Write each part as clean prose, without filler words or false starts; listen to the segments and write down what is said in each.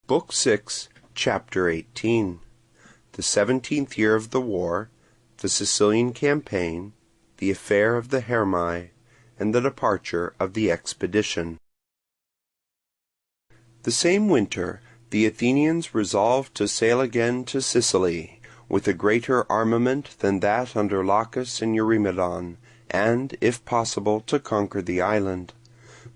Book 6, Chapter 18. The 17th year of the war, the Sicilian campaign, the affair of the Hermae, and the departure of the expedition. The same winter the Athenians resolved to sail again to Sicily, with a greater armament than that under Lacus and Eurymedon, and, if possible, to conquer the island,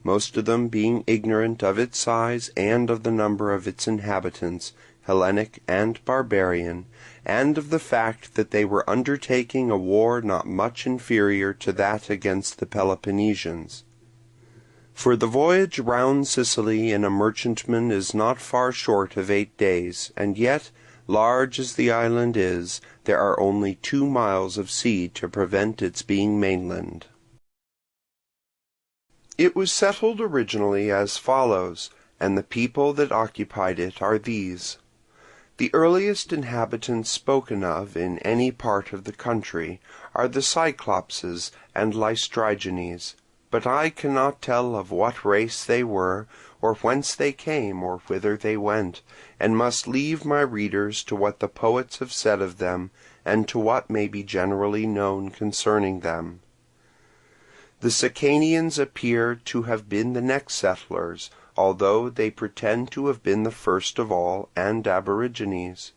most of them being ignorant of its size and of the number of its inhabitants, Hellenic and barbarian, and of the fact that they were undertaking a war not much inferior to that against the Pelopennesians. For the voyage round Sicily in a merchantman is not far short of 8 days, and yet, large as the island is, there are only 2 miles of sea to prevent its being mainland. It was settled originally as follows, and the people that occupied it are these. The earliest inhabitants spoken of in any part of the country are the Cyclopses and Lystrigenes, but I cannot tell of what race they were, or whence they came, or whither they went, and must leave my readers to what the poets have said of them, and to what may be generally known concerning them. The Sicanians appear to have been the next settlers, although they pretend to have been the first of all and aborigines.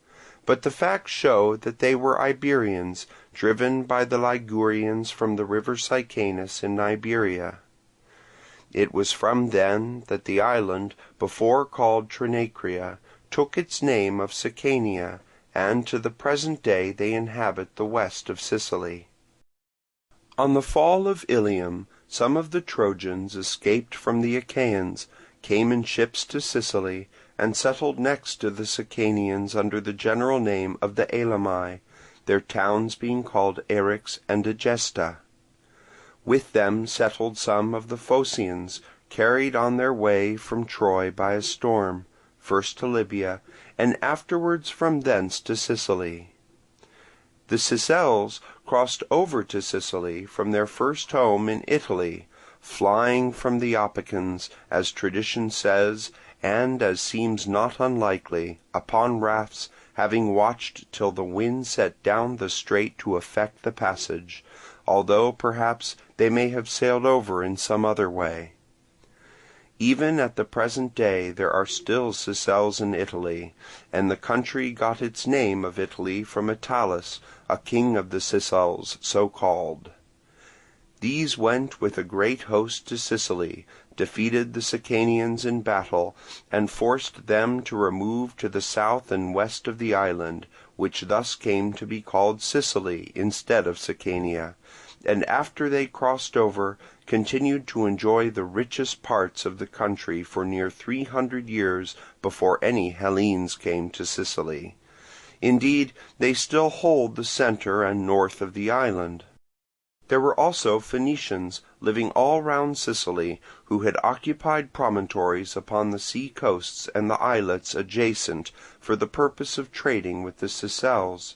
But the facts show that they were Iberians, driven by the Ligurians from the river Sicanus in Iberia. It was from then that the island, before called Trinacria, took its name of Sicania, and to the present day they inhabit the west of Sicily. On the fall of Ilium, some of the Trojans escaped from the Achaeans, came in ships to Sicily, and settled next to the Sicanians under the general name of the Elami, their towns being called Eryx and Egesta. With them settled some of the Phocians, carried on their way from Troy by a storm, first to Libya, and afterwards from thence to Sicily. The Sicels crossed over to Sicily from their first home in Italy, flying from the Opicans, as tradition says, and as seems not unlikely, upon rafts, having watched till the wind set down the strait to effect the passage, although perhaps they may have sailed over in some other way. Even at the present day there are still Sicels in Italy, and the country got its name of Italy from Italus, a king of the Sicels, so called. These went with a great host to Sicily, defeated the Sicanians in battle, and forced them to remove to the south and west of the island, which thus came to be called Sicily instead of Sicania, and after they crossed over, continued to enjoy the richest parts of the country for near 300 years before any Hellenes came to Sicily. Indeed, they still hold the centre and north of the island. There were also Phoenicians living all round Sicily, who had occupied promontories upon the sea coasts and the islets adjacent for the purpose of trading with the Sicels.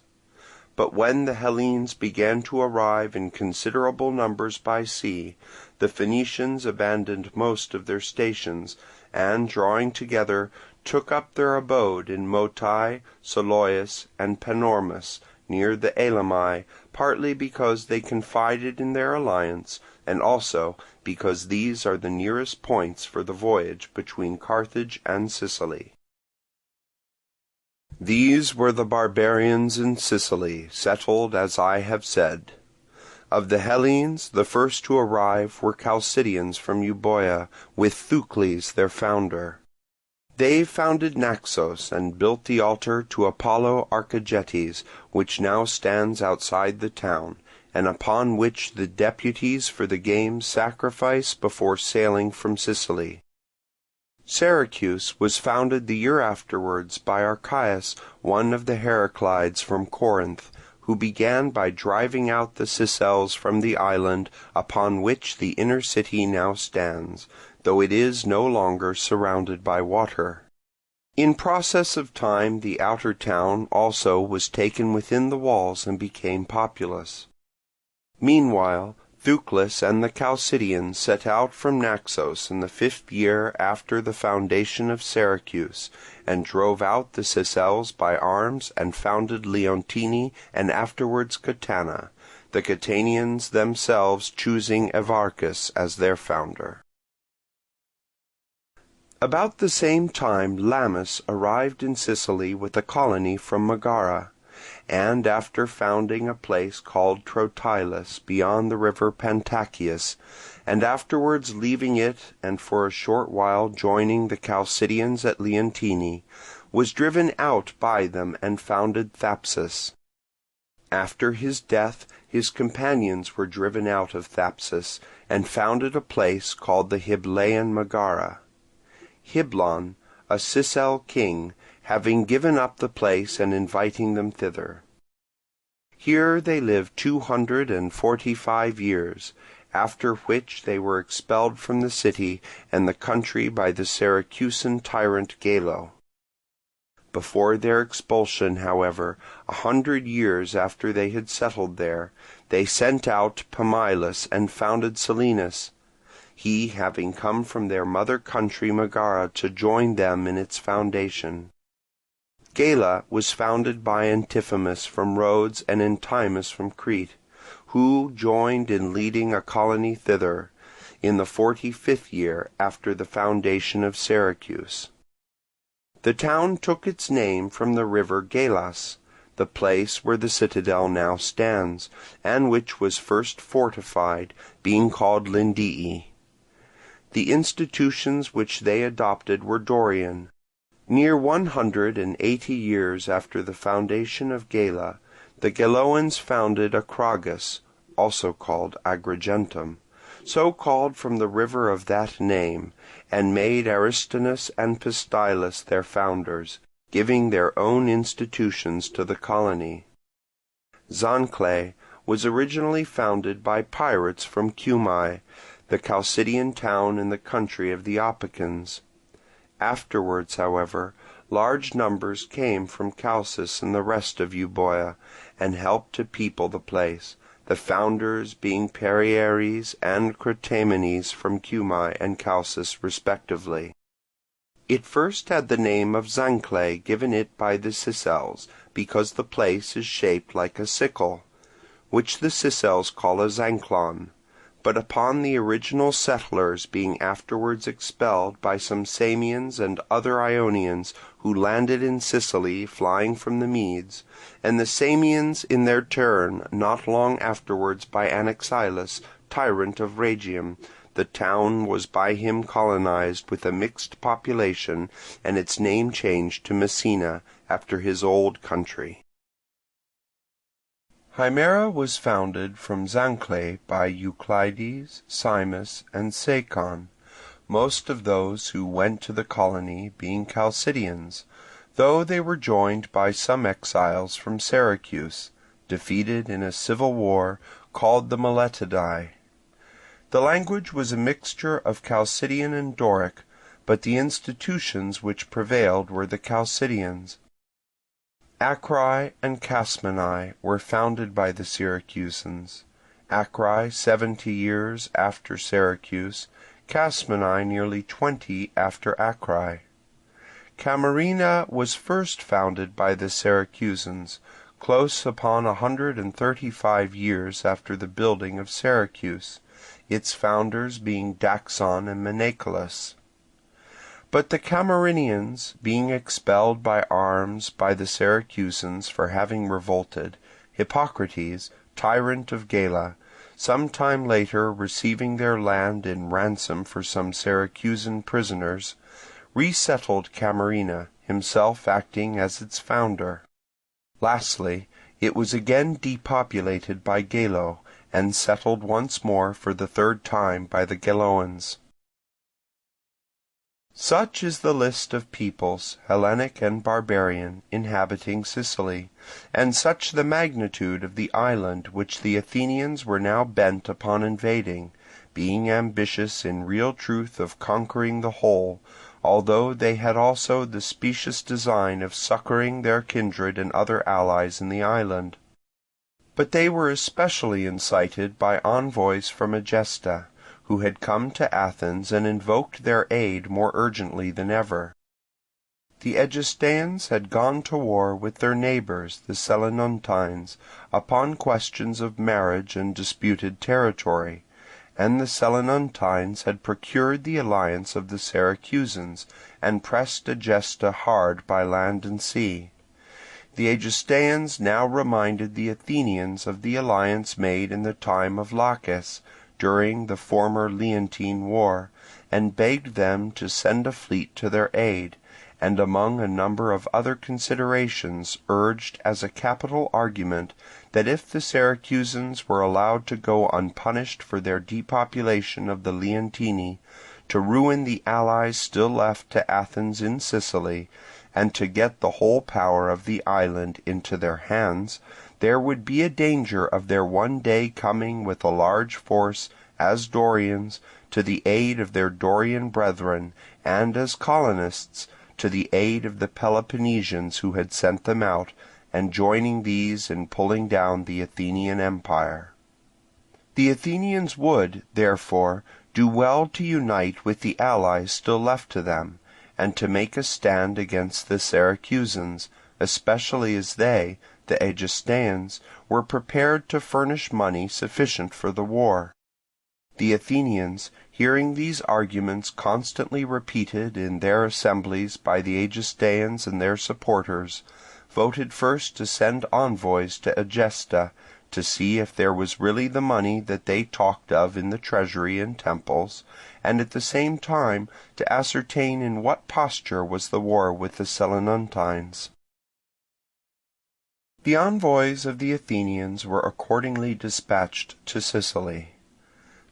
But when the Hellenes began to arrive in considerable numbers by sea, the Phoenicians abandoned most of their stations, and drawing together, took up their abode in Motae, Solois, and Panormus, near the Elami, partly because they confided in their alliance, and also because these are the nearest points for the voyage between Carthage and Sicily. These were the barbarians in Sicily, settled as I have said. Of the Hellenes, the first to arrive were Chalcidians from Euboea, with Thucles their founder. They founded Naxos and built the altar to Apollo Archegetes, which now stands outside the town, and upon which the deputies for the games sacrifice before sailing from Sicily. Syracuse was founded the year afterwards by Archias, one of the Heraclides from Corinth, who began by driving out the Sicels from the island upon which the inner city now stands, though it is no longer surrounded by water. In process of time the outer town also was taken within the walls and became populous. Meanwhile Thucles and the Chalcidians set out from Naxos in the 5th year after the foundation of Syracuse, and drove out the Sicels by arms, and founded Leontini and afterwards Catana, the Catanians themselves choosing Evarchus as their founder. About the same time Lamus arrived in Sicily with a colony from Megara, and after founding a place called Trotilus beyond the river Pantacius, and afterwards leaving it and for a short while joining the Chalcidians at Leontini, was driven out by them and founded Thapsus. After his death his companions were driven out of Thapsus, and founded a place called the Hyblaean Megara. Hyblon, a Sicel king, having given up the place and inviting them thither. Here they lived 245 years, after which they were expelled from the city and the country by the Syracusan tyrant Gelo. Before their expulsion, however, 100 years after they had settled there, they sent out Pamilus and founded Selinus, he having come from their mother country Megara to join them in its foundation. Gela was founded by Antiphamus from Rhodes and Antimus from Crete, who joined in leading a colony thither, in the 45th year after the foundation of Syracuse. The town took its name from the river Gelas, the place where the citadel now stands, and which was first fortified, being called Lindii. The institutions which they adopted were Dorian. Near 180 years after the foundation of Gela, the Geloans founded Acragas, also called Agrigentum, so called from the river of that name, and made Aristonus and Pistylus their founders, giving their own institutions to the colony. Zanclae was originally founded by pirates from Cumae, the Chalcidian town in the country of the Opicans. Afterwards, however, large numbers came from Chalcis and the rest of Euboea, and helped to people the place, the founders being Perieres and Cratamenes from Cumae and Chalcis respectively. It first had the name of Zanclae, given it by the Sicels, because the place is shaped like a sickle, which the Sicels call a Zanklon. But upon the original settlers being afterwards expelled by some Samians and other Ionians who landed in Sicily flying from the Medes, and the Samians in their turn not long afterwards by Anaxylus, tyrant of Rhegium, the town was by him colonized with a mixed population, and its name changed to Messina after his old country. Himera was founded from Zanclae by Euclides, Simus, and Sacon, most of those who went to the colony being Chalcidians, though they were joined by some exiles from Syracuse, defeated in a civil war called the Meletidae. The language was a mixture of Chalcidian and Doric, but the institutions which prevailed were the Chalcidians. Acrae and Casmenae were founded by the Syracusans, Acrae 70 years after Syracuse, Casmenae nearly 20 after Acrae. Camarina was first founded by the Syracusans, close upon 135 years after the building of Syracuse, its founders being Daxon and Menecolus. But the Camarinians, being expelled by arms by the Syracusans for having revolted, Hippocrates, tyrant of Gela, some time later receiving their land in ransom for some Syracusan prisoners, resettled Camarina, himself acting as its founder. Lastly, it was again depopulated by Gelo, and settled once more for the third time by the Geloans. Such is the list of peoples, Hellenic and barbarian, inhabiting Sicily, and such the magnitude of the island which the Athenians were now bent upon invading, being ambitious in real truth of conquering the whole, although they had also the specious design of succouring their kindred and other allies in the island. But they were especially incited by envoys from Egesta, who had come to Athens and invoked their aid more urgently than ever. The Egestaeans had gone to war with their neighbours the Selinuntines upon questions of marriage and disputed territory, and the Selinuntines had procured the alliance of the Syracusans and pressed Egesta hard by land and sea. The Egestaeans now reminded the Athenians of the alliance made in the time of Laches, during the former Leontine war, and begged them to send a fleet to their aid, and among a number of other considerations urged as a capital argument that if the Syracusans were allowed to go unpunished for their depopulation of the Leontini, to ruin the allies still left to Athens in Sicily, and to get the whole power of the island into their hands, there would be a danger of their one day coming with a large force as Dorians to the aid of their Dorian brethren, and as colonists to the aid of the Pelopennesians who had sent them out, and joining these in pulling down the Athenian empire. The Athenians would, therefore, do well to unite with the allies still left to them, and to make a stand against the Syracusans, especially as they, the Egestaeans, were prepared to furnish money sufficient for the war. The Athenians, hearing these arguments constantly repeated in their assemblies by the Egestaeans and their supporters, voted first to send envoys to Egesta, to see if there was really the money that they talked of in the treasury and temples, and at the same time to ascertain in what posture was the war with the Selinuntines. The envoys of the Athenians were accordingly dispatched to Sicily.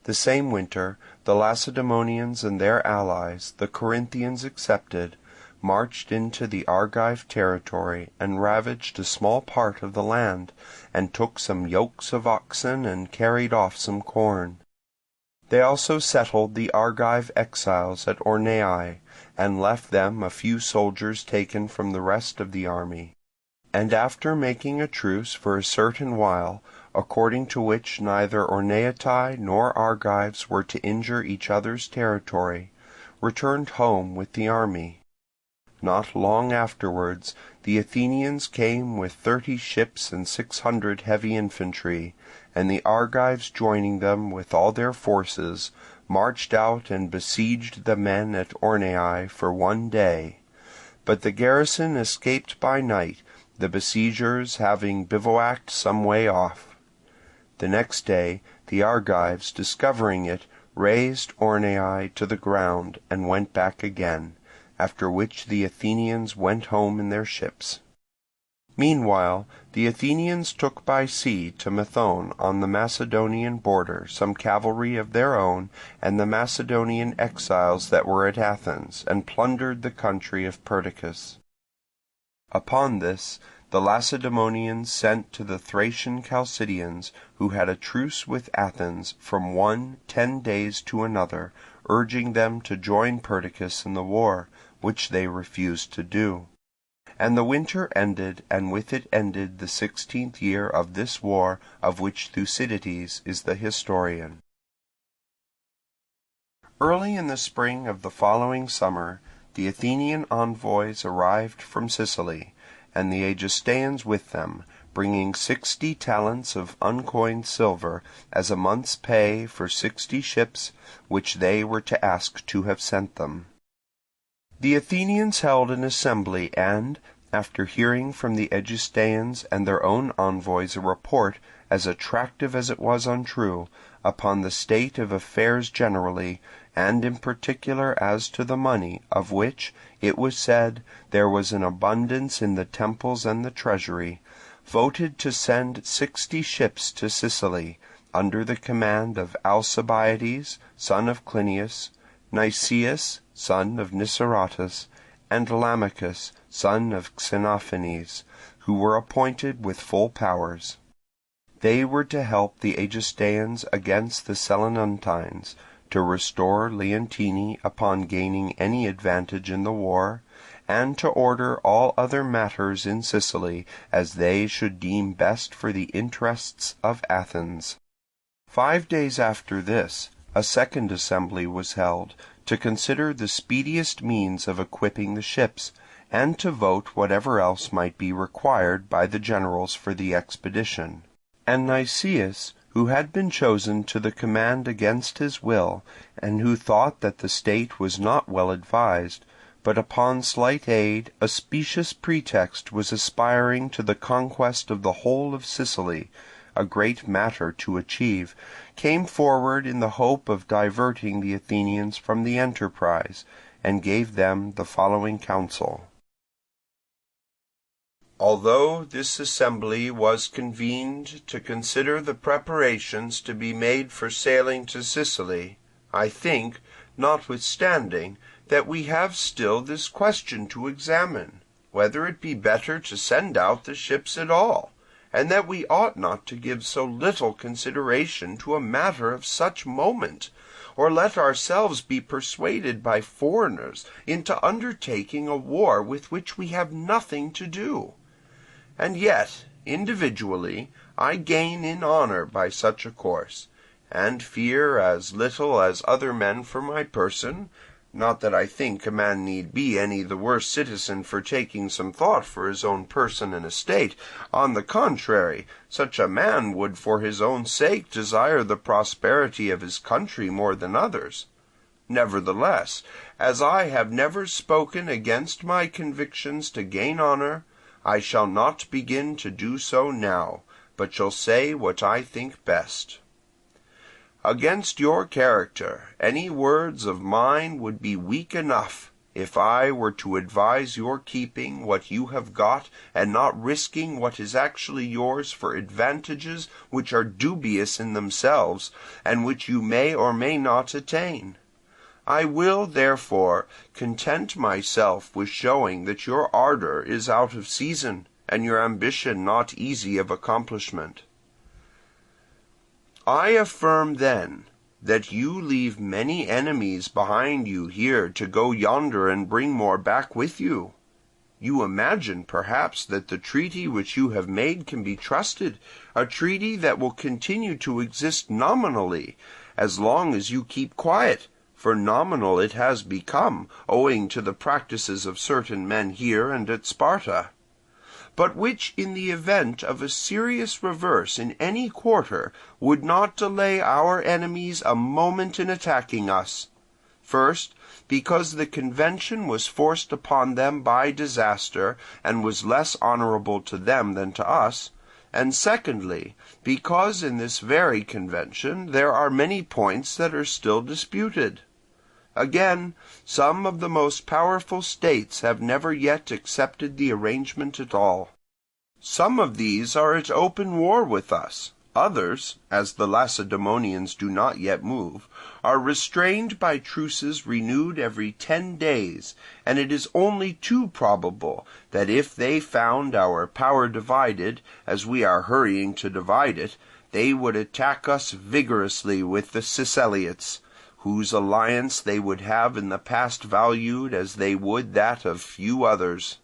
The same winter the Lacedaemonians and their allies, the Corinthians excepted, marched into the Argive territory and ravaged a small part of the land, and took some yokes of oxen and carried off some corn. They also settled the Argive exiles at Orneae, and left them a few soldiers taken from the rest of the army. And after making a truce for a certain while, according to which neither Orneatae nor Argives were to injure each other's territory, returned home with the army. Not long afterwards the Athenians came with 30 ships and 600 heavy infantry, and the Argives joining them with all their forces, marched out and besieged the men at Orneae for one day. But the garrison escaped by night, the besiegers having bivouacked some way off. The next day the Argives, discovering it, razed Orneae to the ground and went back again, after which the Athenians went home in their ships. Meanwhile the Athenians took by sea to Methone on the Macedonian border some cavalry of their own and the Macedonian exiles that were at Athens, and plundered the country of Perdiccas. Upon this the Lacedaemonians sent to the Thracian Chalcidians, who had a truce with Athens, from 10 days to another, urging them to join Perdiccas in the war, which they refused to do. And the winter ended, and with it ended the 16th year of this war, of which Thucydides is the historian. Early in the spring of the following summer, the Athenian envoys arrived from Sicily, and the Egestaeans with them, bringing 60 talents of uncoined silver as a month's pay for 60 ships, which they were to ask to have sent them. The Athenians held an assembly, and, after hearing from the Egestaeans and their own envoys a report, as attractive as it was untrue, upon the state of affairs generally, and in particular as to the money, of which, it was said, there was an abundance in the temples and the treasury, voted to send 60 ships to Sicily, under the command of Alcibiades, son of Clinias, Nicias, son of Niceratus, and Lamachus, son of Xenophanes, who were appointed with full powers. They were to help the Egestaeans against the Selinuntines, to restore Leontini upon gaining any advantage in the war, and to order all other matters in Sicily as they should deem best for the interests of Athens. 5 days after this, a second assembly was held, to consider the speediest means of equipping the ships, and to vote whatever else might be required by the generals for the expedition. And Nicias, who had been chosen to the command against his will, and who thought that the state was not well advised, but upon slight aid, a specious pretext, was aspiring to the conquest of the whole of Sicily, a great matter to achieve, came forward in the hope of diverting the Athenians from the enterprise, and gave them the following counsel. Although this assembly was convened to consider the preparations to be made for sailing to Sicily, I think, notwithstanding, that we have still this question to examine, whether it be better to send out the ships at all, and that we ought not to give so little consideration to a matter of such moment, or let ourselves be persuaded by foreigners into undertaking a war with which we have nothing to do. And yet, individually, I gain in honour by such a course, and fear as little as other men for my person, not that I think a man need be any the worse citizen for taking some thought for his own person and estate. On the contrary, such a man would for his own sake desire the prosperity of his country more than others. Nevertheless, as I have never spoken against my convictions to gain honour, I shall not begin to do so now, but shall say what I think best. Against your character, any words of mine would be weak enough, if I were to advise your keeping what you have got, and not risking what is actually yours for advantages which are dubious in themselves, and which you may or may not attain. I will, therefore, content myself with showing that your ardour is out of season, and your ambition not easy of accomplishment. I affirm then that you leave many enemies behind you here to go yonder and bring more back with you. You imagine, perhaps, that the treaty which you have made can be trusted, a treaty that will continue to exist nominally, as long as you keep quiet, for nominal it has become, owing to the practices of certain men here and at Sparta, but which in the event of a serious reverse in any quarter would not delay our enemies a moment in attacking us. First, because the convention was forced upon them by disaster, and was less honourable to them than to us, and secondly, because in this very convention there are many points that are still disputed. Again, some of the most powerful states have never yet accepted the arrangement at all. Some of these are at open war with us. Others, as the Lacedaemonians do not yet move, are restrained by truces renewed every 10 days, and it is only too probable that if they found our power divided, as we are hurrying to divide it, they would attack us vigorously with the Siceliots, whose alliance they would have in the past valued as they would that of few others.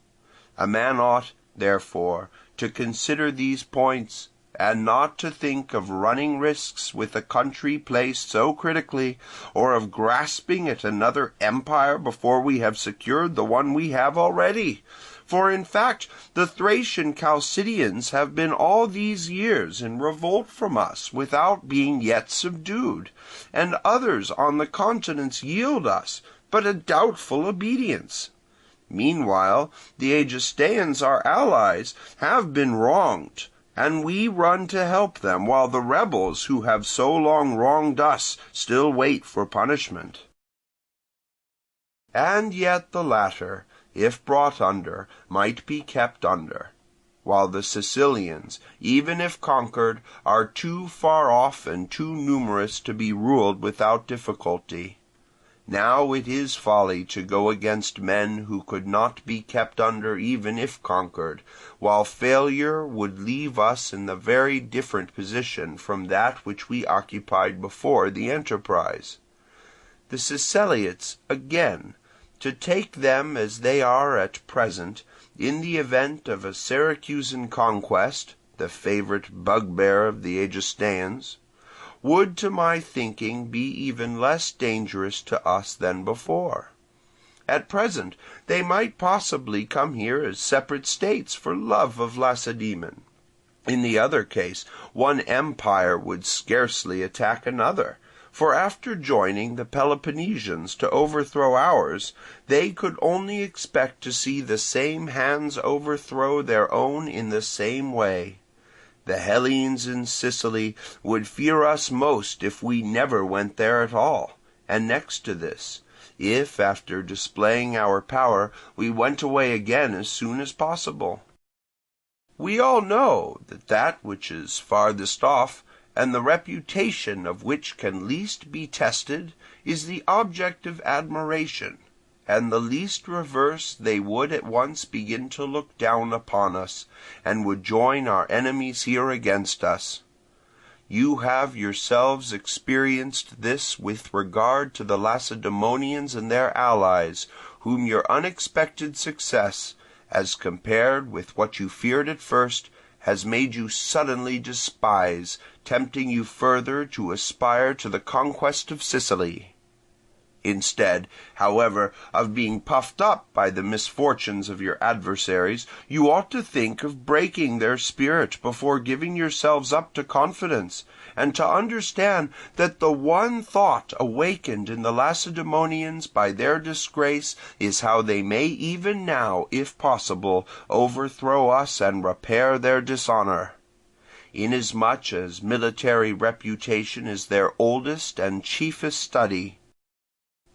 A man ought, therefore, to consider these points, and not to think of running risks with a country placed so critically, or of grasping at another empire before we have secured the one we have already. For in fact the Thracian Chalcidians have been all these years in revolt from us without being yet subdued, and others on the continents yield us but a doubtful obedience. Meanwhile the Aegistaeans, our allies, have been wronged, and we run to help them, while the rebels who have so long wronged us still wait for punishment. And yet the latter, if brought under, might be kept under, while the Sicilians, even if conquered, are too far off and too numerous to be ruled without difficulty. Now it is folly to go against men who could not be kept under even if conquered, while failure would leave us in a very different position from that which we occupied before the enterprise. The Siceliots, again, to take them as they are at present, in the event of a Syracusan conquest, the favourite bugbear of the Aegistaeans, would to my thinking be even less dangerous to us than before. At present they might possibly come here as separate states for love of Lacedaemon. In the other case, one empire would scarcely attack another, for after joining the Pelopennesians to overthrow ours, they could only expect to see the same hands overthrow their own in the same way. The Hellenes in Sicily would fear us most if we never went there at all, and next to this, if after displaying our power we went away again as soon as possible. We all know that that which is farthest off, and the reputation of which can least be tested, is the object of admiration, and the least reverse they would at once begin to look down upon us, and would join our enemies here against us. You have yourselves experienced this with regard to the Lacedaemonians and their allies, whom your unexpected success, as compared with what you feared at first, has made you suddenly despise, tempting you further to aspire to the conquest of Sicily. Instead, however, of being puffed up by the misfortunes of your adversaries, you ought to think of breaking their spirit before giving yourselves up to confidence, and to understand that the one thought awakened in the Lacedaemonians by their disgrace is how they may even now, if possible, overthrow us and repair their dishonour. Inasmuch as military reputation is their oldest and chiefest study,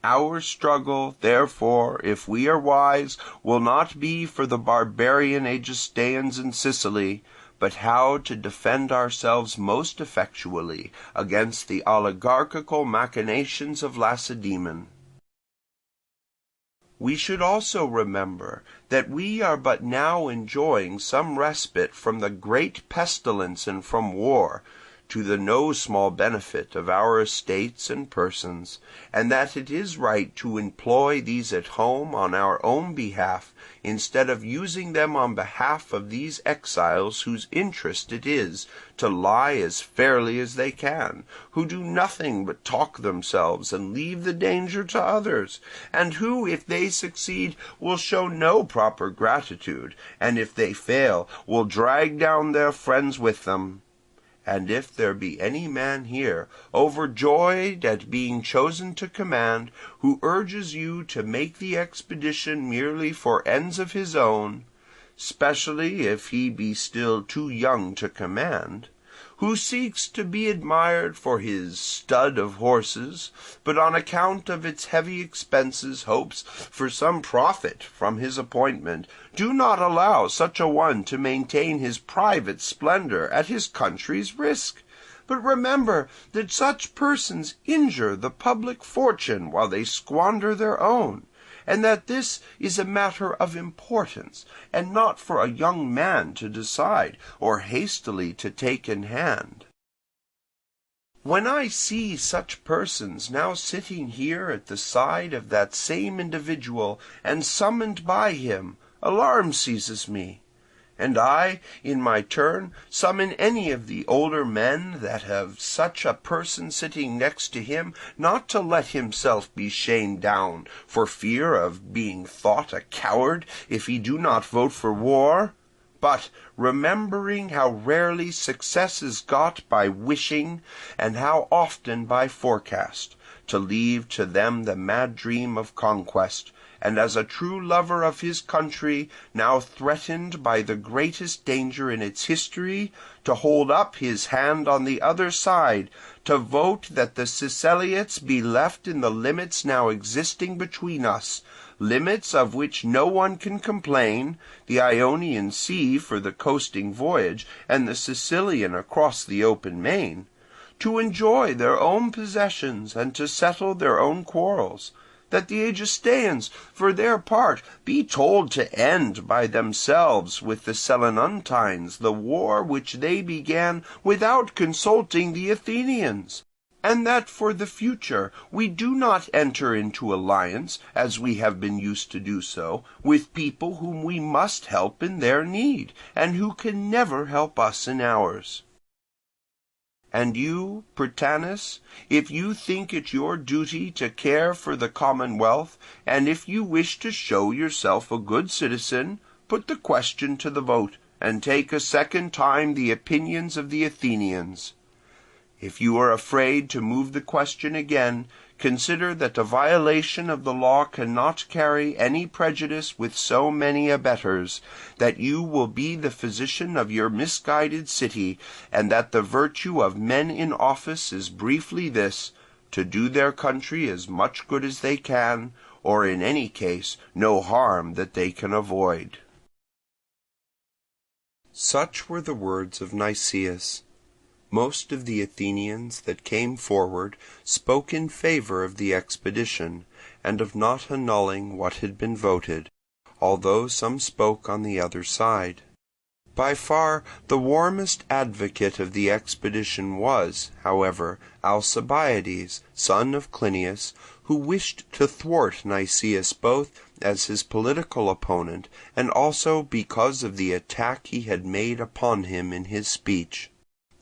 our struggle, therefore, if we are wise, will not be for the barbarian Aegistaeans in Sicily, but how to defend ourselves most effectually against the oligarchical machinations of Lacedaemon. We should also remember that we are but now enjoying some respite from the great pestilence and from war, to the no small benefit of our estates and persons, and that it is right to employ these at home on our own behalf, instead of using them on behalf of these exiles whose interest it is to lie as fairly as they can, who do nothing but talk themselves and leave the danger to others, and who, if they succeed, will show no proper gratitude, and if they fail, will drag down their friends with them. And if there be any man here, overjoyed at being chosen to command, who urges you to make the expedition merely for ends of his own, specially if he be still too young to command, who seeks to be admired for his stud of horses, but on account of its heavy expenses hopes for some profit from his appointment, do not allow such a one to maintain his private splendour at his country's risk. But remember that such persons injure the public fortune while they squander their own, and that this is a matter of importance, and not for a young man to decide, or hastily to take in hand. When I see such persons now sitting here at the side of that same individual, and summoned by him, alarm seizes me, and I, in my turn, summon any of the older men that have such a person sitting next to him, not to let himself be shamed down, for fear of being thought a coward if he do not vote for war, but, remembering how rarely success is got by wishing, and how often by forecast, to leave to them the mad dream of conquest, and as a true lover of his country, now threatened by the greatest danger in its history, to hold up his hand on the other side, to vote that the Siceliots be left in the limits now existing between us, limits of which no one can complain, the Ionian Sea for the coasting voyage, and the Sicilian across the open main, to enjoy their own possessions and to settle their own quarrels, that the Aegistaeans, for their part, be told to end by themselves with the Selinuntines the war which they began without consulting the Athenians, and that for the future we do not enter into alliance, as we have been used to do so, with people whom we must help in their need, and who can never help us in ours. And you, Prytanis, if you think it your duty to care for the commonwealth, and if you wish to show yourself a good citizen, put the question to the vote, and take a second time the opinions of the Athenians. If you are afraid to move the question again, consider that a violation of the law cannot carry any prejudice with so many abettors, that you will be the physician of your misguided city, and that the virtue of men in office is briefly this, to do their country as much good as they can, or in any case no harm that they can avoid. Such were the words of Nicias. Most of the Athenians that came forward spoke in favour of the expedition, and of not annulling what had been voted, although some spoke on the other side. By far the warmest advocate of the expedition was, however, Alcibiades, son of Clinias, who wished to thwart Nicias both as his political opponent and also because of the attack he had made upon him in his speech,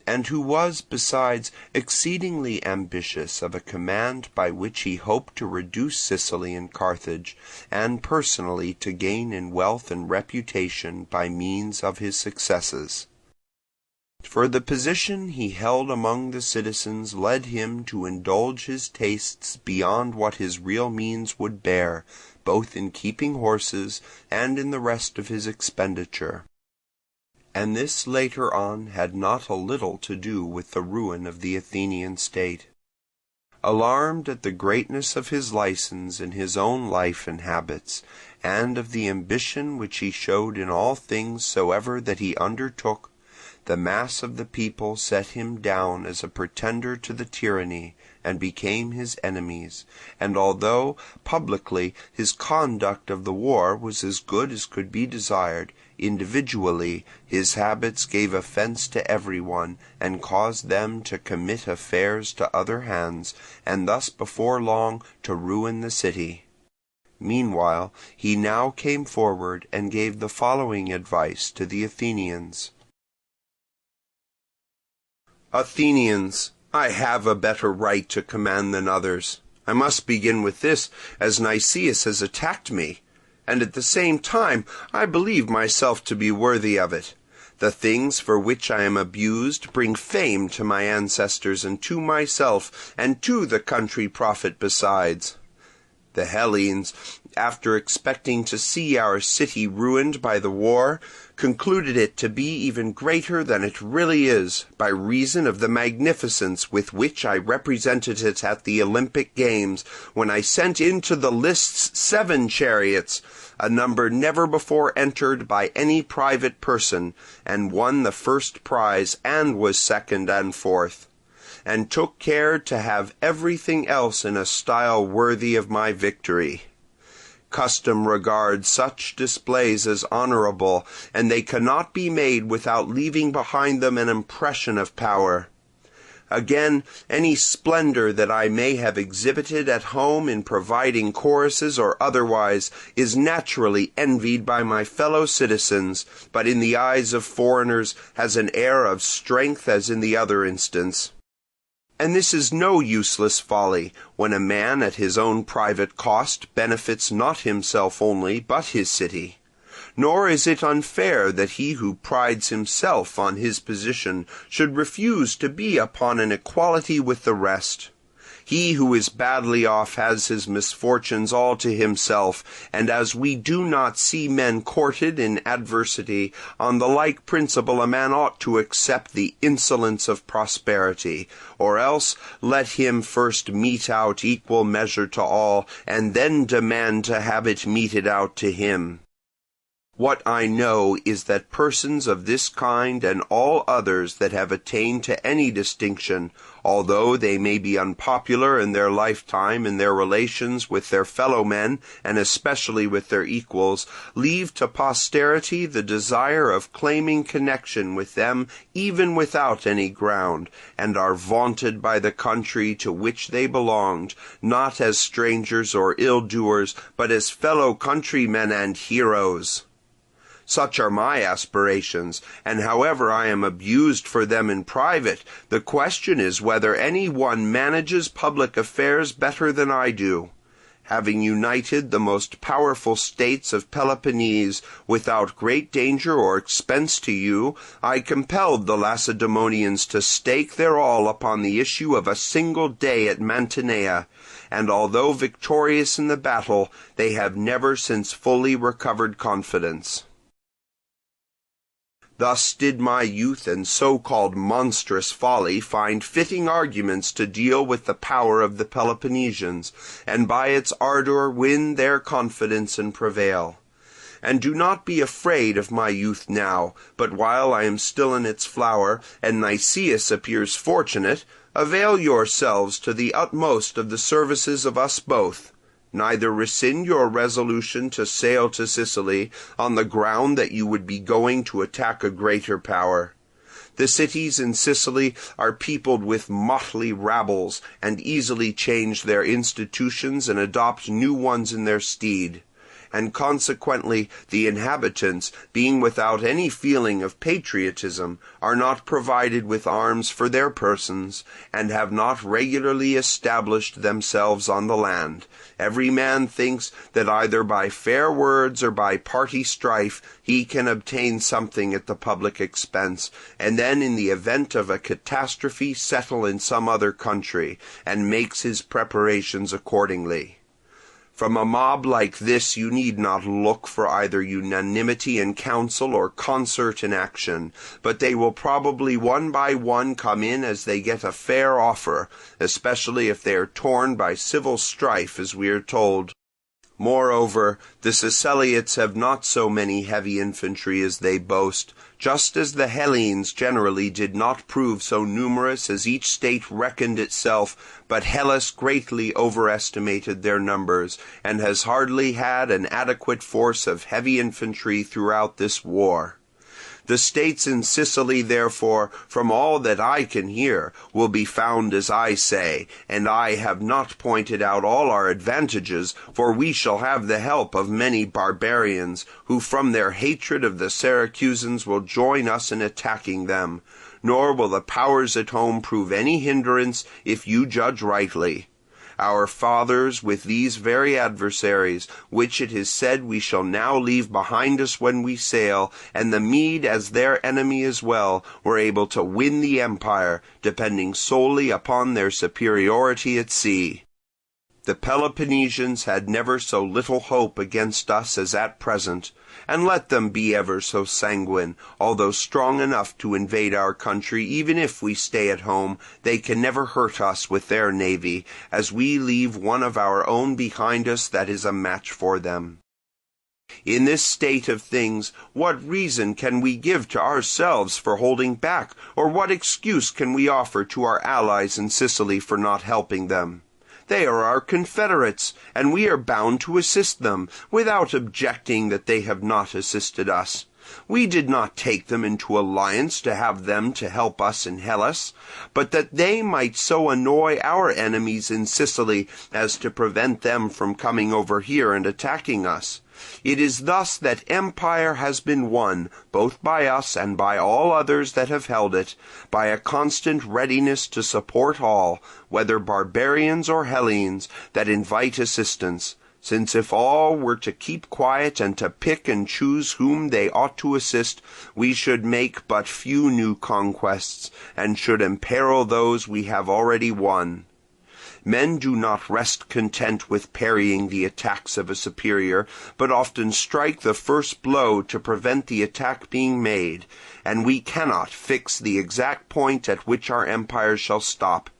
and who was besides exceedingly ambitious of a command by which he hoped to reduce Sicily and Carthage, and personally to gain in wealth and reputation by means of his successes. For the position he held among the citizens led him to indulge his tastes beyond what his real means would bear, both in keeping horses and in the rest of his expenditure. And this later on had not a little to do with the ruin of the Athenian state. Alarmed at the greatness of his license in his own life and habits, and of the ambition which he showed in all things soever that he undertook, the mass of the people set him down as a pretender to the tyranny, and became his enemies, and although publicly his conduct of the war was as good as could be desired, individually his habits gave offence to every one, and caused them to commit affairs to other hands, and thus before long to ruin the city. Meanwhile he now came forward and gave the following advice to the Athenians. Athenians, I have a better right to command than others. I must begin with this, as Nicias has attacked me, and at the same time I believe myself to be worthy of it. The things for which I am abused bring fame to my ancestors and to myself, and to the country profit besides. The Hellenes, after expecting to see our city ruined by the war, concluded it to be even greater than it really is, by reason of the magnificence with which I represented it at the Olympic Games, when I sent into the lists 7 chariots, a number never before entered by any private person, and won the first prize, and was second and fourth, and took care to have everything else in a style worthy of my victory. Custom regards such displays as honourable, and they cannot be made without leaving behind them an impression of power. Again, any splendour that I may have exhibited at home in providing choruses or otherwise is naturally envied by my fellow citizens, but in the eyes of foreigners has an air of strength as in the other instance. And this is no useless folly, when a man at his own private cost benefits not himself only, but his city. Nor is it unfair that he who prides himself on his position should refuse to be upon an equality with the rest. He who is badly off has his misfortunes all to himself, and as we do not see men courted in adversity, on the like principle a man ought to accept the insolence of prosperity, or else let him first mete out equal measure to all, and then demand to have it meted out to him. What I know is that persons of this kind and all others that have attained to any distinction, although they may be unpopular in their lifetime in their relations with their fellow men and especially with their equals, leave to posterity the desire of claiming connection with them even without any ground, and are vaunted by the country to which they belonged, not as strangers or ill-doers, but as fellow countrymen and heroes. Such are my aspirations, and however I am abused for them in private, the question is whether any one manages public affairs better than I do. Having united the most powerful states of Peloponnese without great danger or expense to you, I compelled the Lacedaemonians to stake their all upon the issue of a single day at Mantinea, and although victorious in the battle, they have never since fully recovered confidence. Thus did my youth and so-called monstrous folly find fitting arguments to deal with the power of the Peloponnesians, and by its ardour win their confidence and prevail. And do not be afraid of my youth now, but while I am still in its flower, and Nicias appears fortunate, avail yourselves to the utmost of the services of us both. Neither rescind your resolution to sail to Sicily on the ground that you would be going to attack a greater power. The cities in Sicily are peopled with motley rabbles, and easily change their institutions and adopt new ones in their stead. And consequently the inhabitants, being without any feeling of patriotism, are not provided with arms for their persons, and have not regularly established themselves on the land. Every man thinks that either by fair words or by party strife he can obtain something at the public expense, and then in the event of a catastrophe settle in some other country, and makes his preparations accordingly. From a mob like this you need not look for either unanimity in council or concert in action, but they will probably one by one come in as they get a fair offer, especially if they are torn by civil strife, as we are told. Moreover, the Siceliots have not so many heavy infantry as they boast, just as the Hellenes generally did not prove so numerous as each state reckoned itself, but Hellas greatly overestimated their numbers, and has hardly had an adequate force of heavy infantry throughout this war. The states in Sicily, therefore, from all that I can hear, will be found as I say, and I have not pointed out all our advantages, for we shall have the help of many barbarians, who from their hatred of the Syracusans will join us in attacking them, nor will the powers at home prove any hindrance if you judge rightly. Our fathers with these very adversaries, which it is said we shall now leave behind us when we sail, and the Mede as their enemy as well, were able to win the empire, depending solely upon their superiority at sea. The Peloponnesians had never so little hope against us as at present, and let them be ever so sanguine, although strong enough to invade our country, even if we stay at home, they can never hurt us with their navy, as we leave one of our own behind us that is a match for them. In this state of things, what reason can we give to ourselves for holding back, or what excuse can we offer to our allies in Sicily for not helping them? They are our confederates, and we are bound to assist them, without objecting that they have not assisted us. We did not take them into alliance to have them to help us in Hellas, but that they might so annoy our enemies in Sicily as to prevent them from coming over here and attacking us. It is thus that empire has been won, both by us and by all others that have held it, by a constant readiness to support all, whether barbarians or Hellenes, that invite assistance, since if all were to keep quiet and to pick and choose whom they ought to assist, we should make but few new conquests, and should imperil those we have already won. Men do not rest content with parrying the attacks of a superior, but often strike the first blow to prevent the attack being made, and we cannot fix the exact point at which our empire shall stop.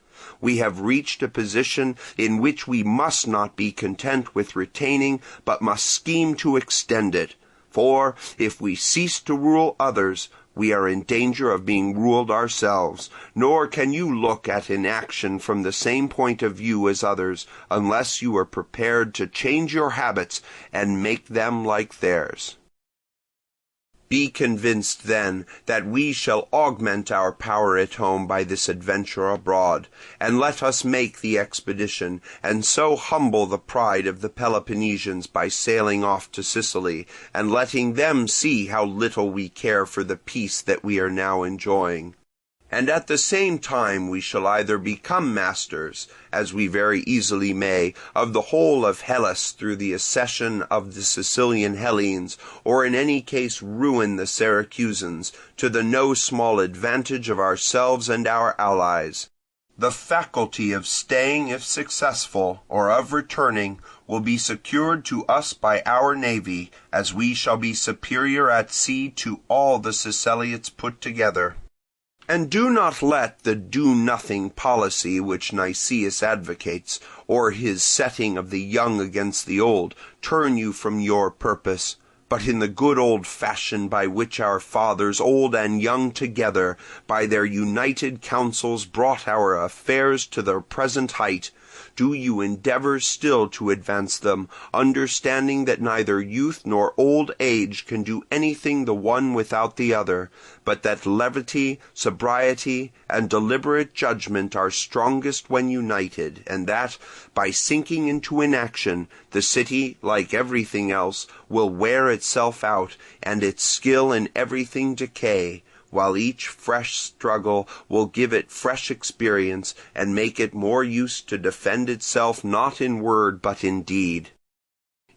We have reached a position in which we must not be content with retaining, but must scheme to extend it, For if we cease to rule others, we are in danger of being ruled ourselves, nor can you look at inaction from the same point of view as others, unless you are prepared to change your habits and make them like theirs. Be convinced, then, that we shall augment our power at home by this adventure abroad, and let us make the expedition, and so humble the pride of the Peloponnesians by sailing off to Sicily, and letting them see how little we care for the peace that we are now enjoying. And at the same time we shall either become masters, as we very easily may, of the whole of Hellas through the accession of the Sicilian Hellenes, or in any case ruin the Syracusans, to the no small advantage of ourselves and our allies. The faculty of staying if successful, or of returning, will be secured to us by our navy, as we shall be superior at sea to all the Siceliots put together. And do not let the do-nothing policy which Nicias advocates, or his setting of the young against the old, turn you from your purpose, but in the good old fashion by which our fathers, old and young together, by their united counsels brought our affairs to their present height, do you endeavour still to advance them, understanding that neither youth nor old age can do anything the one without the other, but that levity, sobriety, and deliberate judgment are strongest when united, and that, by sinking into inaction, the city, like everything else, will wear itself out, and its skill in everything decay, while each fresh struggle will give it fresh experience, and make it more used to defend itself not in word but in deed.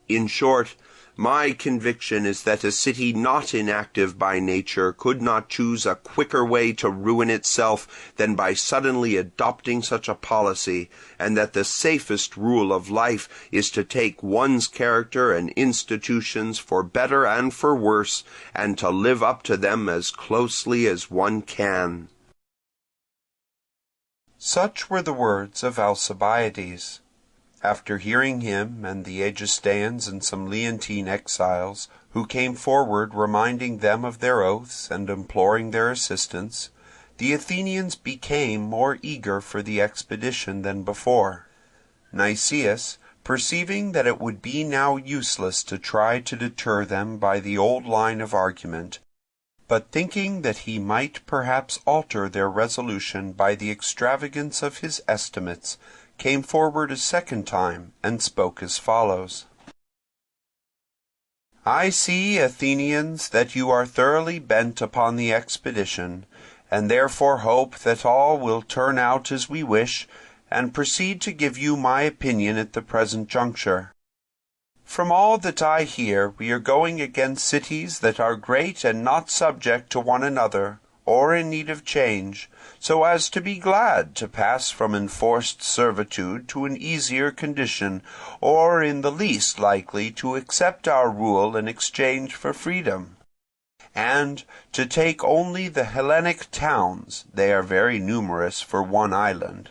In short, my conviction is that a city not inactive by nature could not choose a quicker way to ruin itself than by suddenly adopting such a policy, and that the safest rule of life is to take one's character and institutions for better and for worse, and to live up to them as closely as one can. Such were the words of Alcibiades. After hearing him and the Egestaeans and some Leontine exiles, who came forward reminding them of their oaths and imploring their assistance, the Athenians became more eager for the expedition than before. Nicias, perceiving that it would be now useless to try to deter them by the old line of argument, but thinking that he might perhaps alter their resolution by the extravagance of his estimates, came forward a second time, and spoke as follows. I see, Athenians, that you are thoroughly bent upon the expedition, and therefore hope that all will turn out as we wish, and proceed to give you my opinion at the present juncture. From all that I hear, we are going against cities that are great and not subject to one another, or in need of change, so as to be glad to pass from enforced servitude to an easier condition, or in the least likely to accept our rule in exchange for freedom. And to take only the Hellenic towns, they are very numerous for one island.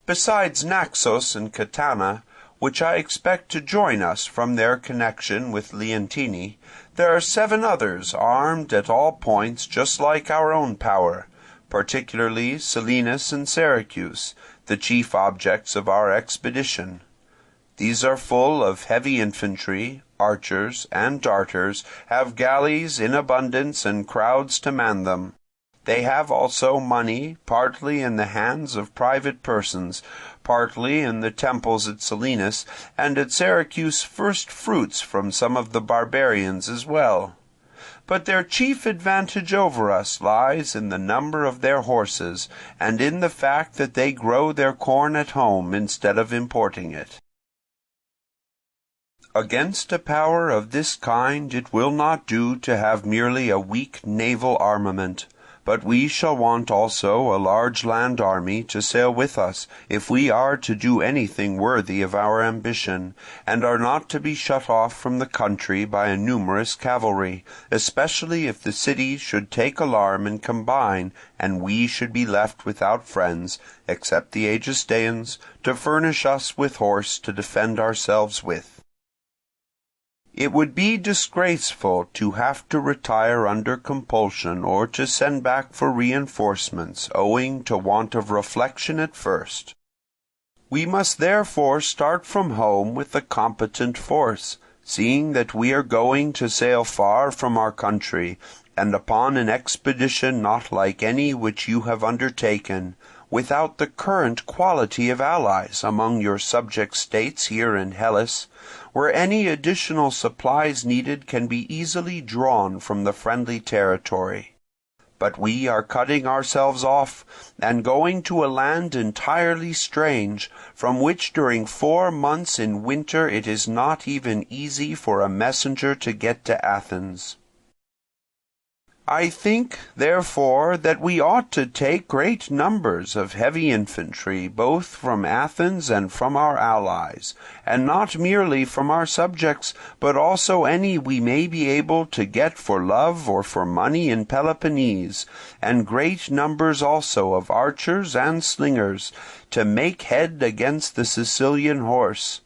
Besides Naxos and Catana, which I expect to join us from their connection with Leontini, there are 7 others armed at all points just like our own power, particularly Selinus and Syracuse, the chief objects of our expedition. These are full of heavy infantry, archers, and darters, have galleys in abundance and crowds to man them. They have also money, partly in the hands of private persons, partly in the temples at Selinus, and at Syracuse first fruits from some of the barbarians as well. But their chief advantage over us lies in the number of their horses, and in the fact that they grow their corn at home instead of importing it. Against a power of this kind it will not do to have merely a weak naval armament, but we shall want also a large land army to sail with us, if we are to do anything worthy of our ambition, and are not to be shut off from the country by a numerous cavalry, especially if the city should take alarm and combine, and we should be left without friends, except the Egestaeans, to furnish us with horse to defend ourselves with. It would be disgraceful to have to retire under compulsion or to send back for reinforcements owing to want of reflection at first. We must therefore start from home with a competent force, seeing that we are going to sail far from our country, and upon an expedition not like any which you have undertaken, without the current quality of allies among your subject states here in Hellas, where any additional supplies needed can be easily drawn from the friendly territory. But we are cutting ourselves off, and going to a land entirely strange, from which during 4 months in winter it is not even easy for a messenger to get to Athens. I think, therefore, that we ought to take great numbers of heavy infantry, both from Athens and from our allies, and not merely from our subjects, but also any we may be able to get for love or for money in Peloponnese, and great numbers also of archers and slingers, to make head against the Sicilian horse.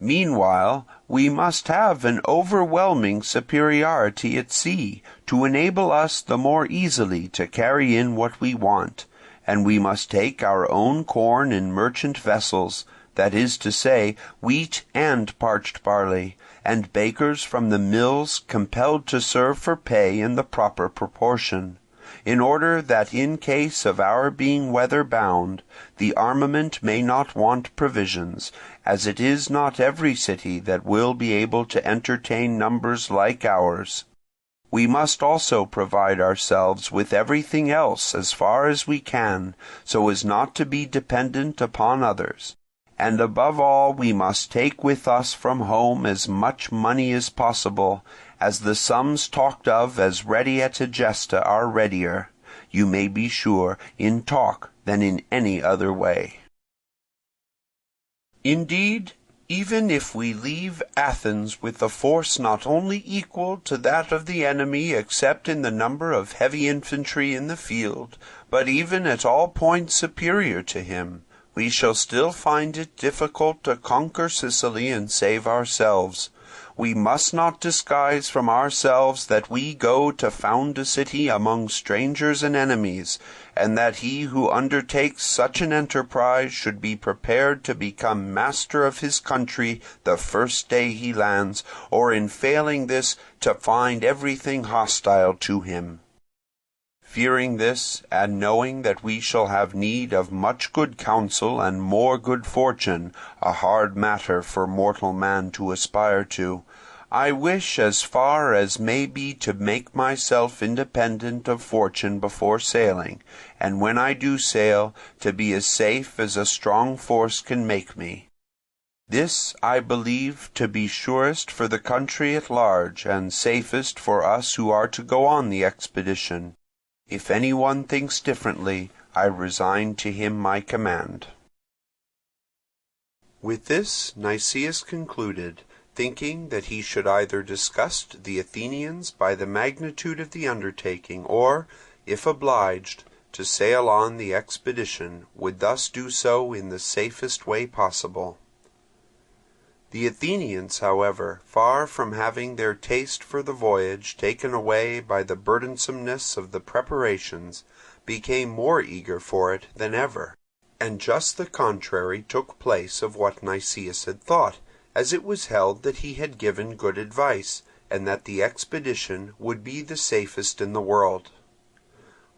Meanwhile, we must have an overwhelming superiority at sea, to enable us the more easily to carry in what we want, and we must take our own corn in merchant vessels, that is to say, wheat and parched barley, and bakers from the mills compelled to serve for pay in the proper proportion, in order that in case of our being weather-bound, the armament may not want provisions, as it is not every city that will be able to entertain numbers like ours. We must also provide ourselves with everything else as far as we can, so as not to be dependent upon others. And above all we must take with us from home as much money as possible, as the sums talked of as ready at Egesta are readier, you may be sure, in talk than in any other way. Indeed, even if we leave Athens with a force not only equal to that of the enemy except in the number of heavy infantry in the field, but even at all points superior to him, we shall still find it difficult to conquer Sicily and save ourselves. We must not disguise from ourselves that we go to found a city among strangers and enemies, and that he who undertakes such an enterprise should be prepared to become master of his country the first day he lands, or in failing this, to find everything hostile to him. Fearing this, and knowing that we shall have need of much good counsel and more good fortune, a hard matter for mortal man to aspire to, I wish as far as may be to make myself independent of fortune before sailing, and when I do sail, to be as safe as a strong force can make me. This I believe to be surest for the country at large, and safest for us who are to go on the expedition. If any one thinks differently, I resign to him my command. With this Nicias concluded, thinking that he should either disgust the Athenians by the magnitude of the undertaking, or, if obliged, to sail on the expedition, would thus do so in the safest way possible. The Athenians, however, far from having their taste for the voyage taken away by the burdensomeness of the preparations, became more eager for it than ever, and just the contrary took place of what Nicias had thought, as it was held that he had given good advice, and that the expedition would be the safest in the world.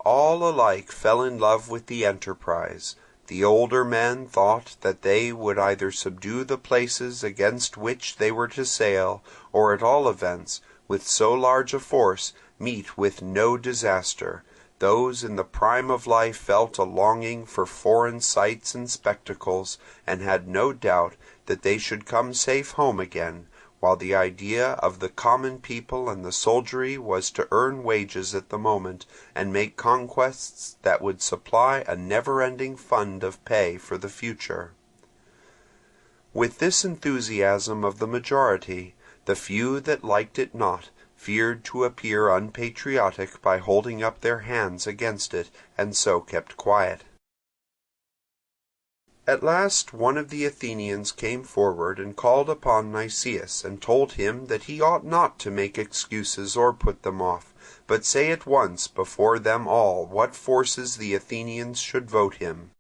All alike fell in love with the enterprise. The older men thought that they would either subdue the places against which they were to sail, or at all events, with so large a force, meet with no disaster. Those in the prime of life felt a longing for foreign sights and spectacles, and had no doubt that they should come safe home again, while the idea of the common people and the soldiery was to earn wages at the moment, and make conquests that would supply a never-ending fund of pay for the future. With this enthusiasm of the majority, the few that liked it not feared to appear unpatriotic by holding up their hands against it, and so kept quiet. At last one of the Athenians came forward and called upon Nicias, and told him that he ought not to make excuses or put them off, but say at once before them all what forces the Athenians should vote him.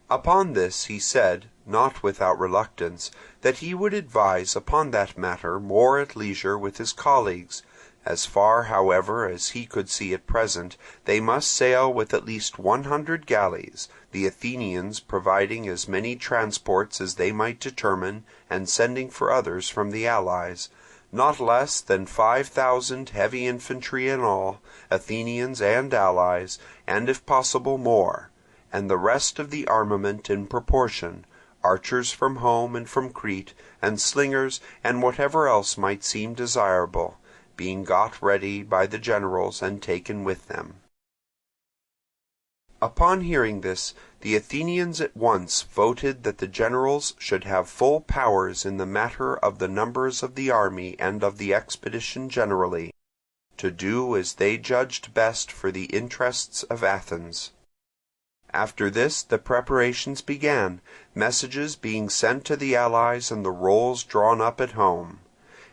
Upon this he said, not without reluctance, that he would advise upon that matter more at leisure with his colleagues. As far, however, as he could see at present, they must sail with at least 100 galleys, the Athenians providing as many transports as they might determine, and sending for others from the allies, not less than 5,000 heavy infantry in all, Athenians and allies, and if possible more, and the rest of the armament in proportion, archers from home and from Crete, and slingers, and whatever else might seem desirable, being got ready by the generals and taken with them. Upon hearing this, the Athenians at once voted that the generals should have full powers in the matter of the numbers of the army and of the expedition generally, to do as they judged best for the interests of Athens. After this the preparations began, messages being sent to the allies and the rolls drawn up at home.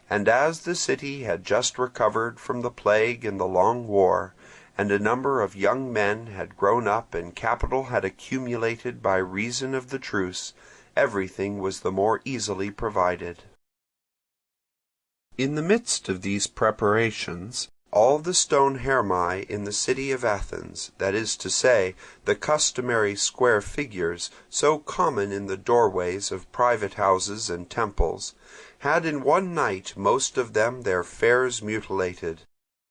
And as the city had just recovered from the plague and the long war, and a number of young men had grown up and capital had accumulated by reason of the truce, everything was the more easily provided. In the midst of these preparations, all the stone hermae in the city of Athens, that is to say, the customary square figures, so common in the doorways of private houses and temples, had in one night most of them their fares mutilated.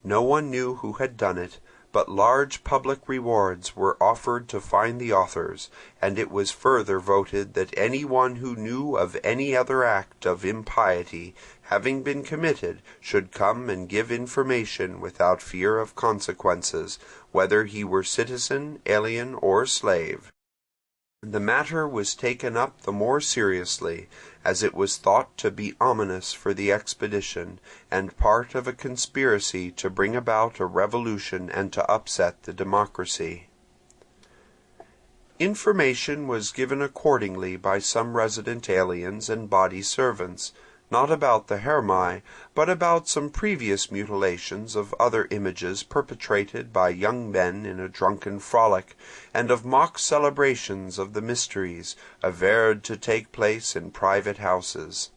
No one knew who had done it, but large public rewards were offered to find the authors, and it was further voted that any one who knew of any other act of impiety having been committed should come and give information without fear of consequences, whether he were citizen, alien, or slave. The matter was taken up the more seriously, as it was thought to be ominous for the expedition, and part of a conspiracy to bring about a revolution and to upset the democracy. Information was given accordingly by some resident aliens and body servants, not about the hermae, but about some previous mutilations of other images perpetrated by young men in a drunken frolic, and of mock celebrations of the mysteries, averred to take place in private houses.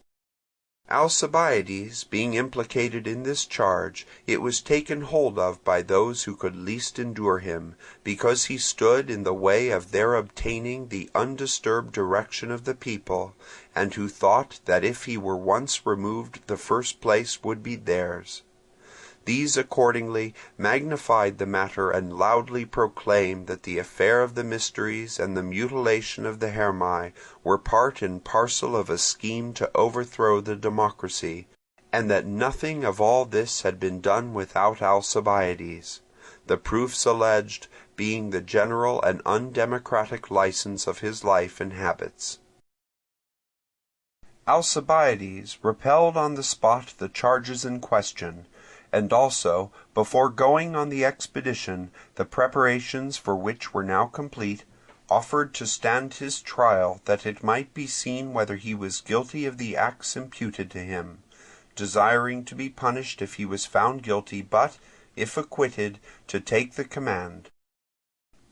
Alcibiades being implicated in this charge, it was taken hold of by those who could least endure him, because he stood in the way of their obtaining the undisturbed direction of the people, and who thought that if he were once removed the first place would be theirs. These accordingly magnified the matter and loudly proclaimed that the affair of the mysteries and the mutilation of the hermae were part and parcel of a scheme to overthrow the democracy, and that nothing of all this had been done without Alcibiades, the proofs alleged being the general and undemocratic license of his life and habits. Alcibiades repelled on the spot the charges in question, and also, before going on the expedition, the preparations for which were now complete, offered to stand his trial that it might be seen whether he was guilty of the acts imputed to him, desiring to be punished if he was found guilty, but, if acquitted, to take the command.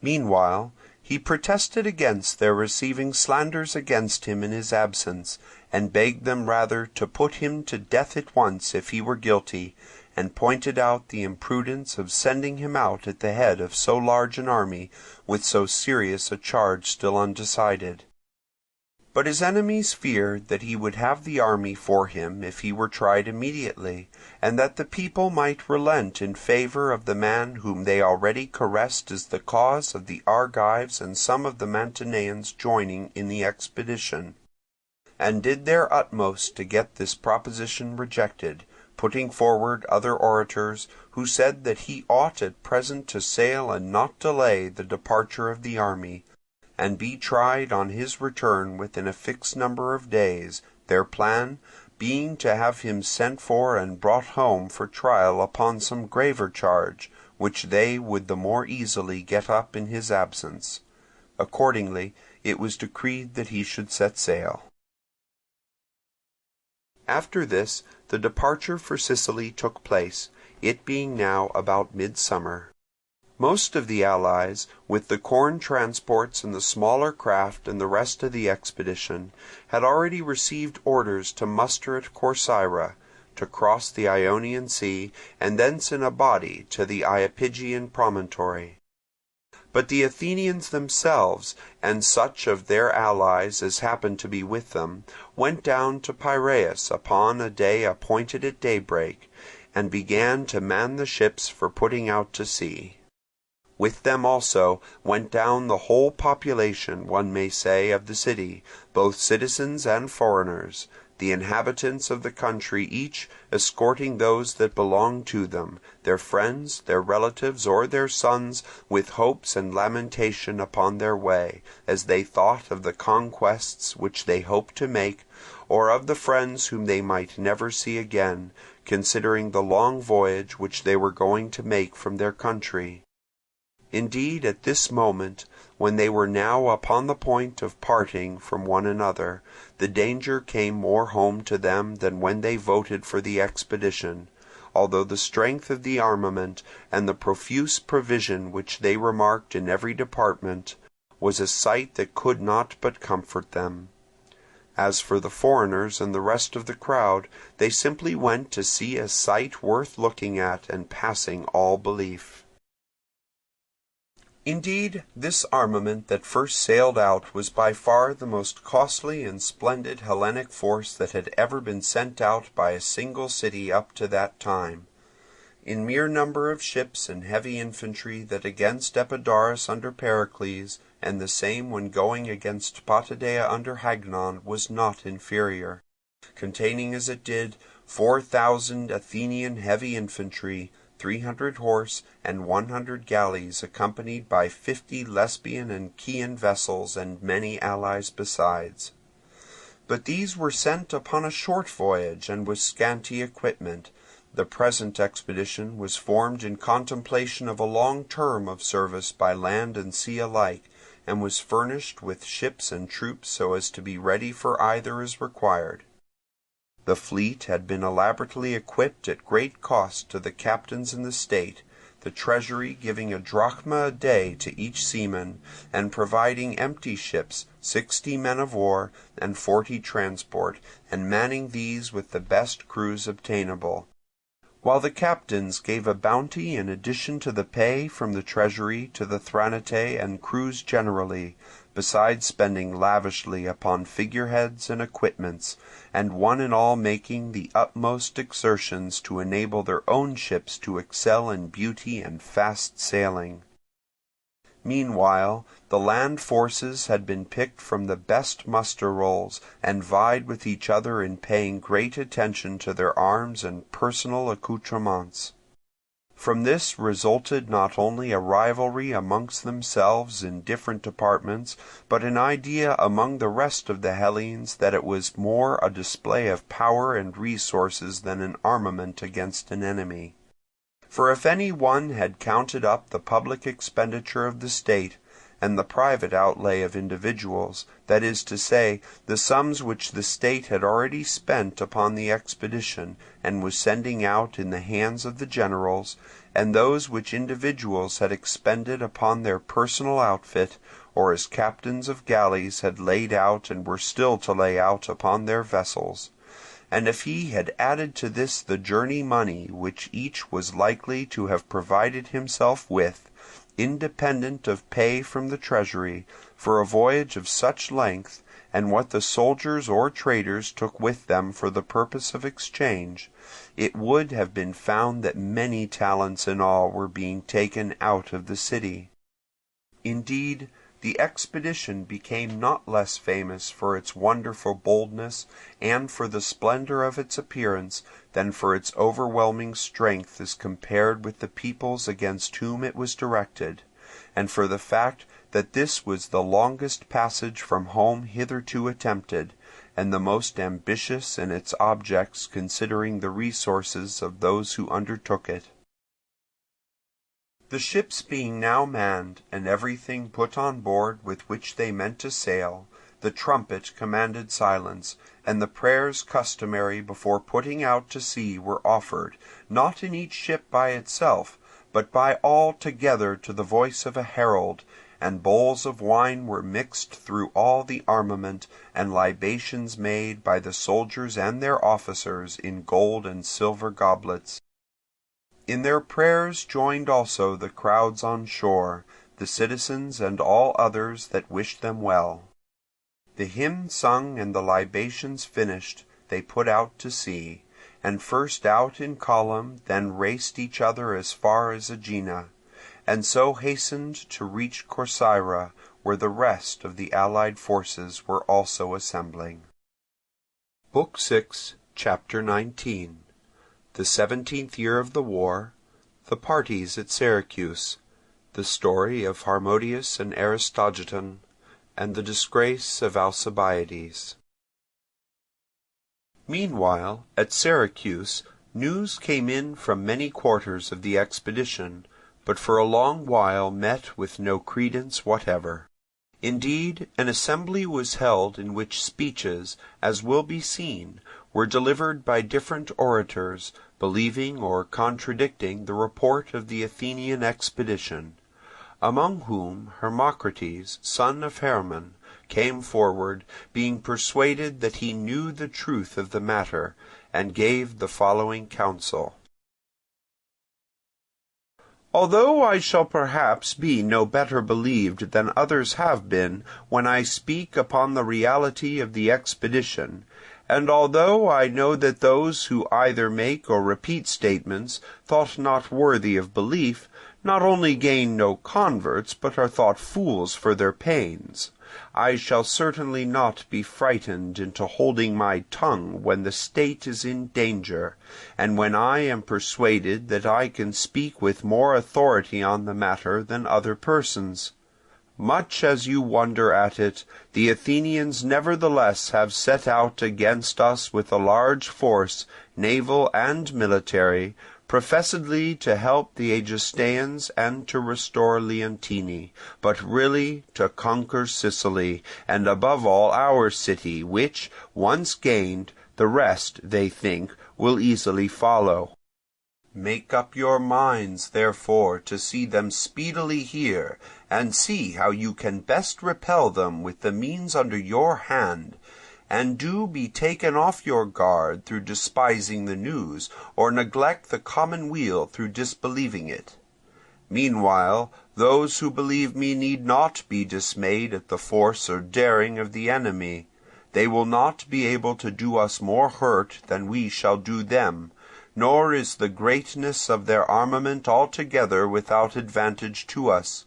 Meanwhile, he protested against their receiving slanders against him in his absence, and begged them rather to put him to death at once if he were guilty, and pointed out the imprudence of sending him out at the head of so large an army with so serious a charge still undecided. But his enemies feared that he would have the army for him if he were tried immediately, and that the people might relent in favour of the man whom they already caressed as the cause of the Argives and some of the Mantineans joining in the expedition, and did their utmost to get this proposition rejected, putting forward other orators, who said that he ought at present to sail and not delay the departure of the army, and be tried on his return within a fixed number of days, their plan being to have him sent for and brought home for trial upon some graver charge, which they would the more easily get up in his absence. Accordingly, it was decreed that he should set sail. After this, the departure for Sicily took place, it being now about midsummer. Most of the allies, with the corn transports and the smaller craft and the rest of the expedition, had already received orders to muster at Corcyra, to cross the Ionian Sea, and thence in a body to the Iapygian promontory. But the Athenians themselves, and such of their allies as happened to be with them, went down to Piraeus upon a day appointed at daybreak, and began to man the ships for putting out to sea. With them also went down the whole population, one may say, of the city, both citizens and foreigners, the inhabitants of the country each escorting those that belonged to them, their friends, their relatives, or their sons, with hopes and lamentation upon their way, as they thought of the conquests which they hoped to make, or of the friends whom they might never see again, considering the long voyage which they were going to make from their country. Indeed, at this moment, when they were now upon the point of parting from one another, the danger came more home to them than when they voted for the expedition, although the strength of the armament and the profuse provision which they remarked in every department was a sight that could not but comfort them. As for the foreigners and the rest of the crowd, they simply went to see a sight worth looking at and passing all belief. Indeed, this armament that first sailed out was by far the most costly and splendid Hellenic force that had ever been sent out by a single city up to that time. In mere number of ships and heavy infantry that against Epidaurus under Pericles, and the same when going against Potidaea under Hagnon, was not inferior, containing as it did 4,000 Athenian heavy infantry, 300 horse, and 100 galleys, accompanied by 50 Lesbian and Chian vessels, and many allies besides. But these were sent upon a short voyage, and with scanty equipment. The present expedition was formed in contemplation of a long term of service by land and sea alike, and was furnished with ships and troops so as to be ready for either as required. The fleet had been elaborately equipped at great cost to the captains in the state, the treasury giving a drachma a day to each seaman, and providing empty ships, 60 men of war, and 40 transport, and manning these with the best crews obtainable, while the captains gave a bounty in addition to the pay from the treasury to the Thranitae and crews generally, besides spending lavishly upon figureheads and equipments, and one and all making the utmost exertions to enable their own ships to excel in beauty and fast sailing. Meanwhile, the land forces had been picked from the best muster rolls, and vied with each other in paying great attention to their arms and personal accoutrements. From this resulted not only a rivalry amongst themselves in different departments, but an idea among the rest of the Hellenes that it was more a display of power and resources than an armament against an enemy. For if any one had counted up the public expenditure of the state, and the private outlay of individuals, that is to say, the sums which the state had already spent upon the expedition, and was sending out in the hands of the generals, and those which individuals had expended upon their personal outfit, or as captains of galleys had laid out and were still to lay out upon their vessels, and if he had added to this the journey money which each was likely to have provided himself with, independent of pay from the treasury, for a voyage of such length, and what the soldiers or traders took with them for the purpose of exchange, it would have been found that many talents in all were being taken out of the city. Indeed, the expedition became not less famous for its wonderful boldness and for the splendor of its appearance than for its overwhelming strength as compared with the peoples against whom it was directed, and for the fact that this was the longest passage from home hitherto attempted, and the most ambitious in its objects considering the resources of those who undertook it. The ships being now manned, and everything put on board with which they meant to sail, the trumpet commanded silence, and the prayers customary before putting out to sea were offered, not in each ship by itself, but by all together to the voice of a herald, and bowls of wine were mixed through all the armament, and libations made by the soldiers and their officers in gold and silver goblets. In their prayers joined also the crowds on shore, the citizens and all others that wished them well. The hymn sung and the libations finished, they put out to sea, and first out in column, then raced each other as far as Aegina, and so hastened to reach Corcyra, where the rest of the allied forces were also assembling. Book 6, Chapter 19. The 17th year of the war, the parties at Syracuse, the story of Harmodius and Aristogiton, and the disgrace of Alcibiades. Meanwhile, at Syracuse, news came in from many quarters of the expedition, but for a long while met with no credence whatever. Indeed, an assembly was held in which speeches, as will be seen, were delivered by different orators, believing or contradicting the report of the Athenian expedition, among whom Hermocrates, son of Hermon, came forward, being persuaded that he knew the truth of the matter, and gave the following counsel. Although I shall perhaps be no better believed than others have been when I speak upon the reality of the expedition, and although I know that those who either make or repeat statements thought not worthy of belief, not only gain no converts, but are thought fools for their pains, I shall certainly not be frightened into holding my tongue when the state is in danger, and when I am persuaded that I can speak with more authority on the matter than other persons. Much as you wonder at it, the Athenians nevertheless have set out against us with a large force, naval and military, professedly to help the Aegistaeans and to restore Leontini, but really to conquer Sicily, and above all our city, which, once gained, the rest, they think, will easily follow. Make up your minds, therefore, to see them speedily here, and see how you can best repel them with the means under your hand, and do be taken off your guard through despising the news, or neglect the common weal through disbelieving it. Meanwhile, those who believe me need not be dismayed at the force or daring of the enemy. They will not be able to do us more hurt than we shall do them, nor is the greatness of their armament altogether without advantage to us.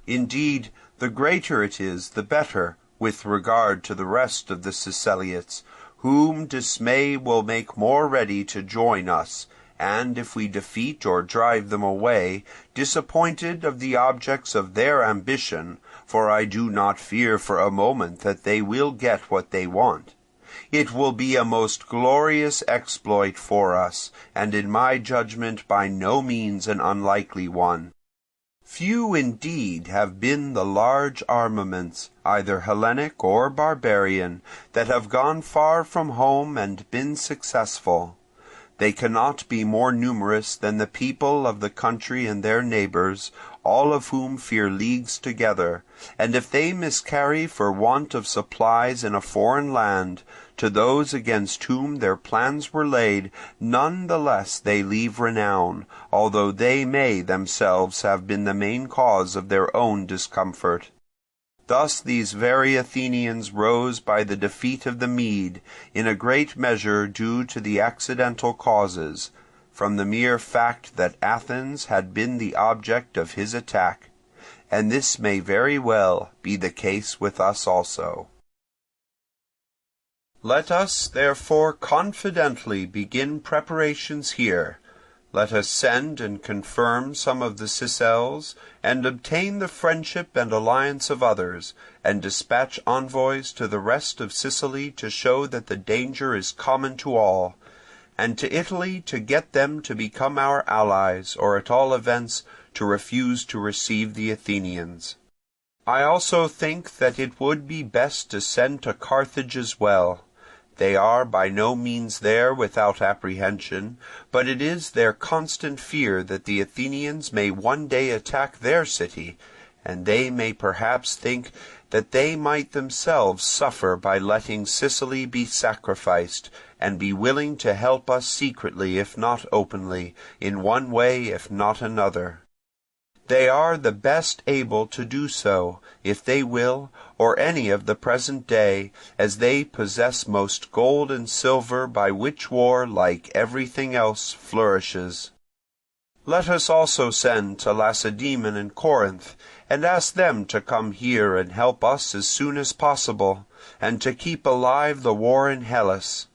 Indeed, the greater it is, the better, with regard to the rest of the Siceliots, whom dismay will make more ready to join us, and if we defeat or drive them away, disappointed of the objects of their ambition, for I do not fear for a moment that they will get what they want. It will be a most glorious exploit for us, and in my judgment by no means an unlikely one. Few indeed have been the large armaments, either Hellenic or barbarian, that have gone far from home and been successful. They cannot be more numerous than the people of the country and their neighbours, all of whom fear leagues together, and if they miscarry for want of supplies in a foreign land, to those against whom their plans were laid, none the less they leave renown, although they may themselves have been the main cause of their own discomfort. Thus these very Athenians rose by the defeat of the Mede, in a great measure due to the accidental causes, from the mere fact that Athens had been the object of his attack, and this may very well be the case with us also. Let us, therefore, confidently begin preparations here. Let us send and confirm some of the Sicels, and obtain the friendship and alliance of others, and dispatch envoys to the rest of Sicily to show that the danger is common to all, and to Italy to get them to become our allies, or at all events to refuse to receive the Athenians. I also think that it would be best to send to Carthage as well. They are by no means there without apprehension, but it is their constant fear that the Athenians may one day attack their city, and they may perhaps think that they might themselves suffer by letting Sicily be sacrificed, and be willing to help us secretly if not openly, in one way if not another. They are the best able to do so, if they will, or any of the present day, as they possess most gold and silver, by which war, like everything else, flourishes. Let us also send to Lacedaemon and Corinth, and ask them to come here and help us as soon as possible, and to keep alive the war in Hellas.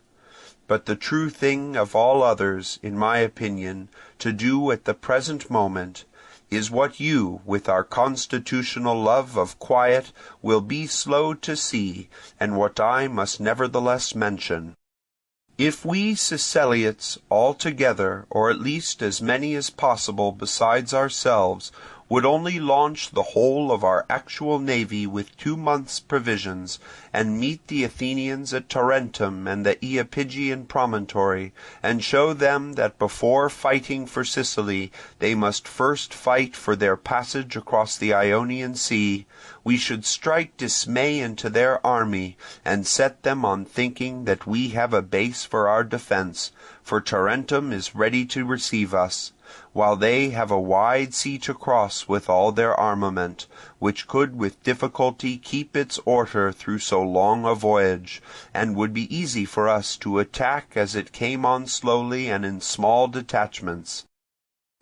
But the true thing of all others, in my opinion, to do at the present moment, is what you, with our constitutional love of quiet, will be slow to see, and what I must nevertheless mention. If we Siceliots all together, or at least as many as possible besides ourselves, would only launch the whole of our actual navy with 2 months' provisions, and meet the Athenians at Tarentum and the Iapygian promontory, and show them that before fighting for Sicily they must first fight for their passage across the Ionian Sea, we should strike dismay into their army, and set them on thinking that we have a base for our defence, for Tarentum is ready to receive us, while they have a wide sea to cross with all their armament, which could with difficulty keep its order through so long a voyage, and would be easy for us to attack as it came on slowly and in small detachments.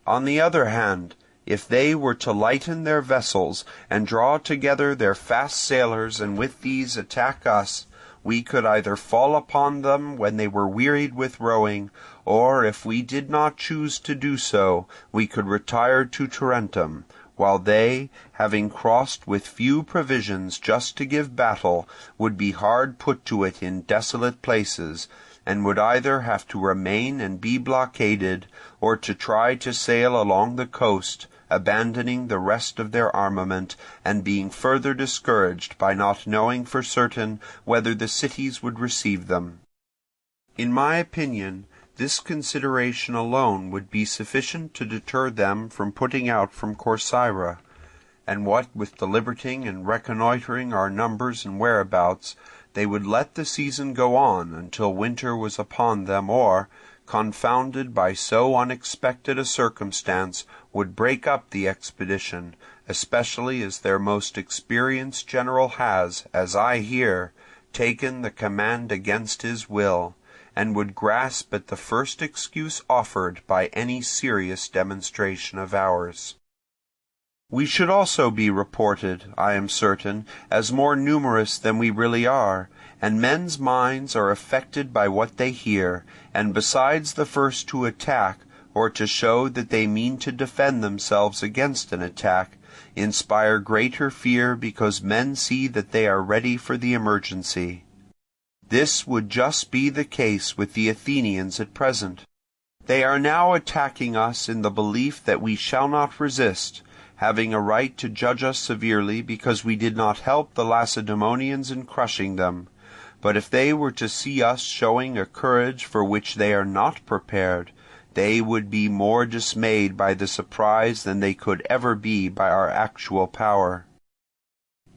On the other hand, if they were to lighten their vessels, and draw together their fast sailors, and with these attack us, we could either fall upon them when they were wearied with rowing, or if we did not choose to do so, we could retire to Tarentum, while they, having crossed with few provisions just to give battle, would be hard put to it in desolate places, and would either have to remain and be blockaded, or to try to sail along the coast, abandoning the rest of their armament, and being further discouraged by not knowing for certain whether the cities would receive them. In my opinion, this consideration alone would be sufficient to deter them from putting out from Corcyra, and what with deliberating and reconnoitring our numbers and whereabouts, they would let the season go on until winter was upon them, or, confounded by so unexpected a circumstance, would break up the expedition, especially as their most experienced general has, as I hear, taken the command against his will, and would grasp at the first excuse offered by any serious demonstration of ours. We should also be reported, I am certain, as more numerous than we really are, and men's minds are affected by what they hear, and besides the first to attack, or to show that they mean to defend themselves against an attack, inspire greater fear because men see that they are ready for the emergency. This would just be the case with the Athenians at present. They are now attacking us in the belief that we shall not resist, having a right to judge us severely because we did not help the Lacedaemonians in crushing them. But if they were to see us showing a courage for which they are not prepared, they would be more dismayed by the surprise than they could ever be by our actual power.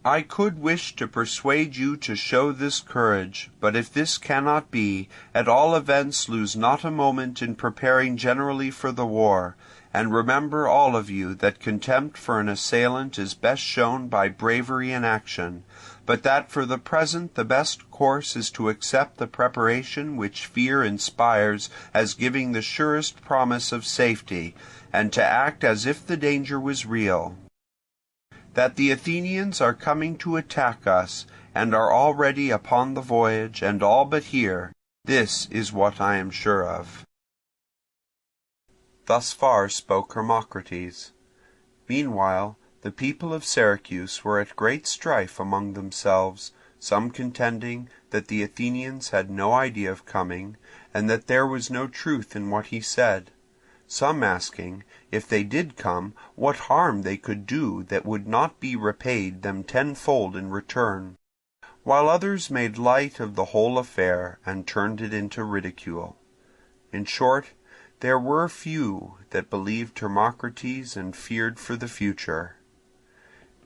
I could wish to persuade you to show this courage, but if this cannot be, at all events lose not a moment in preparing generally for the war, and remember all of you that contempt for an assailant is best shown by bravery in action, but that for the present the best course is to accept the preparation which fear inspires as giving the surest promise of safety, and to act as if the danger was real. That the Athenians are coming to attack us, and are already upon the voyage, and all but here, this is what I am sure of. Thus far spoke Hermocrates. Meanwhile, the people of Syracuse were at great strife among themselves, some contending that the Athenians had no idea of coming, and that there was no truth in what he said. some asking, if they did come, what harm they could do that would not be repaid them tenfold in return, while others made light of the whole affair and turned it into ridicule. In short, there were few that believed Hermocrates and feared for the future.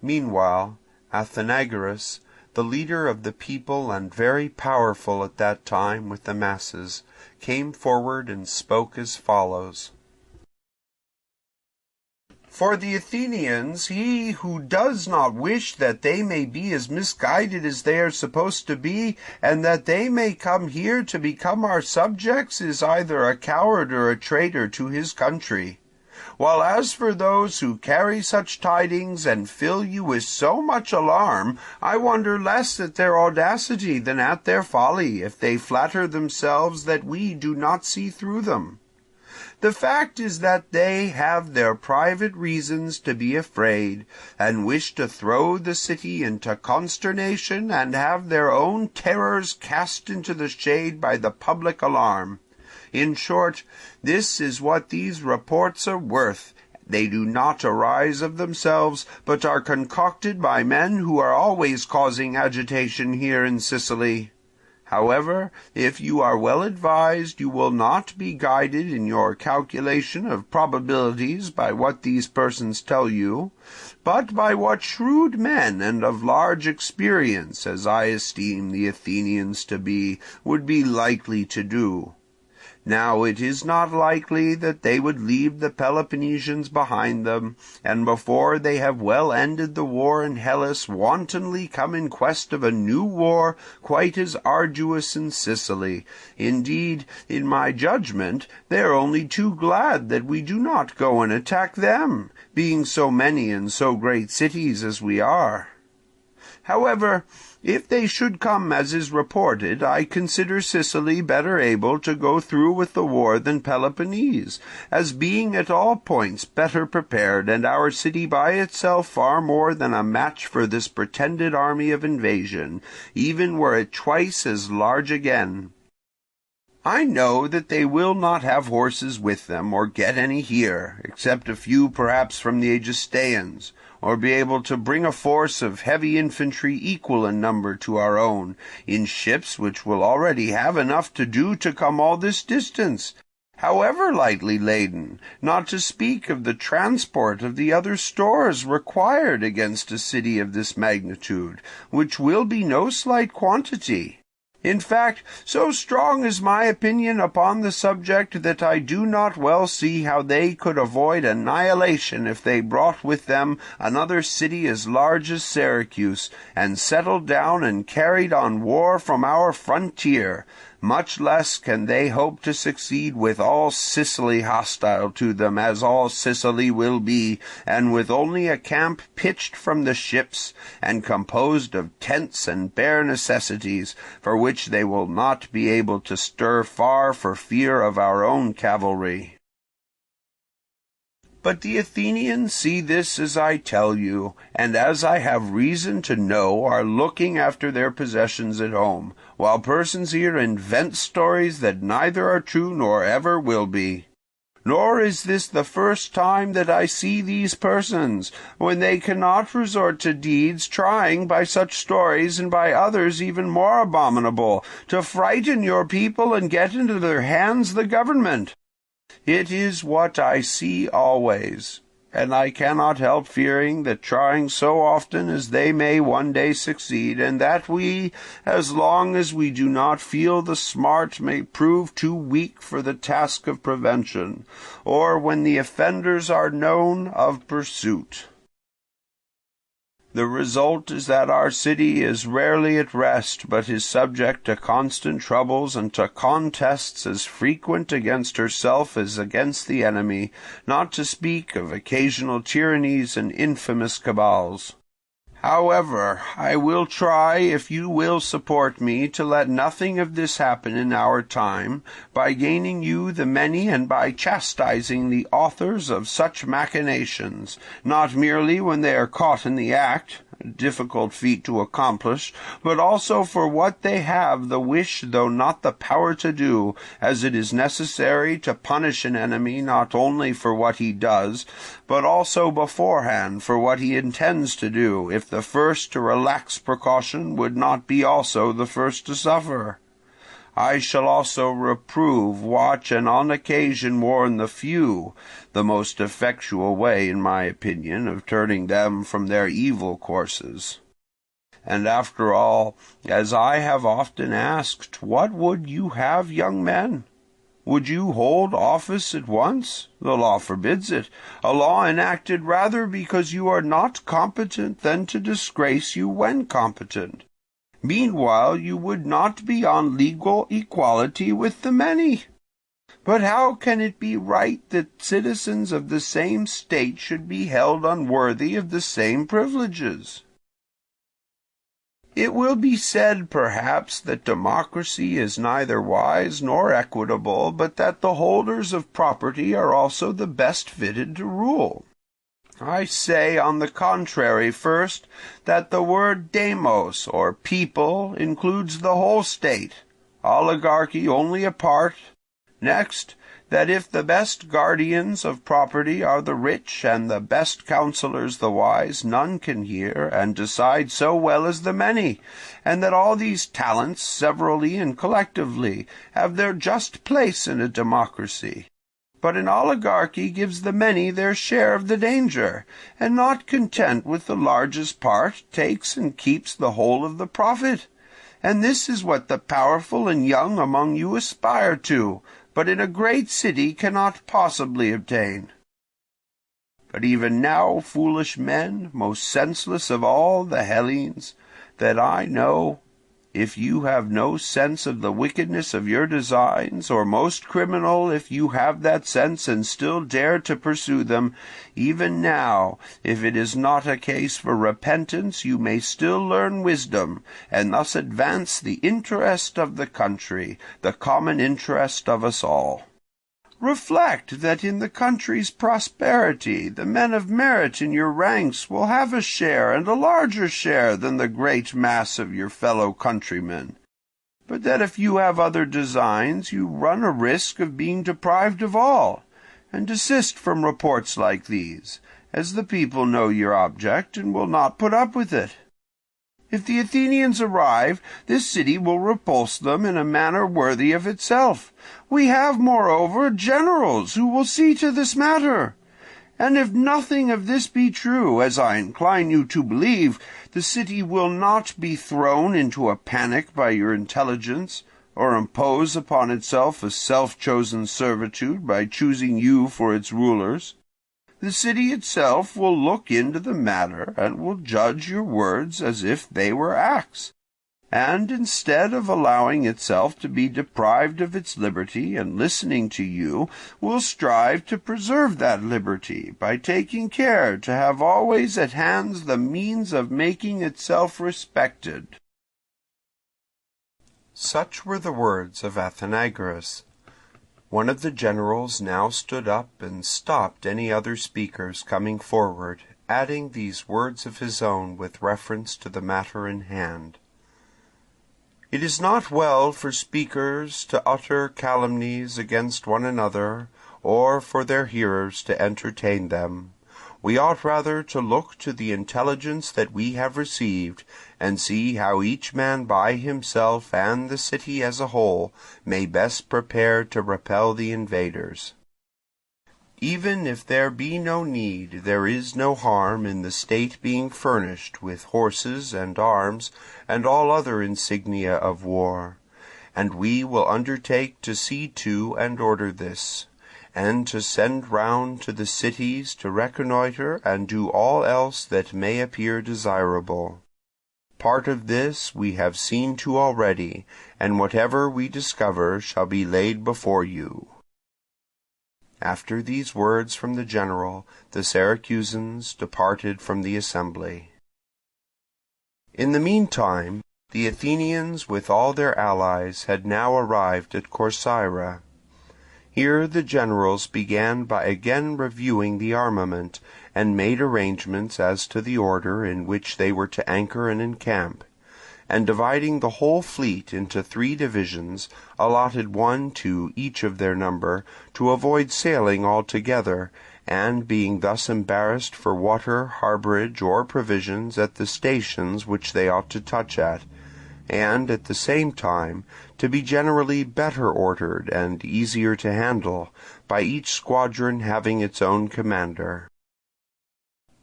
Meanwhile, Athenagoras, the leader of the people and very powerful at that time with the masses, came forward and spoke as follows. For the Athenians, he who does not wish that they may be as misguided as they are supposed to be, and that they may come here to become our subjects, is either a coward or a traitor to his country. While as for those who carry such tidings and fill you with so much alarm, I wonder less at their audacity than at their folly, if they flatter themselves that we do not see through them. The fact is that they have their private reasons to be afraid, and wish to throw the city into consternation, and have their own terrors cast into the shade by the public alarm. In short, this is what these reports are worth. They do not arise of themselves, but are concocted by men who are always causing agitation here in Sicily. However, if you are well advised, you will not be guided in your calculation of probabilities by what these persons tell you, but by what shrewd men and of large experience, as I esteem the Athenians to be, would be likely to do. Now it is not likely that they would leave the Peloponnesians behind them, and before they have well ended the war in Hellas, wantonly come in quest of a new war quite as arduous in Sicily. Indeed, in my judgment, they are only too glad that we do not go and attack them, being so many and so great cities as we are. However, if they should come as is reported, I consider Sicily better able to go through with the war than Peloponnese, as being at all points better prepared, and our city by itself far more than a match for this pretended army of invasion, even were it twice as large again. I know that they will not have horses with them, or get any here, except a few perhaps from the Aegestaeans, or be able to bring a force of heavy infantry equal in number to our own, in ships which will already have enough to do to come all this distance, however lightly laden, not to speak of the transport of the other stores required against a city of this magnitude, which will be no slight quantity. In fact, so strong is my opinion upon the subject that I do not well see how they could avoid annihilation if they brought with them another city as large as Syracuse, and settled down and carried on war from our frontier. Much less can they hope to succeed with all Sicily hostile to them, as all Sicily will be, and with only a camp pitched from the ships, and composed of tents and bare necessities, for which they will not be able to stir far for fear of our own cavalry. But the Athenians see this as I tell you, and as I have reason to know are looking after their possessions at home, while persons here invent stories that neither are true nor ever will be. Nor is this the first time that I see these persons, when they cannot resort to deeds, trying by such stories, and by others even more abominable, to frighten your people and get into their hands the government. It is what I see always, and I cannot help fearing that trying so often as they may one day succeed, and that we, as long as we do not feel the smart, may prove too weak for the task of prevention, or when the offenders are known, of pursuit. The result is that our city is rarely at rest, but is subject to constant troubles and to contests as frequent against herself as against the enemy, not to speak of occasional tyrannies and infamous cabals. However, I will try, if you will support me, to let nothing of this happen in our time, by gaining you the many and by chastising the authors of such machinations, not merely when they are caught in the act, a difficult feat to accomplish, but also for what they have the wish though not the power to do, as it is necessary to punish an enemy not only for what he does, but also beforehand for what he intends to do, if the first to relax precaution would not be also the first to suffer. I shall also reprove, watch, and on occasion warn the few, the most effectual way, in my opinion, of turning them from their evil courses. And after all, as I have often asked, what would you have, young men? Would you hold office at once? The law forbids it, a law enacted rather because you are not competent than to disgrace you when competent. Meanwhile you would not be on legal equality with the many. But how can it be right that citizens of the same state should be held unworthy of the same privileges? It will be said, perhaps, that democracy is neither wise nor equitable, but that the holders of property are also the best fitted to rule. I say, on the contrary, first, that the word demos, or people, includes the whole state, oligarchy only a part. Next, that if the best guardians of property are the rich, and the best counselors the wise, none can hear and decide so well as the many, and that all these talents, severally and collectively, have their just place in a democracy. But an oligarchy gives the many their share of the danger, and not content with the largest part, takes and keeps the whole of the profit. And this is what the powerful and young among you aspire to, but in a great city cannot possibly obtain. But even now, foolish men, most senseless of all the Hellenes that I know, if you have no sense of the wickedness of your designs, or most criminal if you have that sense and still dare to pursue them, even now, if it is not a case for repentance, you may still learn wisdom, and thus advance the interest of the country, the common interest of us all. Reflect that in the country's prosperity the men of merit in your ranks will have a share, and a larger share than the great mass of your fellow countrymen, but that if you have other designs you run a risk of being deprived of all, and desist from reports like these, as the people know your object and will not put up with it. If the Athenians arrive, this city will repulse them in a manner worthy of itself. We have, moreover, generals who will see to this matter. And if nothing of this be true, as I incline you to believe, the city will not be thrown into a panic by your intelligence, or impose upon itself a self-chosen servitude by choosing you for its rulers. The city itself will look into the matter, and will judge your words as if they were acts, and instead of allowing itself to be deprived of its liberty and listening to you, will strive to preserve that liberty by taking care to have always at hand the means of making itself respected. Such were the words of Athenagoras. One of the generals now stood up and stopped any other speakers coming forward, adding these words of his own with reference to the matter in hand. It is not well for speakers to utter calumnies against one another, or for their hearers to entertain them. We ought rather to look to the intelligence that we have received, and see how each man by himself and the city as a whole may best prepare to repel the invaders. Even if there be no need, there is no harm in the state being furnished with horses and arms and all other insignia of war, and we will undertake to see to and order this, and to send round to the cities to reconnoitre and do all else that may appear desirable. Part of this we have seen to already, and whatever we discover shall be laid before you. After these words from the general, the Syracusans departed from the assembly. In the meantime, the Athenians with all their allies had now arrived at Corcyra. Here the generals began by again reviewing the armament, and made arrangements as to the order in which they were to anchor and encamp, and dividing the whole fleet into 3 divisions, allotted one to each of their number, to avoid sailing all together, and being thus embarrassed for water, harbourage, or provisions at the stations which they ought to touch at, and at the same time to be generally better ordered and easier to handle, by each squadron having its own commander.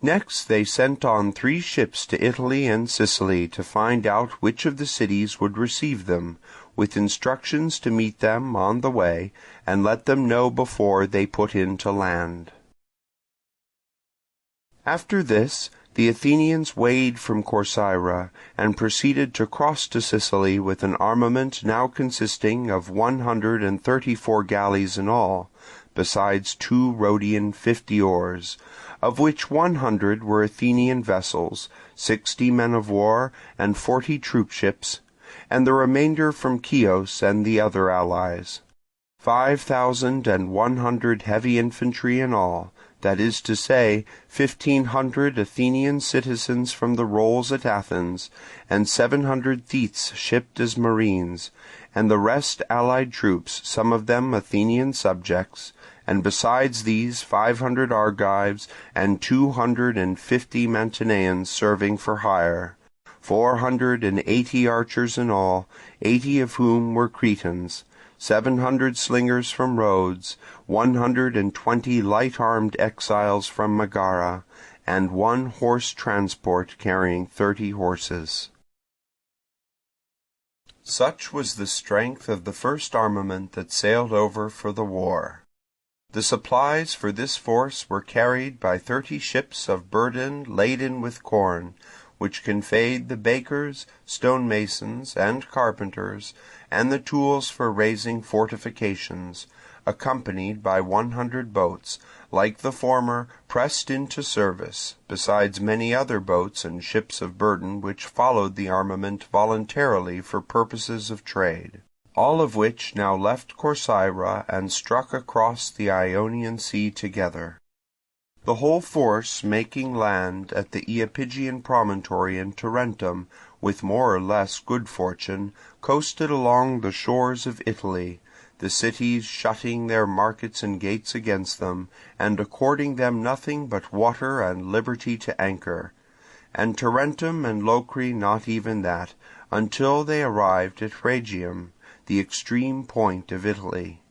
Next they sent on 3 ships to Italy and Sicily to find out which of the cities would receive them, with instructions to meet them on the way, and let them know before they put in to land. After this, the Athenians weighed from Corcyra, and proceeded to cross to Sicily with an armament now consisting of 134 galleys in all, besides 2 Rhodian 50 oars, of which 100 were Athenian vessels, 60 men of war, and 40 troop-ships, and the remainder from Chios and the other allies. 5,100 heavy infantry in all, that is to say, 1,500 Athenian citizens from the rolls at Athens, and 700 Thetes shipped as marines, and the rest allied troops, some of them Athenian subjects, and besides these 500 Argives, and 250 Mantineans serving for hire, 480 archers in all, 80 of whom were Cretans, 700 slingers from Rhodes, 120 light-armed exiles from Megara, and 1 horse transport carrying 30 horses. Such was the strength of the first armament that sailed over for the war. The supplies for this force were carried by 30 ships of burden laden with corn, which conveyed the bakers, stonemasons, and carpenters, and the tools for raising fortifications, accompanied by 100 boats, like the former, pressed into service, besides many other boats and ships of burden which followed the armament voluntarily for purposes of trade, all of which now left Corcyra and struck across the Ionian Sea together. The whole force making land at the Iapygian promontory in Tarentum, with more or less good fortune, coasted along the shores of Italy, the cities shutting their markets and gates against them, and according them nothing but water and liberty to anchor, and Tarentum and Locri not even that, until they arrived at Rhegium, the extreme point of Italy.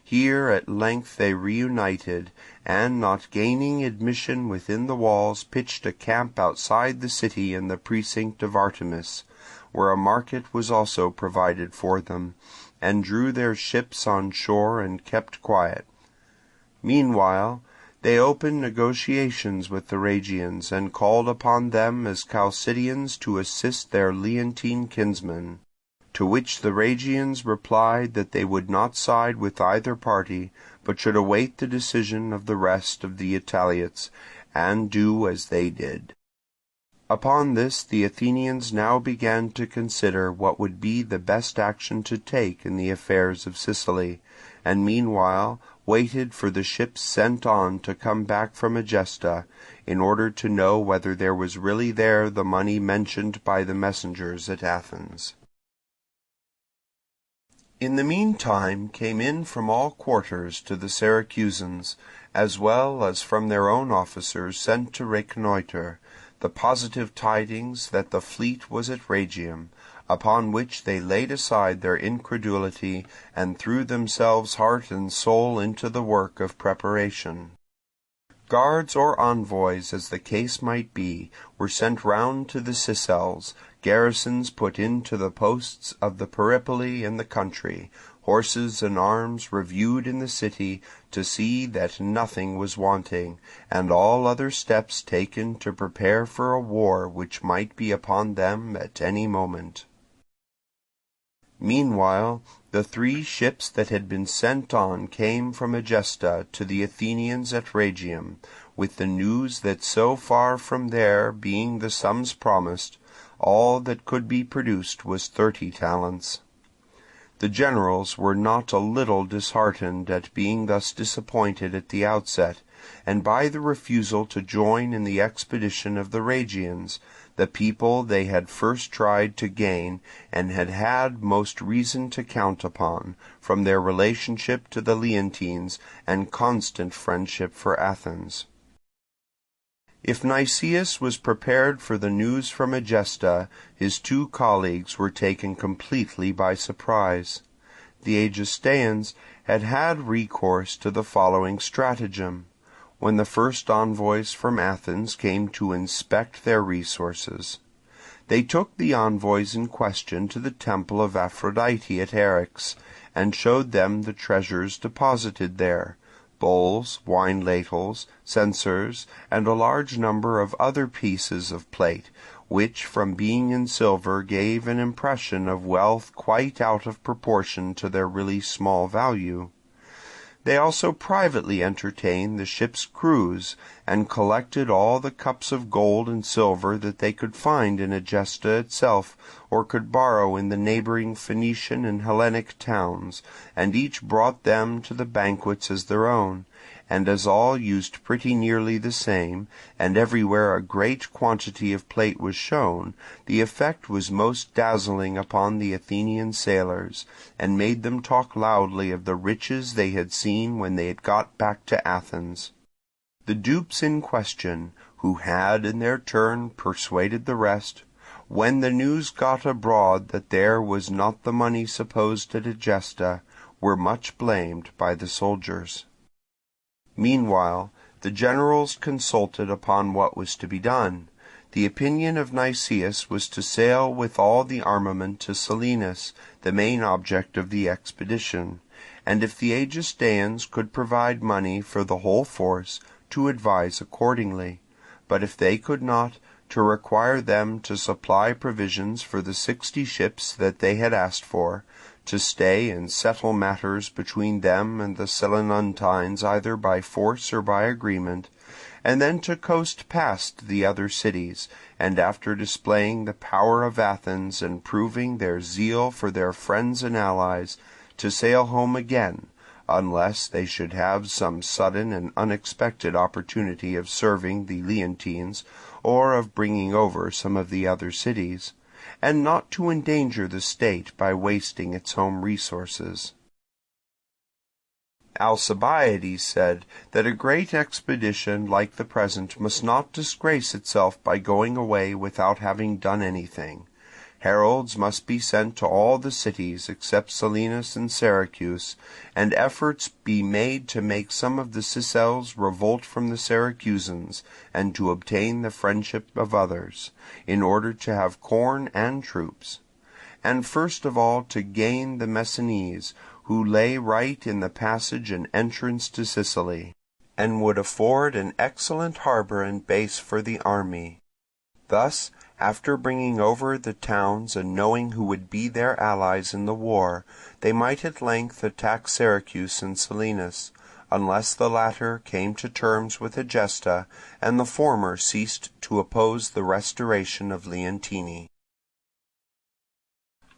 Here at length they reunited, and not gaining admission within the walls, pitched a camp outside the city in the precinct of Artemis, where a market was also provided for them, and drew their ships on shore and kept quiet. Meanwhile they opened negotiations with the Rhegians, and called upon them as Chalcidians to assist their Leontine kinsmen. To which the Rhegians replied that they would not side with either party, but should await the decision of the rest of the Italiots, and do as they did. Upon this the Athenians now began to consider what would be the best action to take in the affairs of Sicily, and meanwhile waited for the ships sent on to come back from Egesta, in order to know whether there was really there the money mentioned by the messengers at Athens. In the meantime came in from all quarters to the Syracusans, as well as from their own officers sent to reconnoitre, the positive tidings that the fleet was at Rhegium, upon which they laid aside their incredulity and threw themselves heart and soul into the work of preparation. Guards or envoys, as the case might be, were sent round to the Sicels, garrisons put into the posts of the Peripoli in the country, horses and arms reviewed in the city to see that nothing was wanting, and all other steps taken to prepare for a war which might be upon them at any moment. Meanwhile the 3 ships that had been sent on came from Egesta to the Athenians at Rhegium, with the news that so far from there being the sums promised, all that could be produced was 30 talents. The generals were not a little disheartened at being thus disappointed at the outset, and by the refusal to join in the expedition of the Rhegians, the people they had first tried to gain and had had most reason to count upon, from their relationship to the Leontines and constant friendship for Athens. If Nicias was prepared for the news from Egesta, his two colleagues were taken completely by surprise. The Egestaeans had had recourse to the following stratagem, when the first envoys from Athens came to inspect their resources. They took the envoys in question to the temple of Aphrodite at Eryx, and showed them the treasures deposited there, bowls, wine ladles, censers, and a large number of other pieces of plate, which from being in silver gave an impression of wealth quite out of proportion to their really small value. They also privately entertained the ship's crews, and collected all the cups of gold and silver that they could find in Egesta itself, or could borrow in the neighbouring Phoenician and Hellenic towns, and each brought them to the banquets as their own. And as all used pretty nearly the same, and everywhere a great quantity of plate was shown, the effect was most dazzling upon the Athenian sailors, and made them talk loudly of the riches they had seen when they had got back to Athens. The dupes in question, who had in their turn persuaded the rest, when the news got abroad that there was not the money supposed at Egesta, were much blamed by the soldiers. Meanwhile, the generals consulted upon what was to be done. The opinion of Nicias was to sail with all the armament to Selinus, the main object of the expedition, and if the Egestaeans could provide money for the whole force, to advise accordingly, but if they could not, to require them to supply provisions for the 60 ships that they had asked for, to stay and settle matters between them and the Selinuntines either by force or by agreement, and then to coast past the other cities, and after displaying the power of Athens and proving their zeal for their friends and allies, to sail home again, unless they should have some sudden and unexpected opportunity of serving the Leontines, or of bringing over some of the other cities, and not to endanger the state by wasting its home resources. Alcibiades said that a great expedition like the present must not disgrace itself by going away without having done anything. Heralds must be sent to all the cities except Selinus and Syracuse, and efforts be made to make some of the Sicels revolt from the Syracusans, and to obtain the friendship of others, in order to have corn and troops. And first of all to gain the Messinese, who lay right in the passage and entrance to Sicily, and would afford an excellent harbour and base for the army. Thus, after bringing over the towns and knowing who would be their allies in the war, they might at length attack Syracuse and Selinus, unless the latter came to terms with Egesta, and the former ceased to oppose the restoration of Leontini.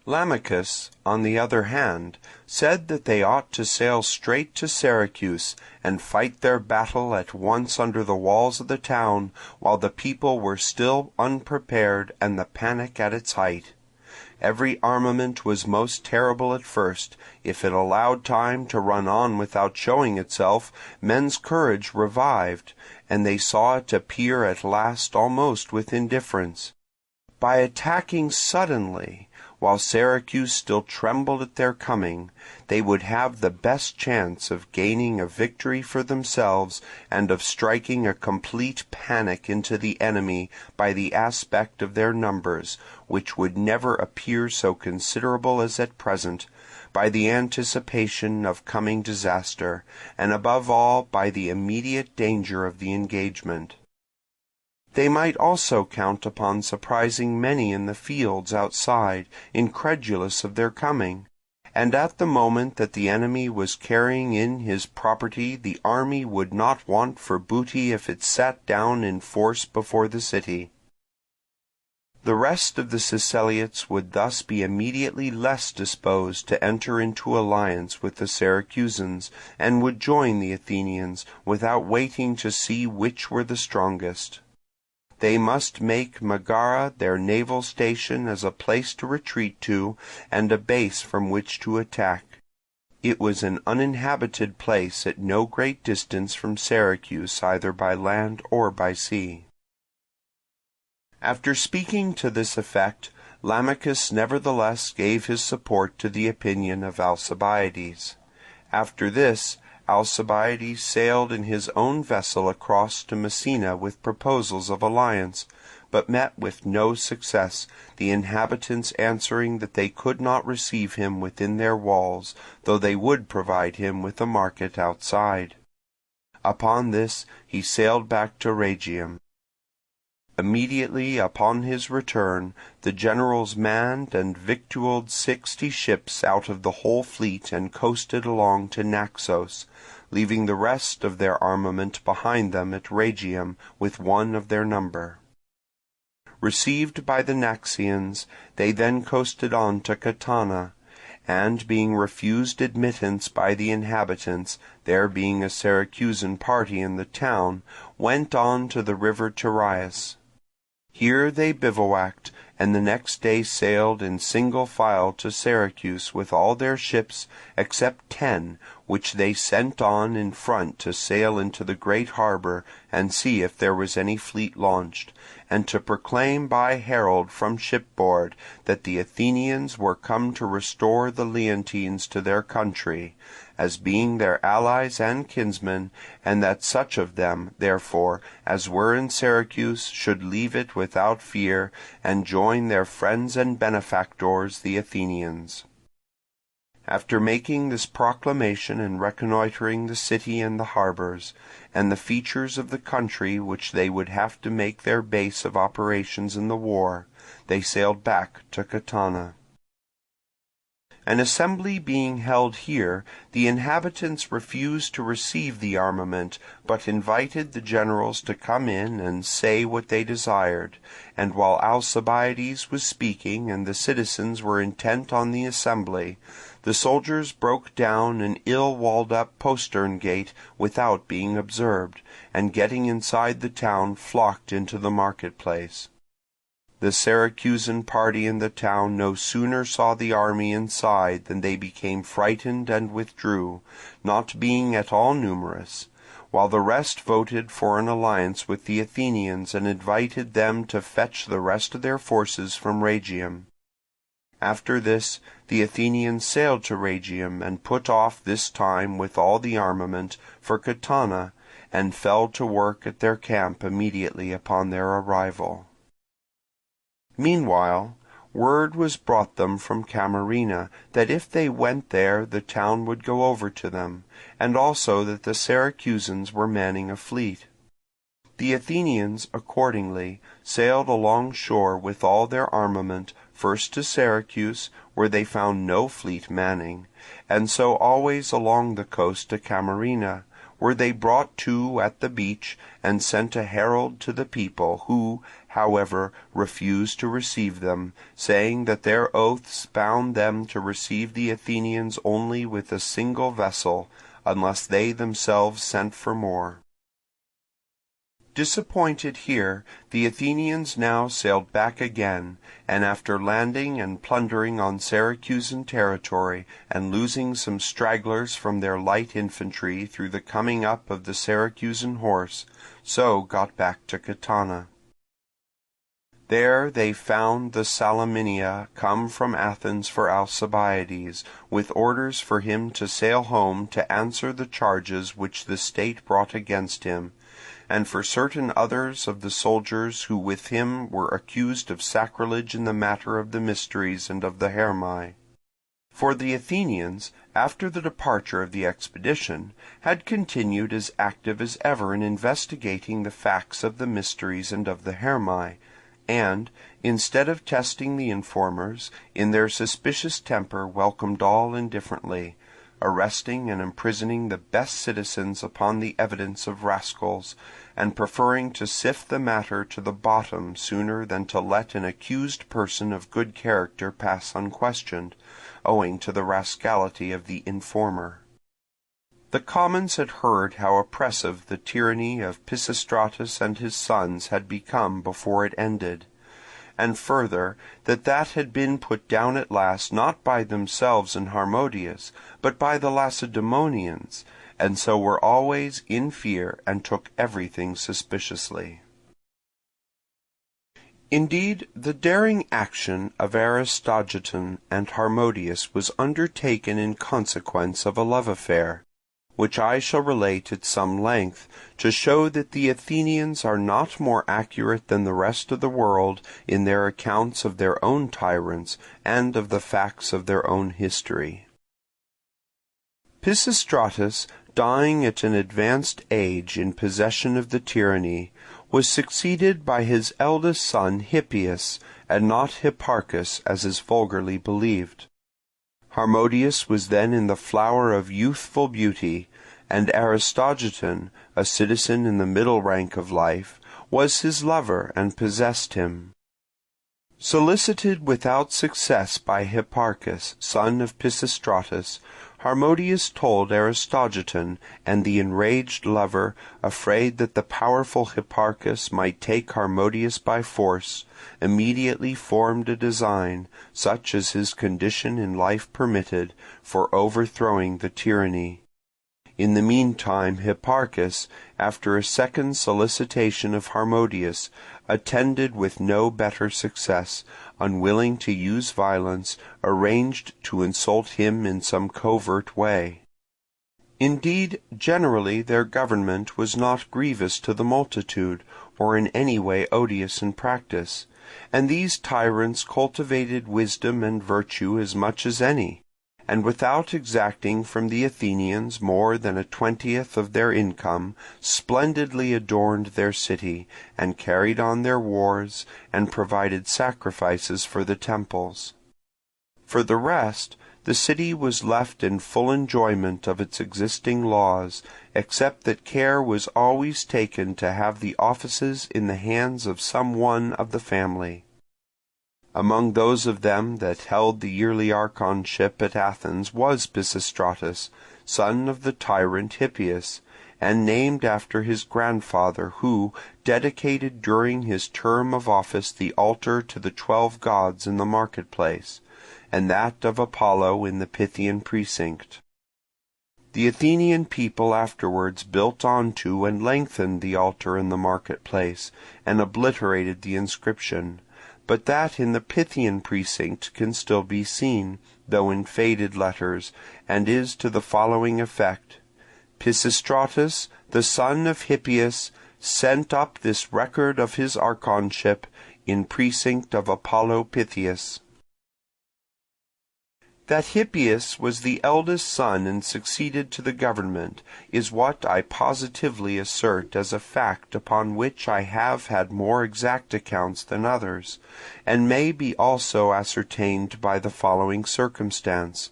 Lamachus, on the other hand, said that they ought to sail straight to Syracuse, and fight their battle at once under the walls of the town, while the people were still unprepared and the panic at its height. Every armament was most terrible at first. If it allowed time to run on without showing itself, men's courage revived, and they saw it appear at last almost with indifference. By attacking suddenly, while Syracuse still trembled at their coming, they would have the best chance of gaining a victory for themselves and of striking a complete panic into the enemy by the aspect of their numbers, which would never appear so considerable as at present, by the anticipation of coming disaster, and above all by the immediate danger of the engagement. They might also count upon surprising many in the fields outside, incredulous of their coming, and at the moment that the enemy was carrying in his property the army would not want for booty if it sat down in force before the city. The rest of the Siceliots would thus be immediately less disposed to enter into alliance with the Syracusans, and would join the Athenians without waiting to see which were the strongest. They must make Megara their naval station as a place to retreat to, and a base from which to attack. It was an uninhabited place at no great distance from Syracuse either by land or by sea. After speaking to this effect, Lamachus nevertheless gave his support to the opinion of Alcibiades. After this, Alcibiades sailed in his own vessel across to Messina with proposals of alliance, but met with no success, the inhabitants answering that they could not receive him within their walls, though they would provide him with a market outside. Upon this he sailed back to Rhegium. Immediately upon his return, the generals manned and victualled 60 ships out of the whole fleet and coasted along to Naxos, leaving the rest of their armament behind them at Rhegium with one of their number. Received by the Naxians, they then coasted on to Catana, and being refused admittance by the inhabitants, there being a Syracusan party in the town, went on to the river Terias. Here they bivouacked, and the next day sailed in single file to Syracuse with all their ships except 10, which they sent on in front to sail into the great harbour and see if there was any fleet launched, and to proclaim by herald from shipboard that the Athenians were come to restore the Leontines to their country, as being their allies and kinsmen, and that such of them, therefore, as were in Syracuse should leave it without fear, and join their friends and benefactors the Athenians. After making this proclamation and reconnoitring the city and the harbours, and the features of the country which they would have to make their base of operations in the war, they sailed back to Catana. An assembly being held here, the inhabitants refused to receive the armament, but invited the generals to come in and say what they desired, and while Alcibiades was speaking and the citizens were intent on the assembly, the soldiers broke down an ill-walled-up postern gate without being observed, and getting inside the town flocked into the market-place. The Syracusan party in the town no sooner saw the army inside than they became frightened and withdrew, not being at all numerous, while the rest voted for an alliance with the Athenians and invited them to fetch the rest of their forces from Rhegium. After this, the Athenians sailed to Rhegium and put off this time with all the armament for Catana, and fell to work at their camp immediately upon their arrival. Meanwhile, word was brought them from Camarina that if they went there the town would go over to them, and also that the Syracusans were manning a fleet. The Athenians, accordingly, sailed along shore with all their armament, first to Syracuse, where they found no fleet manning, and so always along the coast to Camarina, where they brought to at the beach, and sent a herald to the people, who, however, refused to receive them, saying that their oaths bound them to receive the Athenians only with a single vessel, unless they themselves sent for more. Disappointed here, the Athenians now sailed back again, and after landing and plundering on Syracusan territory, and losing some stragglers from their light infantry through the coming up of the Syracusan horse, so got back to Catana. There they found the Salaminia come from Athens for Alcibiades, with orders for him to sail home to answer the charges which the state brought against him, and for certain others of the soldiers who with him were accused of sacrilege in the matter of the mysteries and of the Hermae. For the Athenians, after the departure of the expedition, had continued as active as ever in investigating the facts of the mysteries and of the Hermae, and, instead of testing the informers, in their suspicious temper welcomed all indifferently, arresting and imprisoning the best citizens upon the evidence of rascals, and preferring to sift the matter to the bottom sooner than to let an accused person of good character pass unquestioned, owing to the rascality of the informer. The commons had heard how oppressive the tyranny of Pisistratus and his sons had become before it ended, and further, that had been put down at last not by themselves and Harmodius, but by the Lacedaemonians, and so were always in fear and took everything suspiciously. Indeed, the daring action of Aristogiton and Harmodius was undertaken in consequence of a love affair, which I shall relate at some length, to show that the Athenians are not more accurate than the rest of the world in their accounts of their own tyrants and of the facts of their own history. Pisistratus, dying at an advanced age in possession of the tyranny, was succeeded by his eldest son Hippias, and not Hipparchus as is vulgarly believed. Harmodius was then in the flower of youthful beauty, and Aristogiton, a citizen in the middle rank of life, was his lover and possessed him. Solicited without success by Hipparchus, son of Pisistratus, Harmodius told Aristogiton, and the enraged lover, afraid that the powerful Hipparchus might take Harmodius by force, immediately formed a design, such as his condition in life permitted, for overthrowing the tyranny. In the meantime Hipparchus, after a second solicitation of Harmodius, attended with no better success, unwilling to use violence, arranged to insult him in some covert way. Indeed, generally their government was not grievous to the multitude, or in any way odious in practice, and these tyrants cultivated wisdom and virtue as much as any, and without exacting from the Athenians more than 1/20 of their income, splendidly adorned their city, and carried on their wars, and provided sacrifices for the temples. For the rest, the city was left in full enjoyment of its existing laws, except that care was always taken to have the offices in the hands of some one of the family. Among those of them that held the yearly archonship at Athens was Pisistratus, son of the tyrant Hippias, and named after his grandfather, who dedicated during his term of office the altar to the 12 gods in the marketplace, and that of Apollo in the Pythian precinct. The Athenian people afterwards built onto and lengthened the altar in the marketplace, and obliterated the inscription, but that in the Pythian precinct can still be seen, though in faded letters, and is to the following effect: Pisistratus, the son of Hippias, sent up this record of his archonship in precinct of Apollo Pythias. That Hippias was the eldest son and succeeded to the government is what I positively assert as a fact upon which I have had more exact accounts than others, and may be also ascertained by the following circumstance.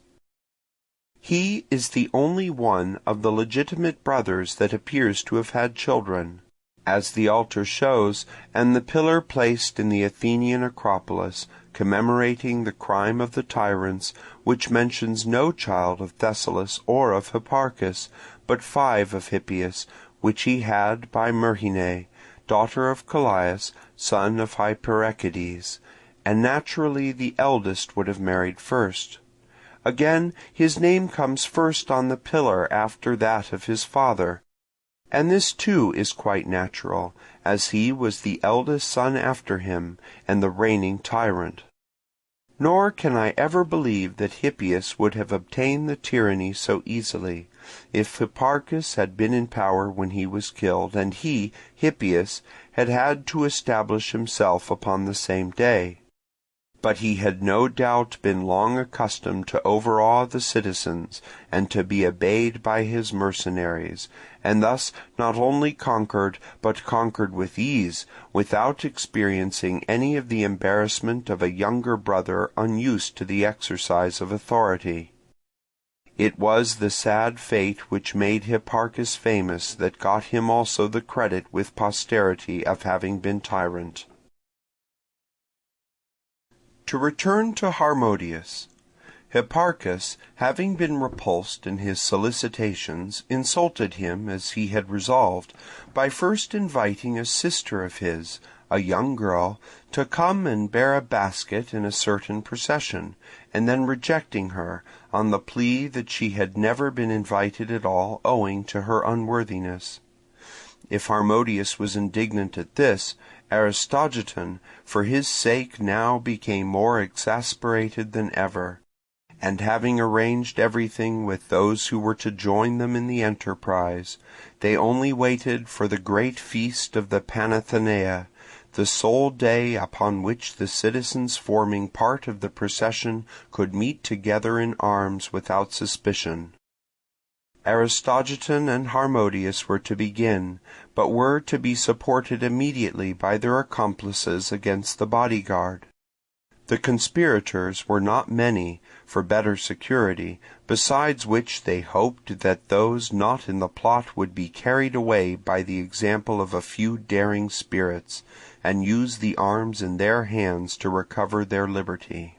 He is the only one of the legitimate brothers that appears to have had children, as the altar shows, and the pillar placed in the Athenian Acropolis, commemorating the crime of the tyrants, which mentions no child of Thessalus or of Hipparchus, but 5 of Hippias, which he had by Myrrhine, daughter of Callias, son of Hyperechides, and naturally the eldest would have married first. Again, his name comes first on the pillar after that of his father, and this too is quite natural, as he was the eldest son after him, and the reigning tyrant. Nor can I ever believe that Hippias would have obtained the tyranny so easily, if Hipparchus had been in power when he was killed, and he, Hippias, had had to establish himself upon the same day. But he had no doubt been long accustomed to overawe the citizens, and to be obeyed by his mercenaries, and thus not only conquered, but conquered with ease, without experiencing any of the embarrassment of a younger brother unused to the exercise of authority. It was the sad fate which made Hipparchus famous that got him also the credit with posterity of having been tyrant. To return to Harmodius. Hipparchus, having been repulsed in his solicitations, insulted him as he had resolved, by first inviting a sister of his, a young girl, to come and bear a basket in a certain procession, and then rejecting her, on the plea that she had never been invited at all owing to her unworthiness. If Harmodius was indignant at this, Aristogiton for his sake now became more exasperated than ever, and having arranged everything with those who were to join them in the enterprise, they only waited for the great feast of the Panathenaea, the sole day upon which the citizens forming part of the procession could meet together in arms without suspicion. Aristogiton and Harmodius were to begin, but were to be supported immediately by their accomplices against the bodyguard. The conspirators were not many, for better security, besides which they hoped that those not in the plot would be carried away by the example of a few daring spirits, and use the arms in their hands to recover their liberty.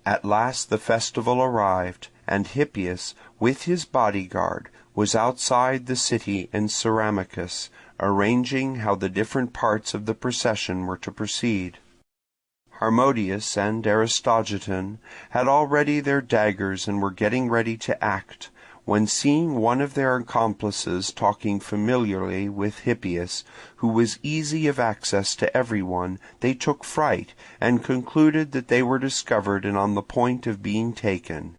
At last the festival arrived, and Hippias, with his bodyguard, was outside the city in Ceramicus, arranging how the different parts of the procession were to proceed. Harmodius and Aristogiton had already their daggers and were getting ready to act, when seeing one of their accomplices talking familiarly with Hippias, who was easy of access to everyone, they took fright, and concluded that they were discovered and on the point of being taken.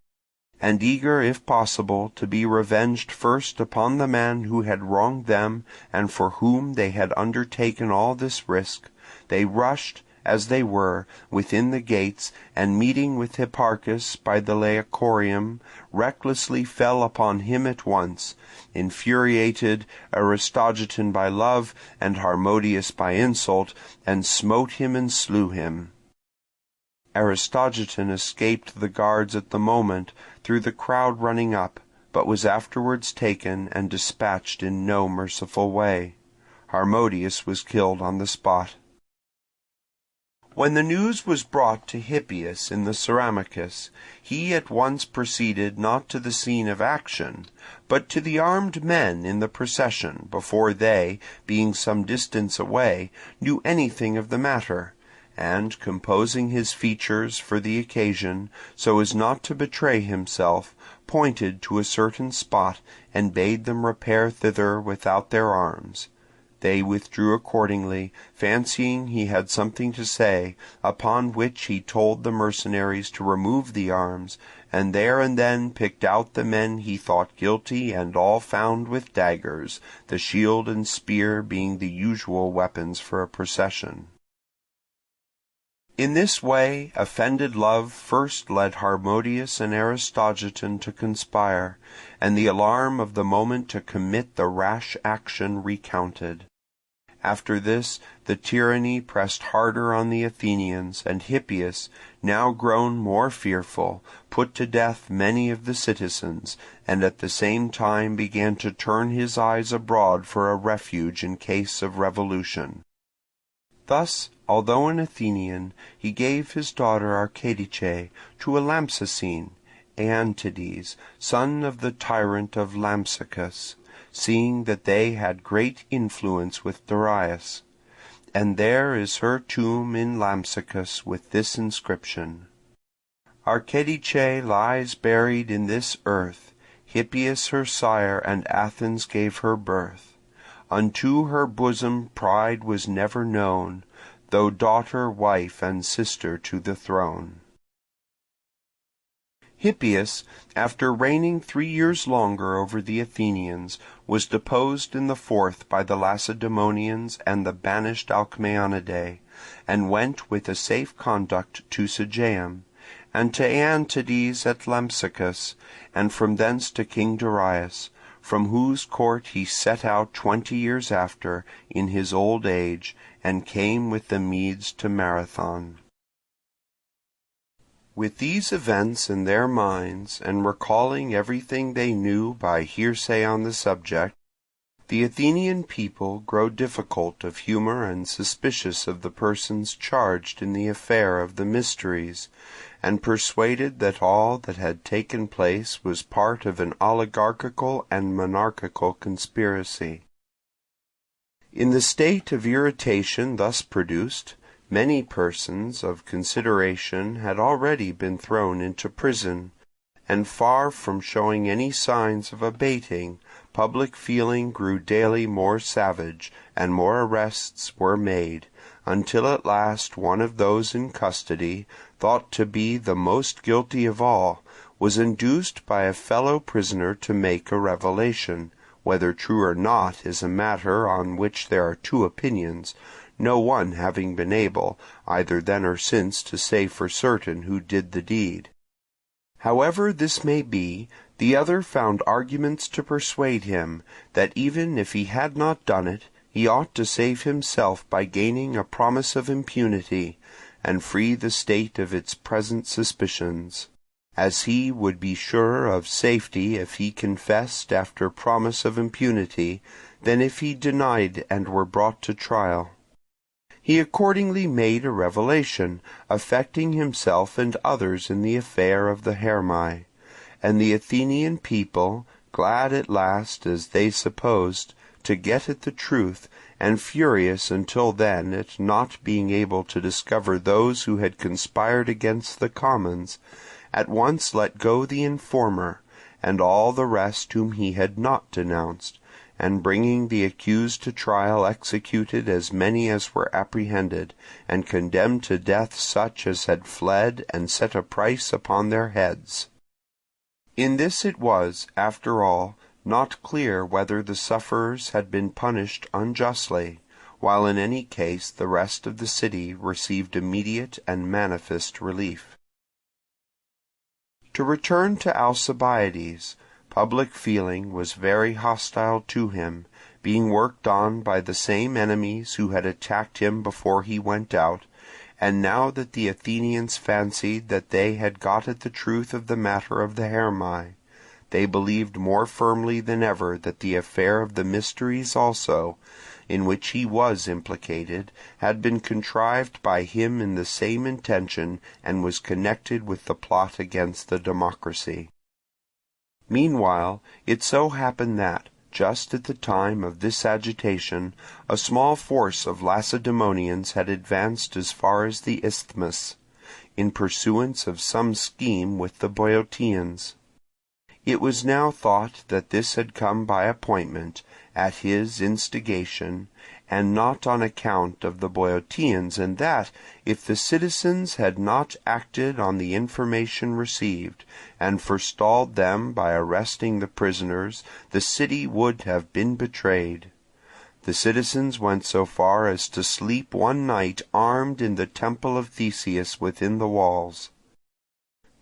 And eager, if possible, to be revenged first upon the man who had wronged them, and for whom they had undertaken all this risk, they rushed, as they were, within the gates, and meeting with Hipparchus by the Laicorium, recklessly fell upon him at once, infuriated Aristogiton by love, and Harmodius by insult, and smote him and slew him. Aristogiton escaped the guards at the moment, through the crowd running up, but was afterwards taken and dispatched in no merciful way. Harmodius was killed on the spot. When the news was brought to Hippias in the Ceramicus, he at once proceeded not to the scene of action, but to the armed men in the procession, before they, being some distance away, knew anything of the matter, and, composing his features for the occasion, so as not to betray himself, pointed to a certain spot, and bade them repair thither without their arms. They withdrew accordingly, fancying he had something to say, upon which he told the mercenaries to remove the arms, and there and then picked out the men he thought guilty, and all found with daggers, the shield and spear being the usual weapons for a procession. In this way offended love first led Harmodius and Aristogiton to conspire, and the alarm of the moment to commit the rash action recounted. After this the tyranny pressed harder on the Athenians, and Hippias, now grown more fearful, put to death many of the citizens, and at the same time began to turn his eyes abroad for a refuge in case of revolution. Thus, although an Athenian, he gave his daughter Archedice to a Lampsacene, Aeantides, son of the tyrant of Lampsacus, seeing that they had great influence with Darius. And there is her tomb in Lampsacus with this inscription: Archedice lies buried in this earth, Hippias her sire and Athens gave her birth. Unto her bosom pride was never known, though daughter, wife, and sister to the throne. Hippias, after reigning 3 years longer over the Athenians, was deposed in the 4th by the Lacedaemonians and the banished Alcmaeonidae, and went with a safe conduct to Sigeum, and to Aeantides at Lampsacus, and from thence to King Darius, from whose court he set out 20 years after, in his old age, and came with the Medes to Marathon. With these events in their minds, and recalling everything they knew by hearsay on the subject, the Athenian people grow difficult of humour and suspicious of the persons charged in the affair of the mysteries, and persuaded that all that had taken place was part of an oligarchical and monarchical conspiracy. In the state of irritation thus produced, many persons of consideration had already been thrown into prison, and far from showing any signs of abating, public feeling grew daily more savage, and more arrests were made, until at last one of those in custody, thought to be the most guilty of all, was induced by a fellow prisoner to make a revelation, whether true or not is a matter on which there are two opinions, no one having been able, either then or since, to say for certain who did the deed. However this may be, the other found arguments to persuade him that even if he had not done it, he ought to save himself by gaining a promise of impunity, and free the state of its present suspicions, as he would be surer of safety if he confessed after promise of impunity than if he denied and were brought to trial. He accordingly made a revelation, affecting himself and others in the affair of the Hermae, and the Athenian people, glad at last, as they supposed, to get at the truth, and furious until then at not being able to discover those who had conspired against the commons, at once let go the informer, and all the rest whom he had not denounced, and bringing the accused to trial executed as many as were apprehended, and condemned to death such as had fled, and set a price upon their heads. In this it was, after all, not clear whether the sufferers had been punished unjustly, while in any case the rest of the city received immediate and manifest relief. To return to Alcibiades, public feeling was very hostile to him, being worked on by the same enemies who had attacked him before he went out, and now that the Athenians fancied that they had got at the truth of the matter of the Hermae, they believed more firmly than ever that the affair of the mysteries also, in which he was implicated, had been contrived by him in the same intention, and was connected with the plot against the democracy. Meanwhile, it so happened that, just at the time of this agitation, a small force of Lacedaemonians had advanced as far as the Isthmus, in pursuance of some scheme with the Boeotians. It was now thought that this had come by appointment, at his instigation, and not on account of the Boeotians, and that, if the citizens had not acted on the information received, and forestalled them by arresting the prisoners, the city would have been betrayed. The citizens went so far as to sleep one night armed in the temple of Theseus within the walls.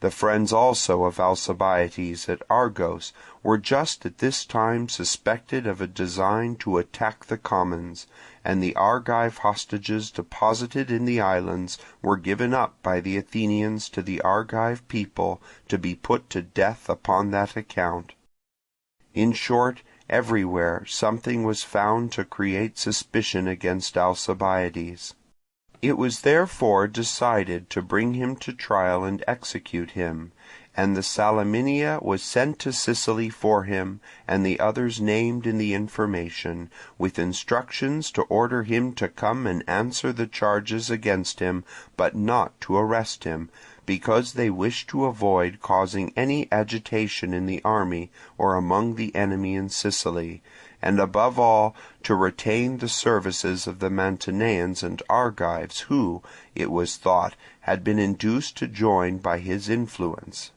The friends also of Alcibiades at Argos were just at this time suspected of a design to attack the commons, and the Argive hostages deposited in the islands were given up by the Athenians to the Argive people to be put to death upon that account. In short, everywhere something was found to create suspicion against Alcibiades. It was therefore decided to bring him to trial and execute him, and the Salaminia was sent to Sicily for him, and the others named in the information, with instructions to order him to come and answer the charges against him, but not to arrest him, because they wished to avoid causing any agitation in the army or among the enemy in Sicily, and above all to retain the services of the Mantineans and Argives who, it was thought, had been induced to join by his influence.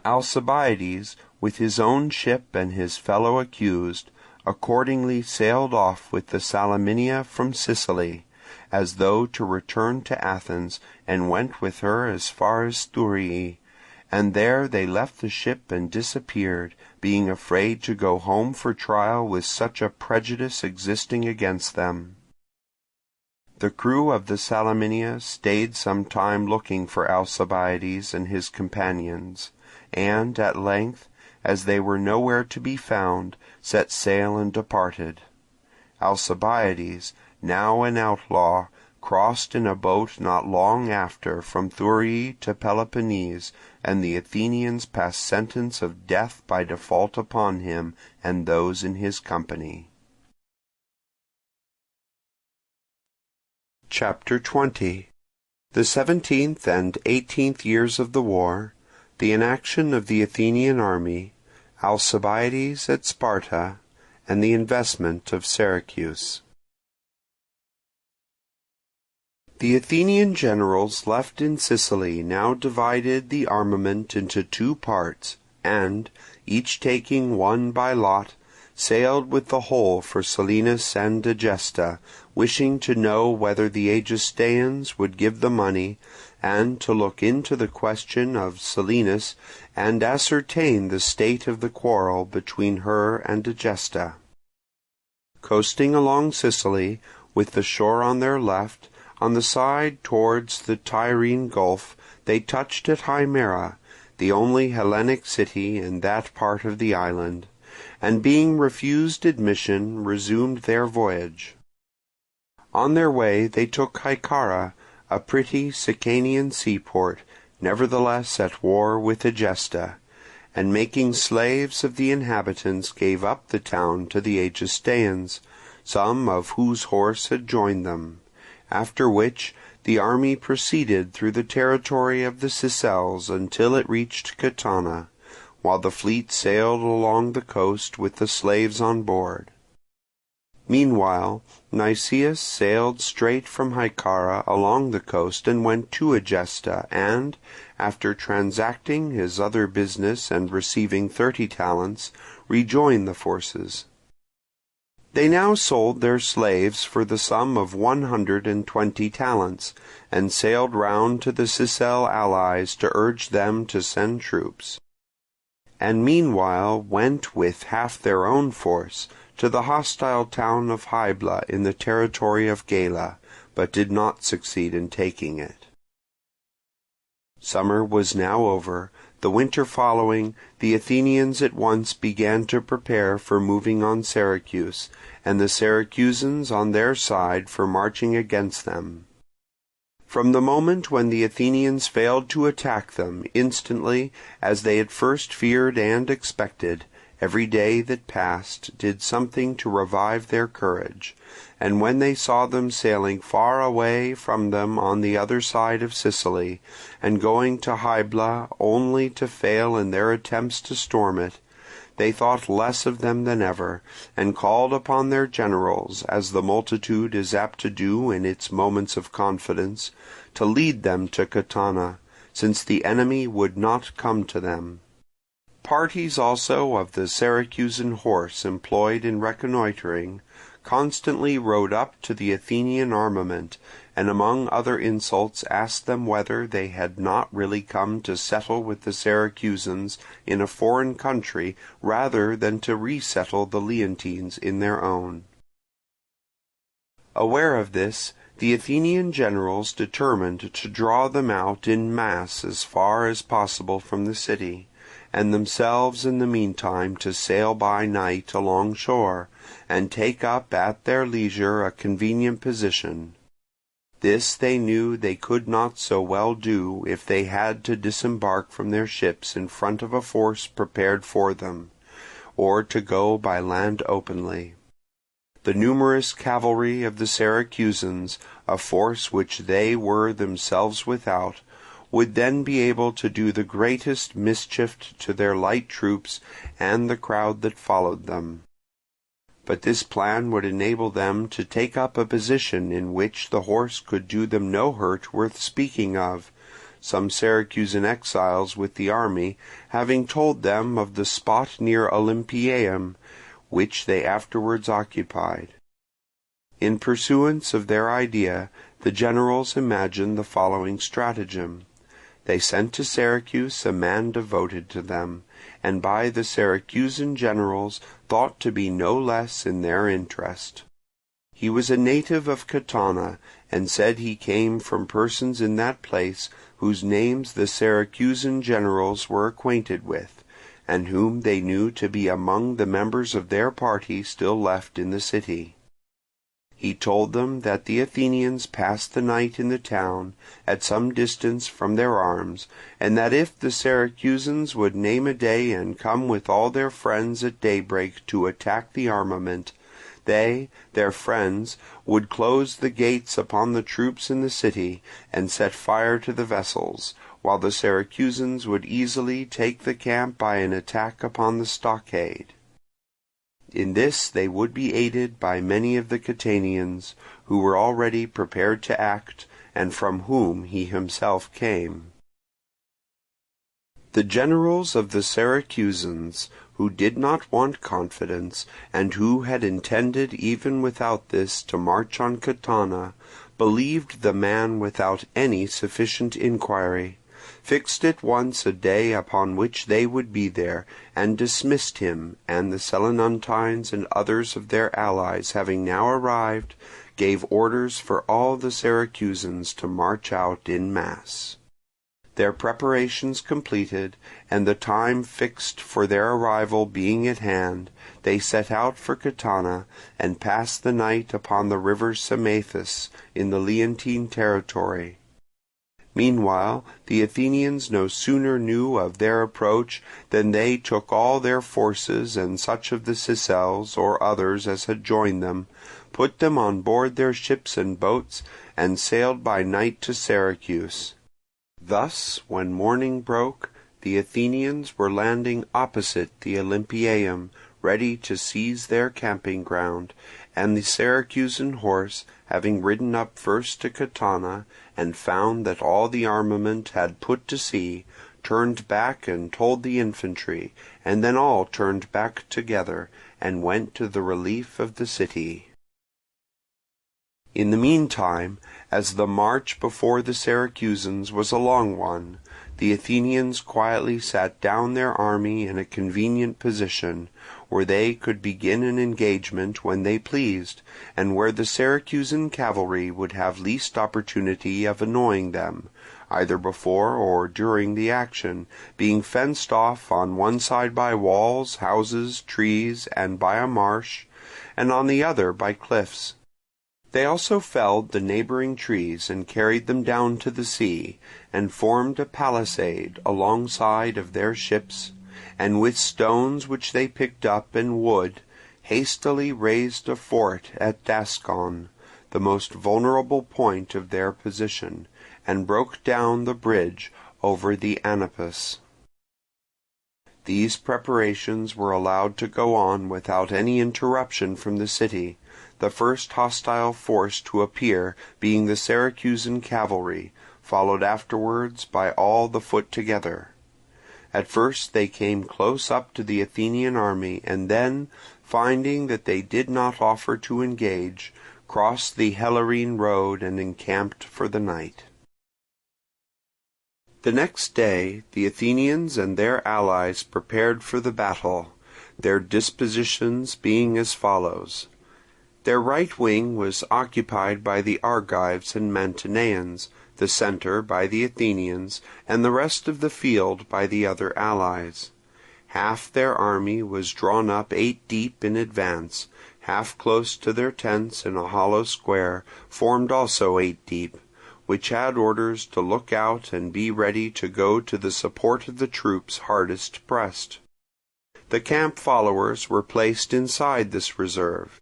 Alcibiades, with his own ship and his fellow accused, accordingly sailed off with the Salaminia from Sicily, as though to return to Athens, and went with her as far as Thurii, and there they left the ship and disappeared, being afraid to go home for trial with such a prejudice existing against them. The crew of the Salaminia stayed some time looking for Alcibiades and his companions, and at length, as they were nowhere to be found, set sail and departed. Alcibiades, now an outlaw, crossed in a boat not long after from Thurii to Peloponnese, and the Athenians passed sentence of death by default upon him and those in his company. Chapter 20. The 17th and 18th years of the war, the inaction of the Athenian army, Alcibiades at Sparta, and the investment of Syracuse. The Athenian generals left in Sicily now divided the armament into two parts, and, each taking one by lot, sailed with the whole for Selinus and Egesta, wishing to know whether the Egestaeans would give the money, and to look into the question of Selinus, and ascertain the state of the quarrel between her and Egesta. Coasting along Sicily, with the shore on their left, on the side towards the Tyrrhene Gulf, they touched at Himera, the only Hellenic city in that part of the island, and being refused admission resumed their voyage. On their way they took Hycara, a pretty Sicanian seaport, nevertheless at war with Egesta, and making slaves of the inhabitants gave up the town to the Egestaeans, some of whose horse had joined them, after which the army proceeded through the territory of the Sicels until it reached Catana, while the fleet sailed along the coast with the slaves on board. Meanwhile, Nicias sailed straight from Hycara along the coast and went to Egesta, and, after transacting his other business and receiving 30 talents, rejoined the forces. They now sold their slaves for the sum of 120 talents, and sailed round to the Sicel allies to urge them to send troops, and meanwhile went with half their own force to the hostile town of Hybla in the territory of Gela, but did not succeed in taking it. Summer was now over. The winter following, the Athenians at once began to prepare for moving on Syracuse, and the Syracusans on their side for marching against them. From the moment when the Athenians failed to attack them instantly, as they at first feared and expected, every day that passed did something to revive their courage, and when they saw them sailing far away from them on the other side of Sicily, and going to Hybla only to fail in their attempts to storm it, they thought less of them than ever, and called upon their generals, as the multitude is apt to do in its moments of confidence, to lead them to Catana, since the enemy would not come to them. Parties also of the Syracusan horse employed in reconnoitring constantly rode up to the Athenian armament, and among other insults asked them whether they had not really come to settle with the Syracusans in a foreign country rather than to resettle the Leontines in their own. Aware of this, the Athenian generals determined to draw them out in mass as far as possible from the city, and themselves in the meantime to sail by night along shore, and take up at their leisure a convenient position. This they knew they could not so well do if they had to disembark from their ships in front of a force prepared for them, or to go by land openly. The numerous cavalry of the Syracusans, a force which they were themselves without, would then be able to do the greatest mischief to their light troops and the crowd that followed them. But this plan would enable them to take up a position in which the horse could do them no hurt worth speaking of, some Syracusan exiles with the army having told them of the spot near Olympiaeum, which they afterwards occupied. In pursuance of their idea, the generals imagined the following stratagem. They sent to Syracuse a man devoted to them, and by the Syracusan generals thought to be no less in their interest. He was a native of Catana, and said he came from persons in that place whose names the Syracusan generals were acquainted with, and whom they knew to be among the members of their party still left in the city. He told them that the Athenians passed the night in the town, at some distance from their arms, and that if the Syracusans would name a day and come with all their friends at daybreak to attack the armament, they, their friends, would close the gates upon the troops in the city, and set fire to the vessels, while the Syracusans would easily take the camp by an attack upon the stockade. In this they would be aided by many of the Catanians, who were already prepared to act, and from whom he himself came. The generals of the Syracusans, who did not want confidence, and who had intended even without this to march on Catana, believed the man without any sufficient inquiry, fixed at once a day upon which they would be there, and dismissed him, and the Selinuntines and others of their allies having now arrived, gave orders for all the Syracusans to march out in mass. Their preparations completed, and the time fixed for their arrival being at hand, they set out for Catana, and passed the night upon the river Symaethus in the Leontine territory. Meanwhile, the Athenians no sooner knew of their approach than they took all their forces and such of the Sicels or others as had joined them, put them on board their ships and boats, and sailed by night to Syracuse. Thus, when morning broke, the Athenians were landing opposite the Olympieum, ready to seize their camping ground, and the Syracusan horse, having ridden up first to Catana, and found that all the armament had put to sea, turned back and told the infantry, and then all turned back together, and went to the relief of the city. In the meantime, as the march before the Syracusans was a long one, the Athenians quietly sat down their army in a convenient position, where they could begin an engagement when they pleased, and where the Syracusan cavalry would have least opportunity of annoying them, either before or during the action, being fenced off on one side by walls, houses, trees, and by a marsh, and on the other by cliffs. They also felled the neighbouring trees and carried them down to the sea, and formed a palisade alongside of their ships, and with stones which they picked up and wood, hastily raised a fort at Dascon, the most vulnerable point of their position, and broke down the bridge over the Anapus. These preparations were allowed to go on without any interruption from the city, the first hostile force to appear being the Syracusan cavalry, followed afterwards by all the foot together. At first they came close up to the Athenian army, and then, finding that they did not offer to engage, crossed the Helorine road and encamped for the night. The next day the Athenians and their allies prepared for the battle, their dispositions being as follows. Their right wing was occupied by the Argives and Mantineans, the centre by the Athenians, and the rest of the field by the other allies. Half their army was drawn up 8 deep in advance, half close to their tents in a hollow square, formed also 8 deep, which had orders to look out and be ready to go to the support of the troops hardest pressed. The camp followers were placed inside this reserve.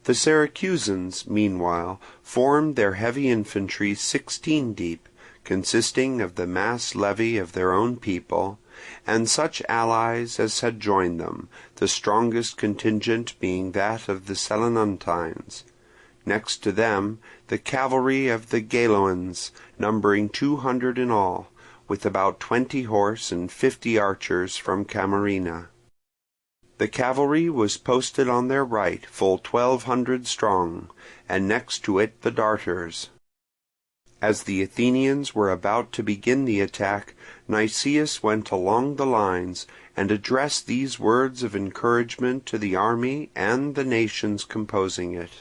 The Syracusans, meanwhile, formed their heavy infantry 16 deep, consisting of the mass levy of their own people, and such allies as had joined them, the strongest contingent being that of the Selinuntines. Next to them, the cavalry of the Galoans, numbering 200 in all, with about 20 horse and 50 archers from Camarina. The cavalry was posted on their right, full 1,200 strong, and next to it the darters. As the Athenians were about to begin the attack, Nicias went along the lines, and addressed these words of encouragement to the army and the nations composing it.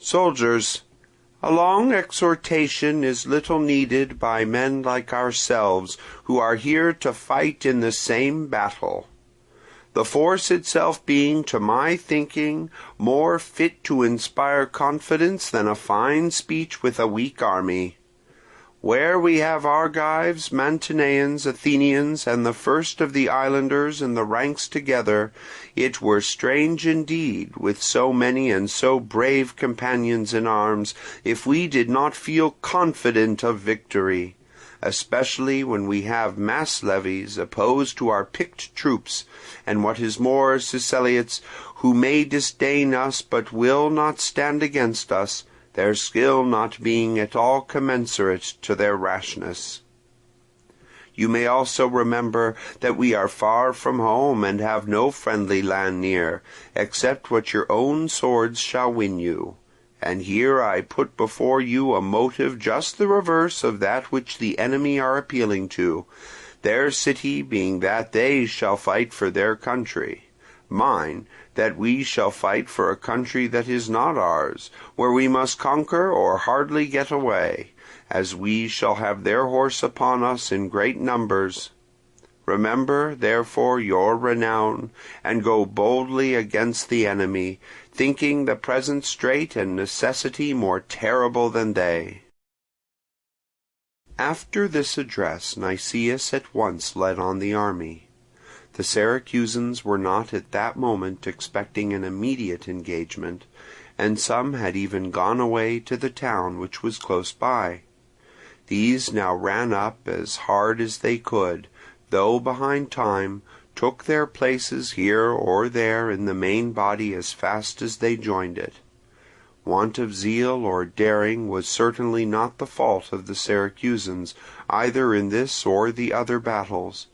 Soldiers, a long exhortation is little needed by men like ourselves, who are here to fight in the same battle. The force itself being, to my thinking, more fit to inspire confidence than a fine speech with a weak army. Where we have Argives, Mantineans, Athenians, and the first of the islanders in the ranks together, it were strange indeed, with so many and so brave companions in arms, if we did not feel confident of victory, especially when we have mass levies opposed to our picked troops, and what is more, Siceliots, who may disdain us but will not stand against us, their skill not being at all commensurate to their rashness. You may also remember that we are far from home and have no friendly land near, except what your own swords shall win you. And here I put before you a motive just the reverse of that which the enemy are appealing to, their city being that they shall fight for their country, mine, that we shall fight for a country that is not ours, where we must conquer or hardly get away, as we shall have their horse upon us in great numbers. Remember, therefore, your renown, and go boldly against the enemy, thinking the present strait and necessity more terrible than they. After this address Nicias at once led on the army. The Syracusans were not at that moment expecting an immediate engagement, and some had even gone away to the town which was close by. These now ran up as hard as they could, though behind time, took their places here or there in the main body as fast as they joined it. Want of zeal or daring was certainly not the fault of the Syracusans, either in this or the other battles,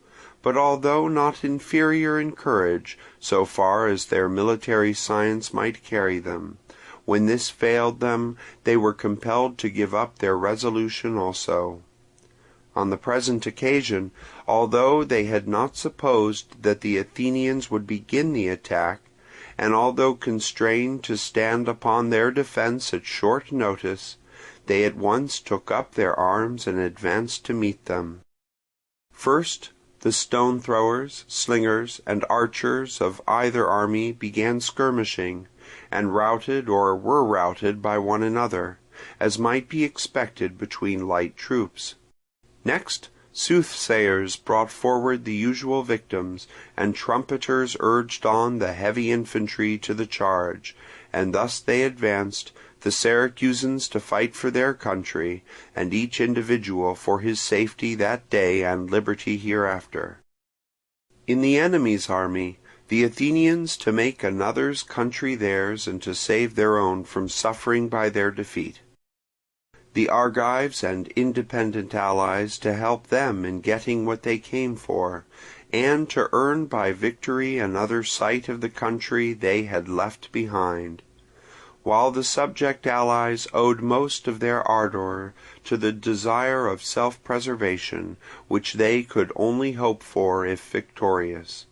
but although not inferior in courage, so far as their military science might carry them, when this failed them, they were compelled to give up their resolution also. On the present occasion, although they had not supposed that the Athenians would begin the attack, and although constrained to stand upon their defence at short notice, they at once took up their arms and advanced to meet them. First, the stone-throwers, slingers, and archers of either army began skirmishing, and routed or were routed by one another, as might be expected between light troops. Next, soothsayers brought forward the usual victims, and trumpeters urged on the heavy infantry to the charge, and thus they advanced, the Syracusans to fight for their country, and each individual for his safety that day and liberty hereafter. In the enemy's army, the Athenians to make another's country theirs and to save their own from suffering by their defeat. The Argives and independent allies to help them in getting what they came for, and to earn by victory another sight of the country they had left behind, while the subject allies owed most of their ardour to the desire of self-preservation, which they could only hope for if victorious.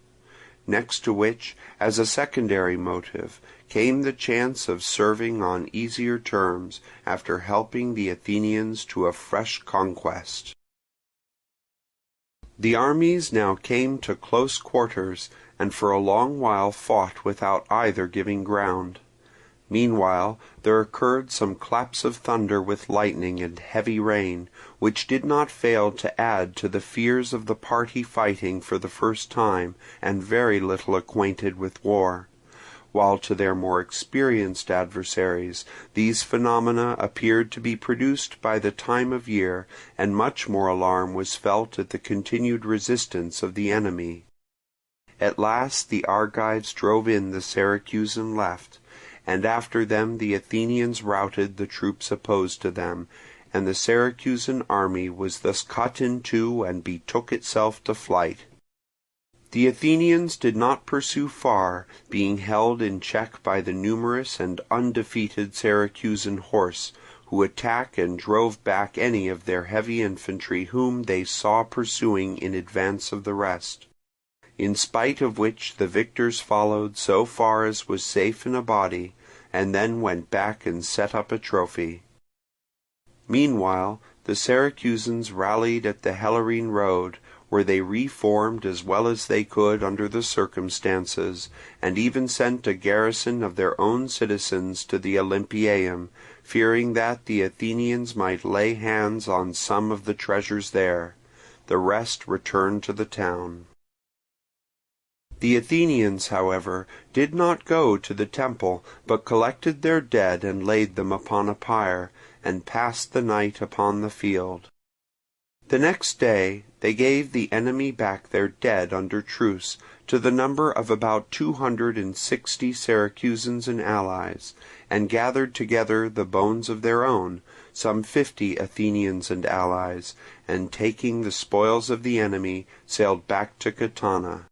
Next to which, as a secondary motive, came the chance of serving on easier terms after helping the Athenians to a fresh conquest. The armies now came to close quarters, and for a long while fought without either giving ground. Meanwhile there occurred some claps of thunder with lightning and heavy rain, which did not fail to add to the fears of the party fighting for the first time and very little acquainted with war, while to their more experienced adversaries these phenomena appeared to be produced by the time of year, and much more alarm was felt at the continued resistance of the enemy. At last the Argives drove in the Syracusan left, and after them the Athenians routed the troops opposed to them, and the Syracusan army was thus cut in two and betook itself to flight. The Athenians did not pursue far, being held in check by the numerous and undefeated Syracusan horse, who attacked and drove back any of their heavy infantry whom they saw pursuing in advance of the rest. In spite of which the victors followed so far as was safe in a body, and then went back and set up a trophy. Meanwhile, the Syracusans rallied at the Helorine road, where they reformed as well as they could under the circumstances, and even sent a garrison of their own citizens to the Olympieum, fearing that the Athenians might lay hands on some of the treasures there. The rest returned to the town. The Athenians, however, did not go to the temple, but collected their dead and laid them upon a pyre, and passed the night upon the field. The next day they gave the enemy back their dead under truce, to the number of about 260 Syracusans and allies, and gathered together the bones of their own, some 50 Athenians and allies, and taking the spoils of the enemy, sailed back to Catana.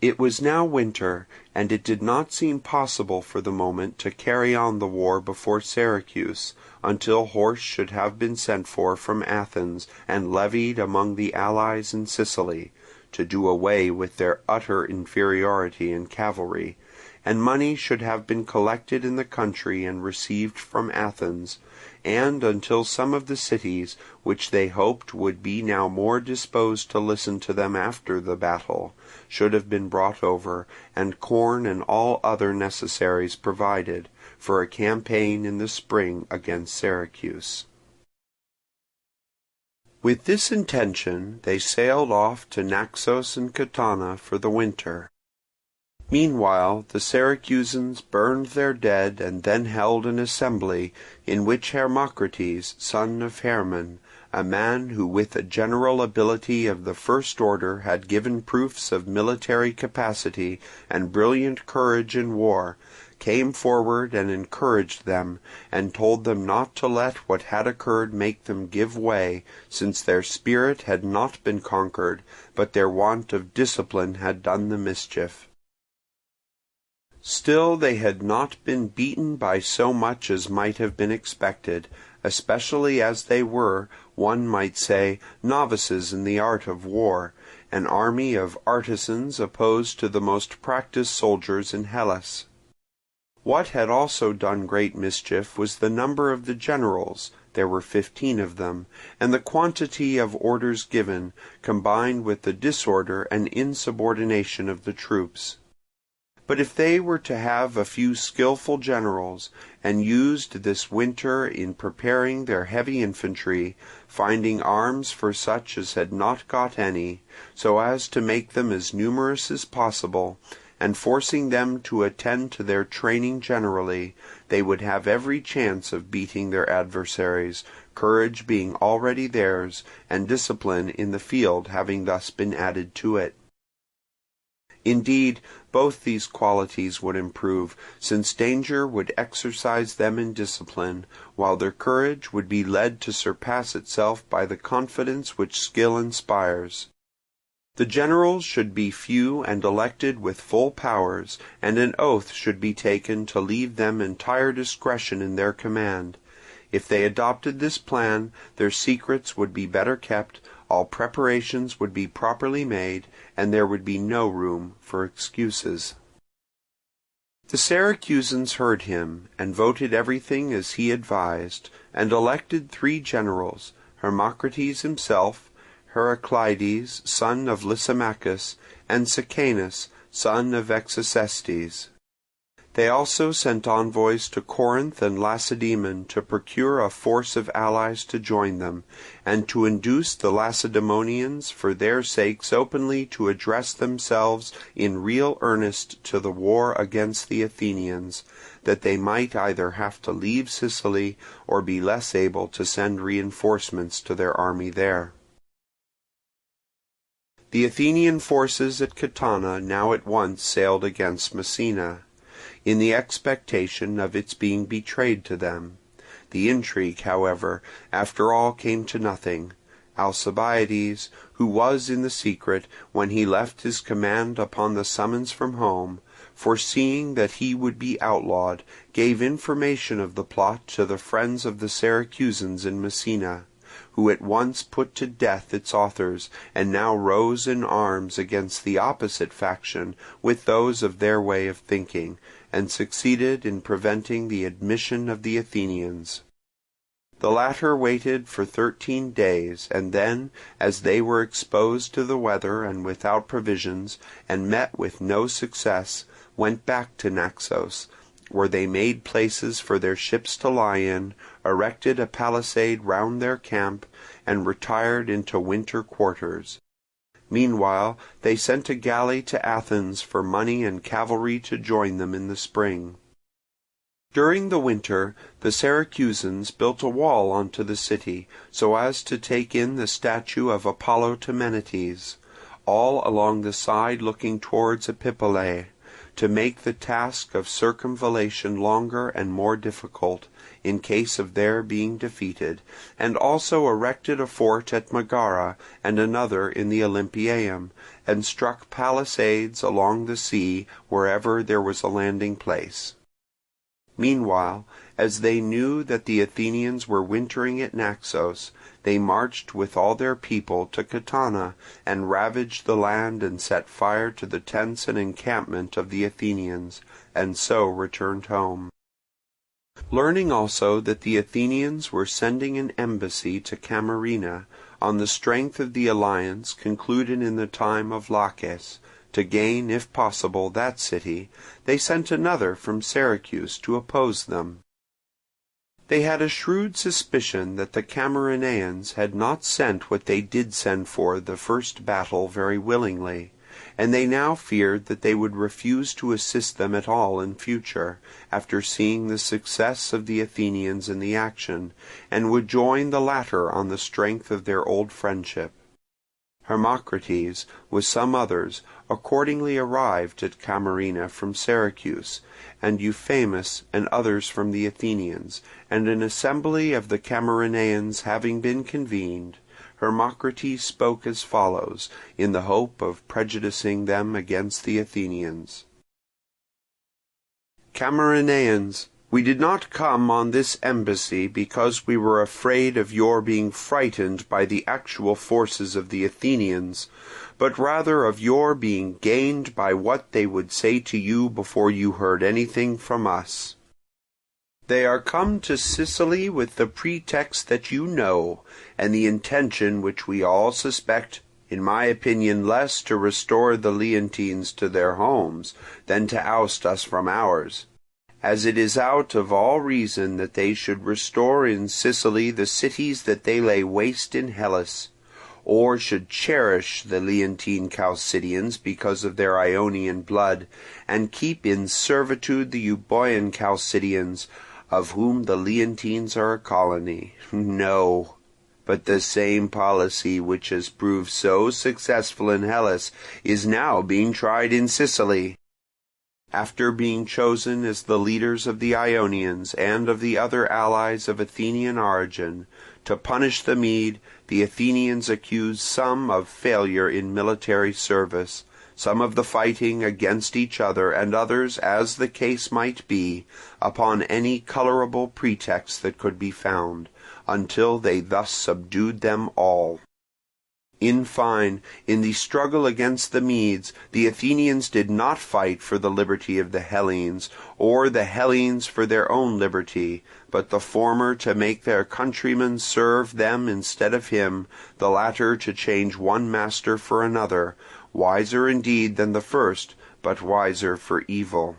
It was now winter, and it did not seem possible for the moment to carry on the war before Syracuse, until horse should have been sent for from Athens and levied among the allies in Sicily, to do away with their utter inferiority in cavalry, and money should have been collected in the country and received from Athens, and until some of the cities, which they hoped would be now more disposed to listen to them after the battle, should have been brought over, and corn and all other necessaries provided, for a campaign in the spring against Syracuse. With this intention they sailed off to Naxos and Catana for the winter. Meanwhile the Syracusans burned their dead and then held an assembly, in which Hermocrates, son of Hermon, a man who with a general ability of the first order had given proofs of military capacity and brilliant courage in war, came forward and encouraged them, and told them not to let what had occurred make them give way, since their spirit had not been conquered, but their want of discipline had done the mischief. Still they had not been beaten by so much as might have been expected, especially as they were, one might say, novices in the art of war, an army of artisans opposed to the most practised soldiers in Hellas. What had also done great mischief was the number of the generals, there were 15 of them, and the quantity of orders given, combined with the disorder and insubordination of the troops. But if they were to have a few skilful generals, and used this winter in preparing their heavy infantry, finding arms for such as had not got any, so as to make them as numerous as possible, and forcing them to attend to their training generally, they would have every chance of beating their adversaries, courage being already theirs, and discipline in the field having thus been added to it. Indeed, both these qualities would improve, since danger would exercise them in discipline, while their courage would be led to surpass itself by the confidence which skill inspires. The generals should be few and elected with full powers, and an oath should be taken to leave them entire discretion in their command. If they adopted this plan, their secrets would be better kept, all preparations would be properly made, and there would be no room for excuses. The Syracusans heard him, and voted everything as he advised, and elected 3 generals, Hermocrates himself, Heraclides, son of Lysimachus, and Sicanus, son of Execestes. They also sent envoys to Corinth and Lacedaemon to procure a force of allies to join them, and to induce the Lacedaemonians for their sakes openly to address themselves in real earnest to the war against the Athenians, that they might either have to leave Sicily or be less able to send reinforcements to their army there. The Athenian forces at Catana now at once sailed against Messina, in the expectation of its being betrayed to them. The intrigue, however, after all came to nothing. Alcibiades, who was in the secret when he left his command upon the summons from home, foreseeing that he would be outlawed, gave information of the plot to the friends of the Syracusans in Messina, who at once put to death its authors, and now rose in arms against the opposite faction with those of their way of thinking, and succeeded in preventing the admission of the Athenians. The latter waited for 13 days, and then, as they were exposed to the weather and without provisions, and met with no success, went back to Naxos, where they made places for their ships to lie in, erected a palisade round their camp, and retired into winter quarters. Meanwhile they sent a galley to Athens for money and cavalry to join them in the spring. During the winter the Syracusans built a wall onto the city, so as to take in the statue of Apollo Temenites, all along the side looking towards Epipolae, to make the task of circumvallation longer and more difficult, in case of their being defeated, and also erected a fort at Megara and another in the Olympieum, and struck palisades along the sea wherever there was a landing place. Meanwhile, as they knew that the Athenians were wintering at Naxos, they marched with all their people to Catana, and ravaged the land and set fire to the tents and encampment of the Athenians, and so returned home. Learning also that the Athenians were sending an embassy to Camarina, on the strength of the alliance concluded in the time of Laches, to gain, if possible, that city, they sent another from Syracuse to oppose them. They had a shrewd suspicion that the Camarinaeans had not sent what they did send for the first battle very willingly, and they now feared that they would refuse to assist them at all in future, after seeing the success of the Athenians in the action, and would join the latter on the strength of their old friendship. Hermocrates, with some others, accordingly arrived at Camarina from Syracuse, and Euphamus and others from the Athenians, and an assembly of the Camarinaeans having been convened, Hermocrates spoke as follows, in the hope of prejudicing them against the Athenians. Camarinaeans, we did not come on this embassy because we were afraid of your being frightened by the actual forces of the Athenians, but rather of your being gained by what they would say to you before you heard anything from us. They are come to Sicily with the pretext that you know, and the intention which we all suspect, in my opinion less to restore the Leontines to their homes, than to oust us from ours. As it is out of all reason that they should restore in Sicily the cities that they lay waste in Hellas, or should cherish the Leontine Chalcidians because of their Ionian blood, and keep in servitude the Euboean Chalcidians, of whom the Leontines are a colony. No, but the same policy which has proved so successful in Hellas is now being tried in Sicily. After being chosen as the leaders of the Ionians and of the other allies of Athenian origin, to punish the Mede, the Athenians accuse some of failure in military service, some of the fighting against each other, and others, as the case might be, upon any colourable pretext that could be found, until they thus subdued them all. In fine, in the struggle against the Medes, the Athenians did not fight for the liberty of the Hellenes, or the Hellenes for their own liberty, but the former to make their countrymen serve them instead of him, the latter to change one master for another, wiser indeed than the first, but wiser for evil.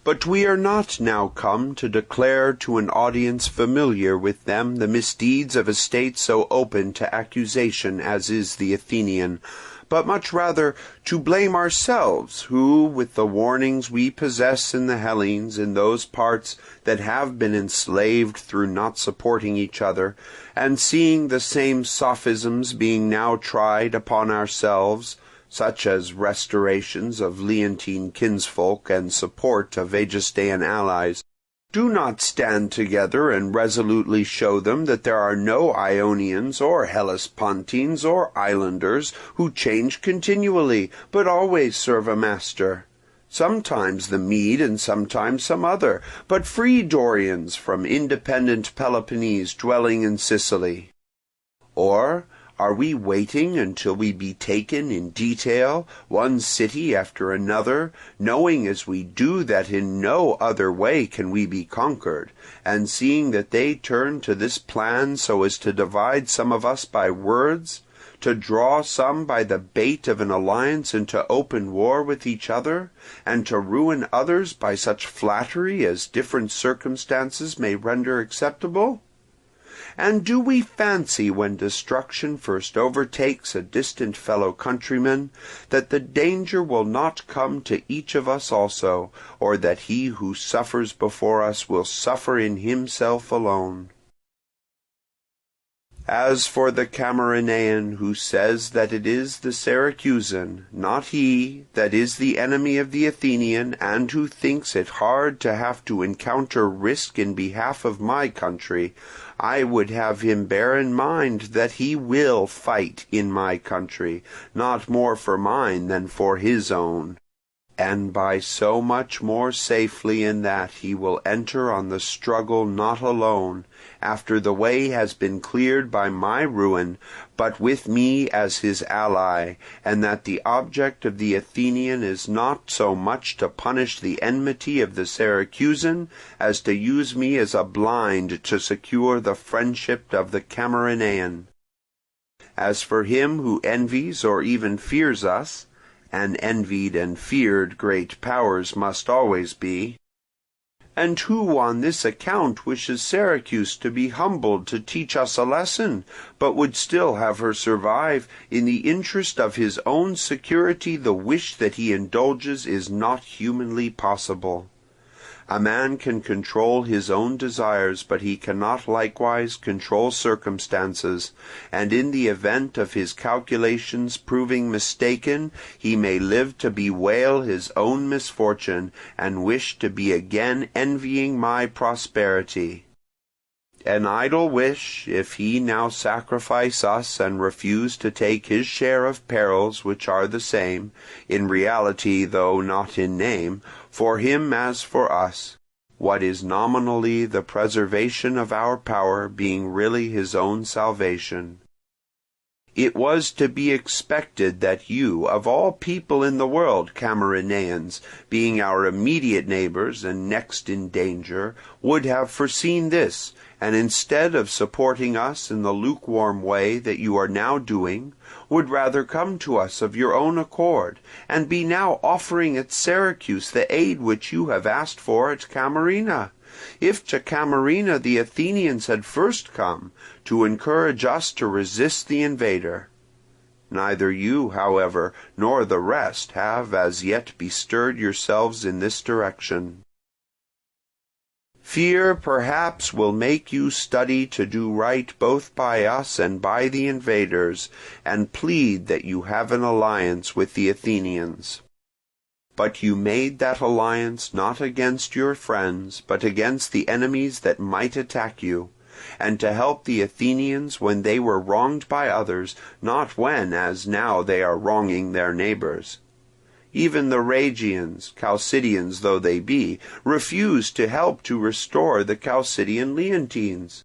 But we are not now come to declare to an audience familiar with them the misdeeds of a state so open to accusation as is the Athenian, but much rather to blame ourselves, who, with the warnings we possess in the Hellenes in those parts that have been enslaved through not supporting each other, and seeing the same sophisms being now tried upon ourselves, such as restorations of Leontine kinsfolk and support of Aegistean allies, do not stand together and resolutely show them that there are no Ionians or Hellespontines or islanders who change continually, but always serve a master, sometimes the Mede and sometimes some other, but free Dorians from independent Peloponnese dwelling in Sicily. Or Are we waiting until we be taken in detail, one city after another, knowing as we do that in no other way can we be conquered, and seeing that they turn to this plan so as to divide some of us by words, to draw some by the bait of an alliance into open war with each other, and to ruin others by such flattery as different circumstances may render acceptable? And do we fancy, when destruction first overtakes a distant fellow countryman, that the danger will not come to each of us also, or that he who suffers before us will suffer in himself alone? As for the Camarinaean who says that it is the Syracusan, not he, that is the enemy of the Athenian, and who thinks it hard to have to encounter risk in behalf of my country, I would have him bear in mind that he will fight in my country, not more for mine than for his own. And by so much more safely in that he will enter on the struggle not alone, after the way has been cleared by my ruin, but with me as his ally, and that the object of the Athenian is not so much to punish the enmity of the Syracusan, as to use me as a blind to secure the friendship of the Camarinaean. As for him who envies or even fears us, and envied and feared great powers must always be, and who on this account wishes Syracuse to be humbled to teach us a lesson, but would still have her survive, in the interest of his own security the wish that he indulges is not humanly possible. A man can control his own desires, but he cannot likewise control circumstances, and in the event of his calculations proving mistaken, he may live to bewail his own misfortune, and wish to be again envying my prosperity. An idle wish, if he now sacrifice us and refuse to take his share of perils which are the same, in reality though not in name, for him as for us, what is nominally the preservation of our power being really his own salvation. It was to be expected that you, of all people in the world, Camarinaeans, being our immediate neighbours and next in danger, would have foreseen this, and instead of supporting us in the lukewarm way that you are now doing, would rather come to us of your own accord, and be now offering at Syracuse the aid which you have asked for at Camarina. If to Camarina the Athenians had first come, to encourage us to resist the invader. Neither you, however, nor the rest have as yet bestirred yourselves in this direction. Fear perhaps will make you study to do right both by us and by the invaders, and plead that you have an alliance with the Athenians. But you made that alliance not against your friends, but against the enemies that might attack you, and to help the Athenians when they were wronged by others, not when, as now, they are wronging their neighbours. Even the Rhegians, Chalcidians though they be, refuse to help to restore the Chalcidian Leontines.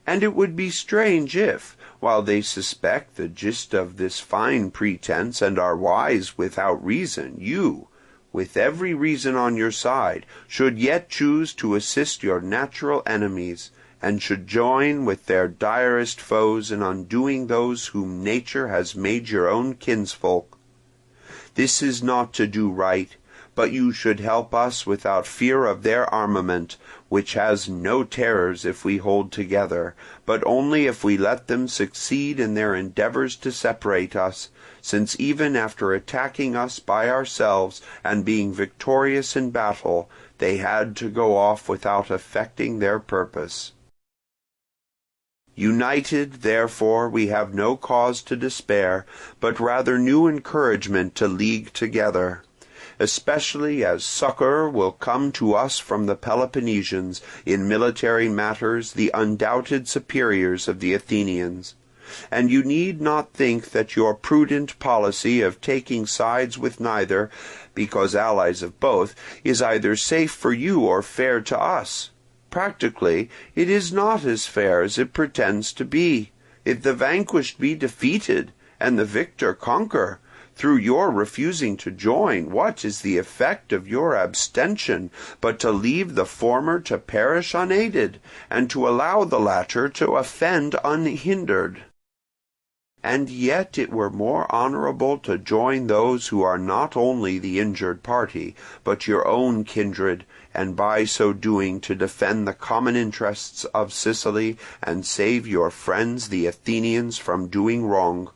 And it would be strange if, while they suspect the gist of this fine pretence and are wise without reason, you, with every reason on your side, should yet choose to assist your natural enemies, and should join with their direst foes in undoing those whom nature has made your own kinsfolk. This is not to do right, but you should help us without fear of their armament, which has no terrors if we hold together, but only if we let them succeed in their endeavours to separate us, since even after attacking us by ourselves and being victorious in battle, they had to go off without effecting their purpose. United, therefore, we have no cause to despair, but rather new encouragement to league together, especially as succour will come to us from the Pelopennesians, in military matters the undoubted superiors of the Athenians. And you need not think that your prudent policy of taking sides with neither, because allies of both, is either safe for you or fair to us. Practically, it is not as fair as it pretends to be, If the vanquished be defeated, and the victor conquer, through your refusing to join, what is the effect of your abstention, but to leave the former to perish unaided, and to allow the latter to offend unhindered? And yet it were more honourable to join those who are not only the injured party, but your own kindred, and by so doing to defend the common interests of Sicily, and save your friends the Athenians from doing wrong.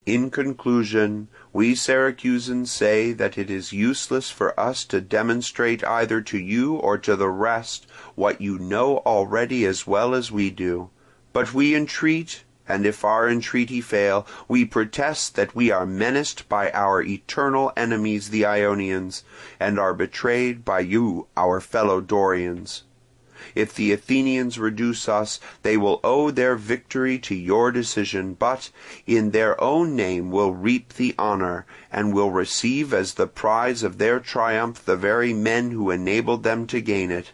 In conclusion, we Syracusans say that it is useless for us to demonstrate either to you or to the rest what you know already as well as we do, but we entreat, and if our entreaty fail, we protest that we are menaced by our eternal enemies the Ionians, and are betrayed by you, our fellow Dorians. If the Athenians reduce us, they will owe their victory to your decision, but in their own name will reap the honour, and will receive as the prize of their triumph the very men who enabled them to gain it.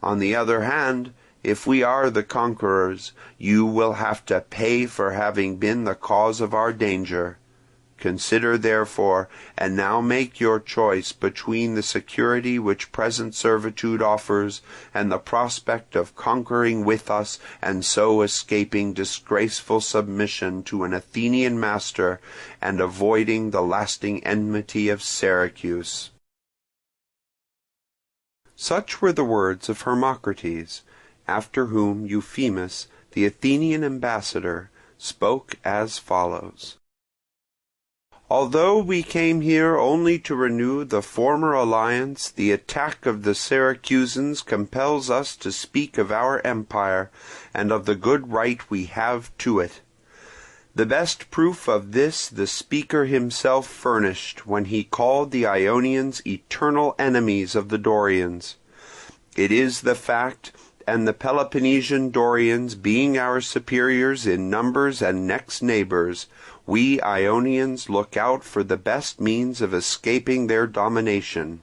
On the other hand, if we are the conquerors, you will have to pay for having been the cause of our danger. Consider therefore, and now make your choice between the security which present servitude offers, and the prospect of conquering with us, and so escaping disgraceful submission to an Athenian master, and avoiding the lasting enmity of Syracuse. Such were the words of Hermocrates, after whom Euphemus, the Athenian ambassador, spoke as follows. Although we came here only to renew the former alliance, the attack of the Syracusans compels us to speak of our empire, and of the good right we have to it. The best proof of this the speaker himself furnished, when he called the Ionians eternal enemies of the Dorians. It is the fact, and the Pelopennesian Dorians being our superiors in numbers and next neighbours, we Ionians look out for the best means of escaping their domination.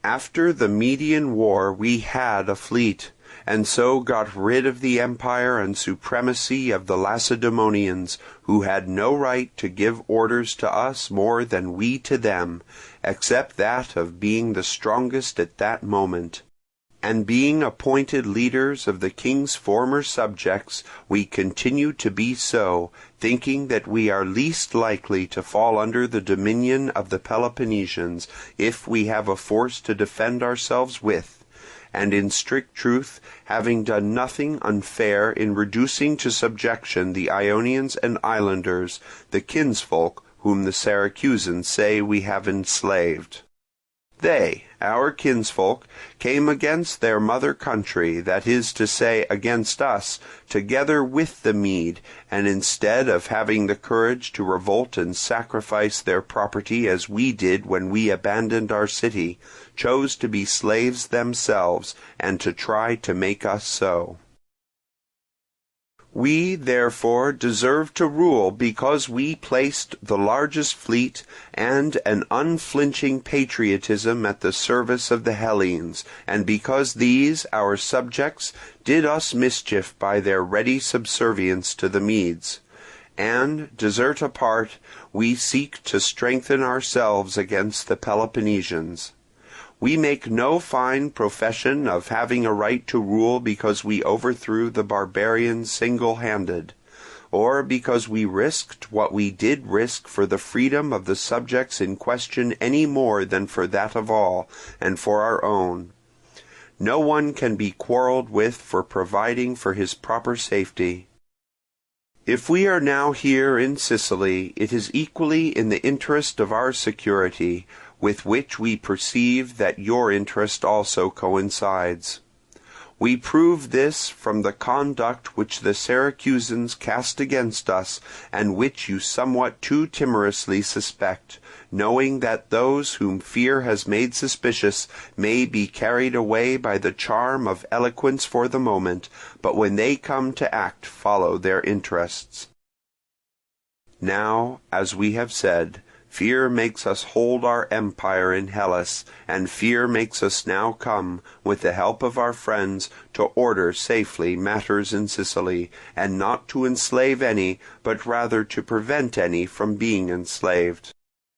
After the Median War we had a fleet, and so got rid of the empire and supremacy of the Lacedaemonians, who had no right to give orders to us more than we to them, except that of being the strongest at that moment. And being appointed leaders of the king's former subjects, we continue to be so, thinking that we are least likely to fall under the dominion of the Peloponnesians, if we have a force to defend ourselves with, and in strict truth, having done nothing unfair in reducing to subjection the Ionians and islanders, the kinsfolk whom the Syracusans say we have enslaved. They, our kinsfolk, came against their mother country, that is to say, against us, together with the Mede, and instead of having the courage to revolt and sacrifice their property as we did when we abandoned our city, chose to be slaves themselves, and to try to make us so. We, therefore, deserve to rule because we placed the largest fleet and an unflinching patriotism at the service of the Hellenes, and because these, our subjects, did us mischief by their ready subservience to the Medes. And, desert apart, we seek to strengthen ourselves against the Peloponnesians. We make no fine profession of having a right to rule because we overthrew the barbarians single-handed, or because we risked what we did risk for the freedom of the subjects in question any more than for that of all, and for our own. No one can be quarrelled with for providing for his proper safety. If we are now here in Sicily, it is equally in the interest of our security, with which we perceive that your interest also coincides. We prove this from the conduct which the Syracusans cast against us, and which you somewhat too timorously suspect, knowing that those whom fear has made suspicious may be carried away by the charm of eloquence for the moment, but when they come to act follow their interests. Now, as we have said, fear makes us hold our empire in Hellas, and fear makes us now come, with the help of our friends, to order safely matters in Sicily, and not to enslave any, but rather to prevent any from being enslaved.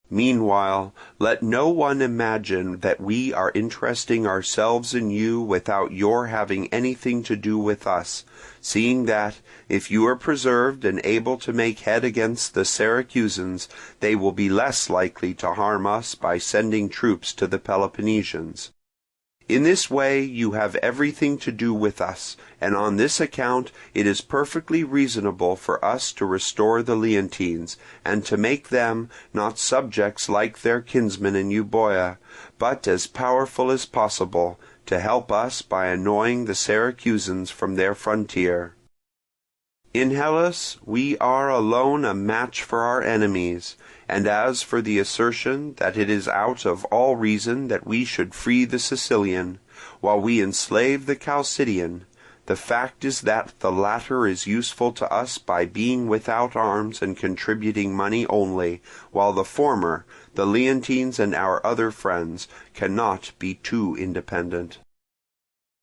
Meanwhile, let no one imagine that we are interesting ourselves in you without your having anything to do with us, seeing that, if you are preserved and able to make head against the Syracusans, they will be less likely to harm us by sending troops to the Peloponnesians. In this way you have everything to do with us, and on this account it is perfectly reasonable for us to restore the Leontines, and to make them, not subjects like their kinsmen in Euboea, but as powerful as possible, to help us by annoying the Syracusans from their frontier. In Hellas we are alone a match for our enemies, and as for the assertion that it is out of all reason that we should free the Sicilian, while we enslave the Chalcidian, the fact is that the latter is useful to us by being without arms and contributing money only, while the former, the Leontines and our other friends, cannot be too independent.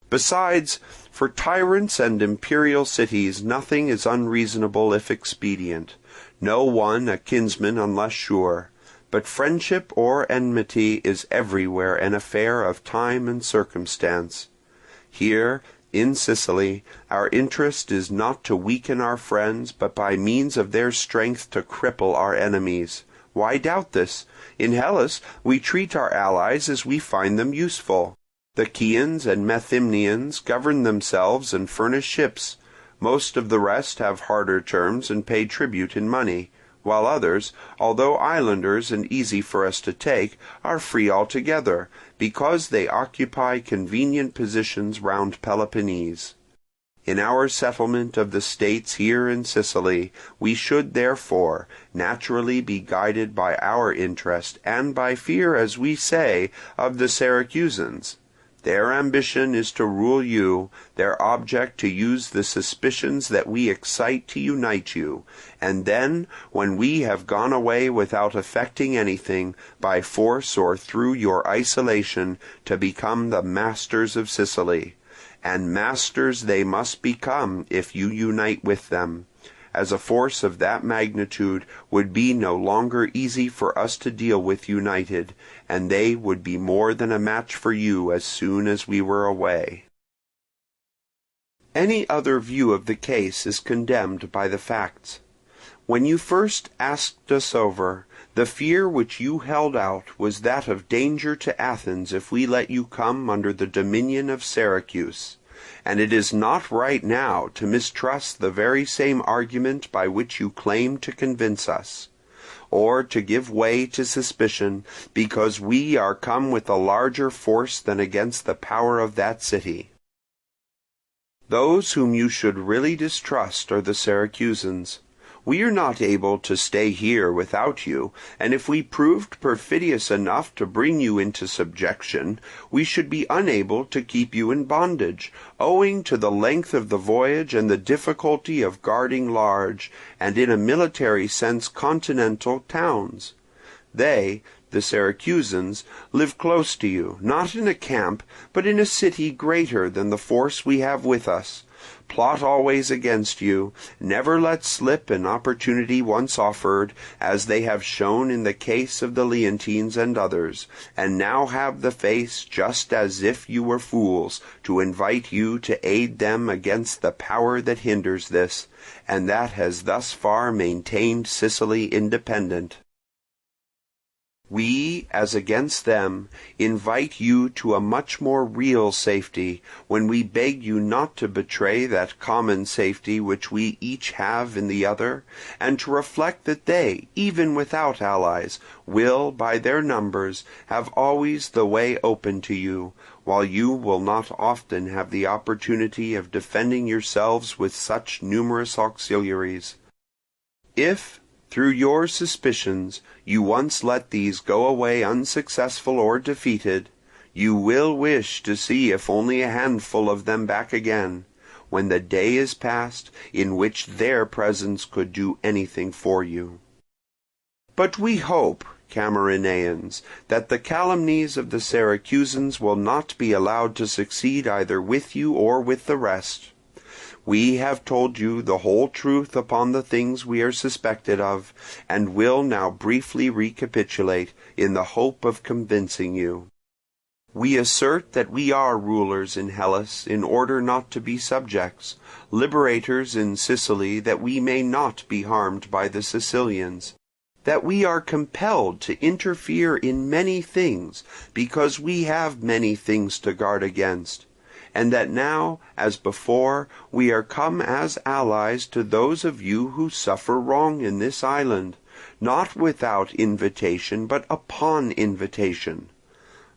Besides, for tyrants and imperial cities nothing is unreasonable if expedient, no one a kinsman unless sure, but friendship or enmity is everywhere an affair of time and circumstance. Here, in Sicily, our interest is not to weaken our friends, but by means of their strength to cripple our enemies. Why doubt this? In Hellas we treat our allies as we find them useful. The Chians and Methymnians govern themselves and furnish ships. Most of the rest have harder terms and pay tribute in money, while others, although islanders and easy for us to take, are free altogether, because they occupy convenient positions round Peloponnese. In our settlement of the states here in Sicily, we should therefore naturally be guided by our interest and by fear, as we say, of the Syracusans. Their ambition is to rule you, their object to use the suspicions that we excite to unite you, and then, when we have gone away without effecting anything, by force or through your isolation, to become the masters of Sicily. And masters they must become if you unite with them, as a force of that magnitude would be no longer easy for us to deal with united, and they would be more than a match for you as soon as we were away. Any other view of the case is condemned by the facts. When you first asked us over, the fear which you held out was that of danger to Athens if we let you come under the dominion of Syracuse. And it is not right now to mistrust the very same argument by which you claim to convince us, or to give way to suspicion, because we are come with a larger force than against the power of that city. Those whom you should really distrust are the Syracusans. We are not able to stay here without you, and if we proved perfidious enough to bring you into subjection, we should be unable to keep you in bondage, owing to the length of the voyage and the difficulty of guarding large, and in a military sense continental, towns. They, the Syracusans, live close to you, not in a camp, but in a city greater than the force we have with us. Plot always against you, never let slip an opportunity once offered, as they have shown in the case of the Leontines and others, and now have the face, just as if you were fools, to invite you to aid them against the power that hinders this, and that has thus far maintained Sicily independent. We, as against them, invite you to a much more real safety, when we beg you not to betray that common safety which we each have in the other, and to reflect that they, even without allies, will, by their numbers, have always the way open to you, while you will not often have the opportunity of defending yourselves with such numerous auxiliaries. If, through your suspicions, you once let these go away unsuccessful or defeated, you will wish to see if only a handful of them back again, when the day is past in which their presence could do anything for you. But we hope, Camarinaeans, that the calumnies of the Syracusans will not be allowed to succeed either with you or with the rest. We have told you the whole truth upon the things we are suspected of, and will now briefly recapitulate, in the hope of convincing you. We assert that we are rulers in Hellas in order not to be subjects, liberators in Sicily that we may not be harmed by the Sicilians, that we are compelled to interfere in many things because we have many things to guard against, and that now, as before, we are come as allies to those of you who suffer wrong in this island, not without invitation but upon invitation.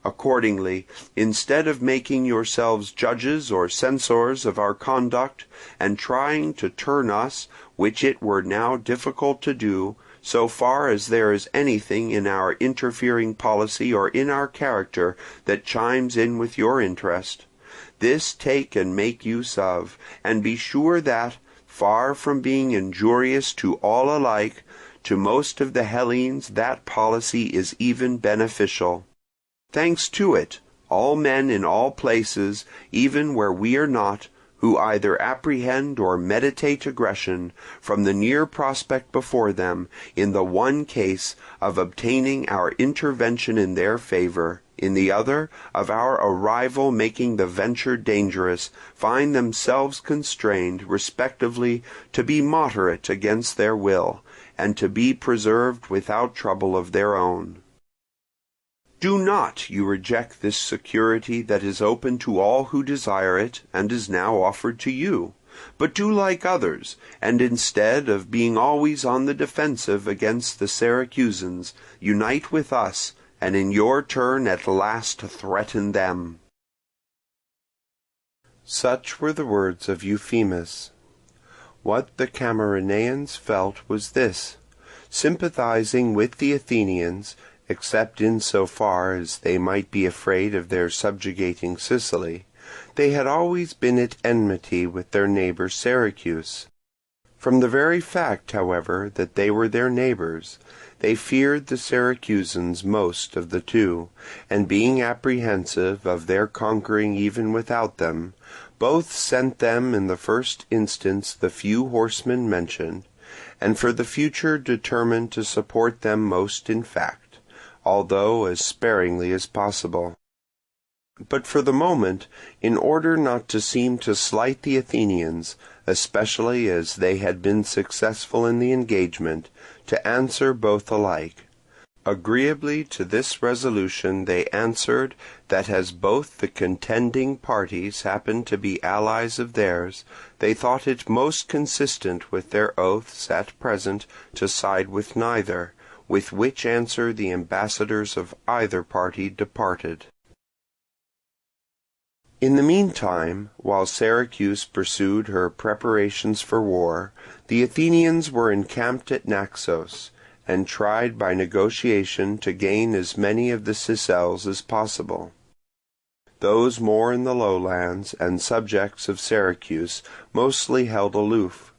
Accordingly, instead of making yourselves judges or censors of our conduct, and trying to turn us, which it were now difficult to do, so far as there is anything in our interfering policy or in our character that chimes in with your interest, this take and make use of, and be sure that, far from being injurious to all alike, to most of the Hellenes that policy is even beneficial. Thanks to it, all men in all places, even where we are not, who either apprehend or meditate aggression, from the near prospect before them, in the one case, of obtaining our intervention in their favour, in the other, of our arrival making the venture dangerous, find themselves constrained, respectively, to be moderate against their will, and to be preserved without trouble of their own. Do not you reject this security that is open to all who desire it, and is now offered to you, but do like others, and instead of being always on the defensive against the Syracusans, unite with us, and in your turn at last threaten them. Such were the words of Euphemus. What the Camarinaeans felt was this: sympathizing with the Athenians, except in so far as they might be afraid of their subjugating Sicily, they had always been at enmity with their neighbour Syracuse. From the very fact, however, that they were their neighbours, they feared the Syracusans most of the two, and being apprehensive of their conquering even without them, both sent them in the first instance the few horsemen mentioned, and for the future determined to support them most in fact, although as sparingly as possible. But for the moment, in order not to seem to slight the Athenians, especially as they had been successful in the engagement, to answer both alike. Agreeably to this resolution they answered that as both the contending parties happened to be allies of theirs, they thought it most consistent with their oaths at present to side with neither, with which answer the ambassadors of either party departed. In the meantime, while Syracuse pursued her preparations for war, the Athenians were encamped at Naxos, and tried by negotiation to gain as many of the Sicels as possible. Those more in the lowlands and subjects of Syracuse mostly held aloof,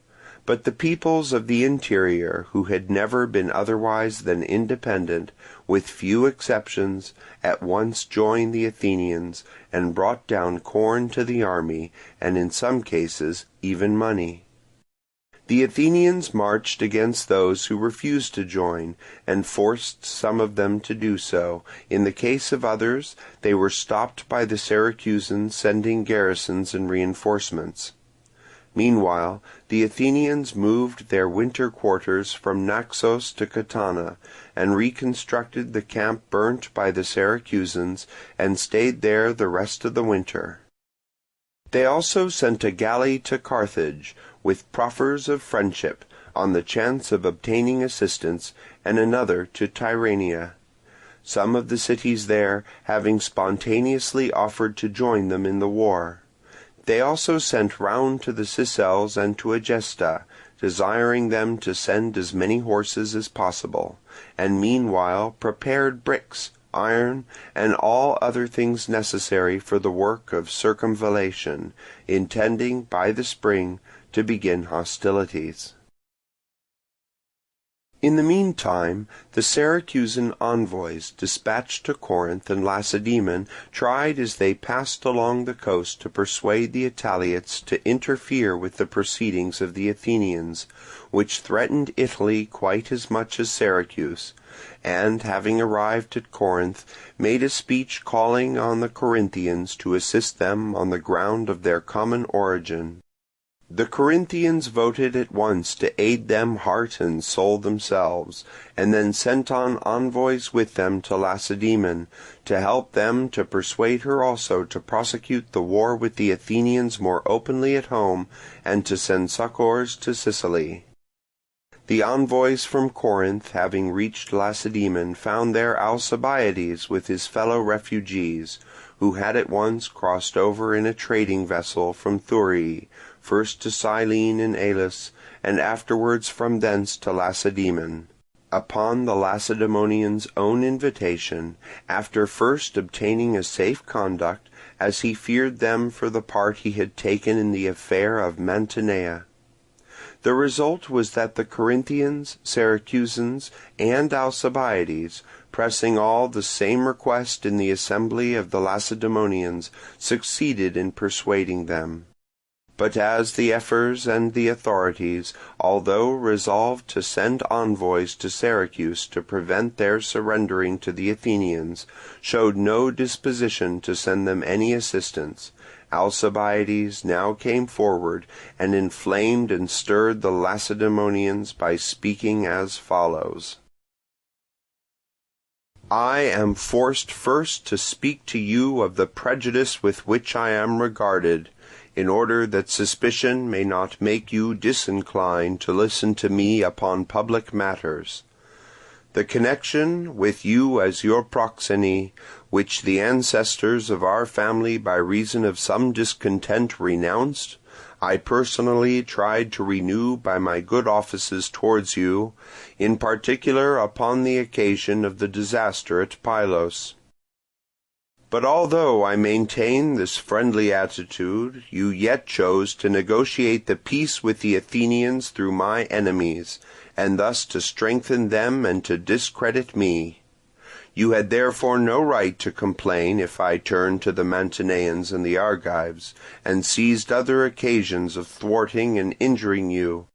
but the peoples of the interior, who had never been otherwise than independent, with few exceptions, at once joined the Athenians, and brought down corn to the army, and in some cases even money. The Athenians marched against those who refused to join, and forced some of them to do so. In the case of others, they were stopped by the Syracusans sending garrisons and reinforcements. Meanwhile, the Athenians moved their winter quarters from Naxos to Catana, and reconstructed the camp burnt by the Syracusans, and stayed there the rest of the winter. They also sent a galley to Carthage, with proffers of friendship, on the chance of obtaining assistance, and another to Tyrrhenia, some of the cities there having spontaneously offered to join them in the war. They also sent round to the Sicels and to Egesta, desiring them to send as many horses as possible, and meanwhile prepared bricks, iron, and all other things necessary for the work of circumvallation, intending by the spring to begin hostilities. In the meantime, the Syracusan envoys dispatched to Corinth and Lacedaemon tried as they passed along the coast to persuade the Italiots to interfere with the proceedings of the Athenians, which threatened Italy quite as much as Syracuse, and, having arrived at Corinth, made a speech calling on the Corinthians to assist them on the ground of their common origin. The Corinthians voted at once to aid them heart and soul themselves, and then sent on envoys with them to Lacedaemon, to help them to persuade her also to prosecute the war with the Athenians more openly at home, and to send succours to Sicily. The envoys from Corinth, having reached Lacedaemon, found there Alcibiades with his fellow refugees, who had at once crossed over in a trading vessel from Thurii, first to Cyllene in Elis, and afterwards from thence to Lacedaemon. Upon the Lacedaemonians' own invitation, after first obtaining a safe conduct, as he feared them for the part he had taken in the affair of Mantinea. The result was that the Corinthians, Syracusans, and Alcibiades, pressing all the same request in the assembly of the Lacedaemonians, succeeded in persuading them. But as the ephors and the authorities, although resolved to send envoys to Syracuse to prevent their surrendering to the Athenians, showed no disposition to send them any assistance, Alcibiades now came forward, and inflamed and stirred the Lacedaemonians by speaking as follows. I am forced first to speak to you of the prejudice with which I am regarded, in order that suspicion may not make you disinclined to listen to me upon public matters. The connection with you as your proxeni, which the ancestors of our family by reason of some discontent renounced, I personally tried to renew by my good offices towards you, in particular upon the occasion of the disaster at Pylos. But although I maintain this friendly attitude, you yet chose to negotiate the peace with the Athenians through my enemies, and thus to strengthen them and to discredit me. You had therefore no right to complain if I turned to the Mantineans and the Argives, and seized other occasions of thwarting and injuring you.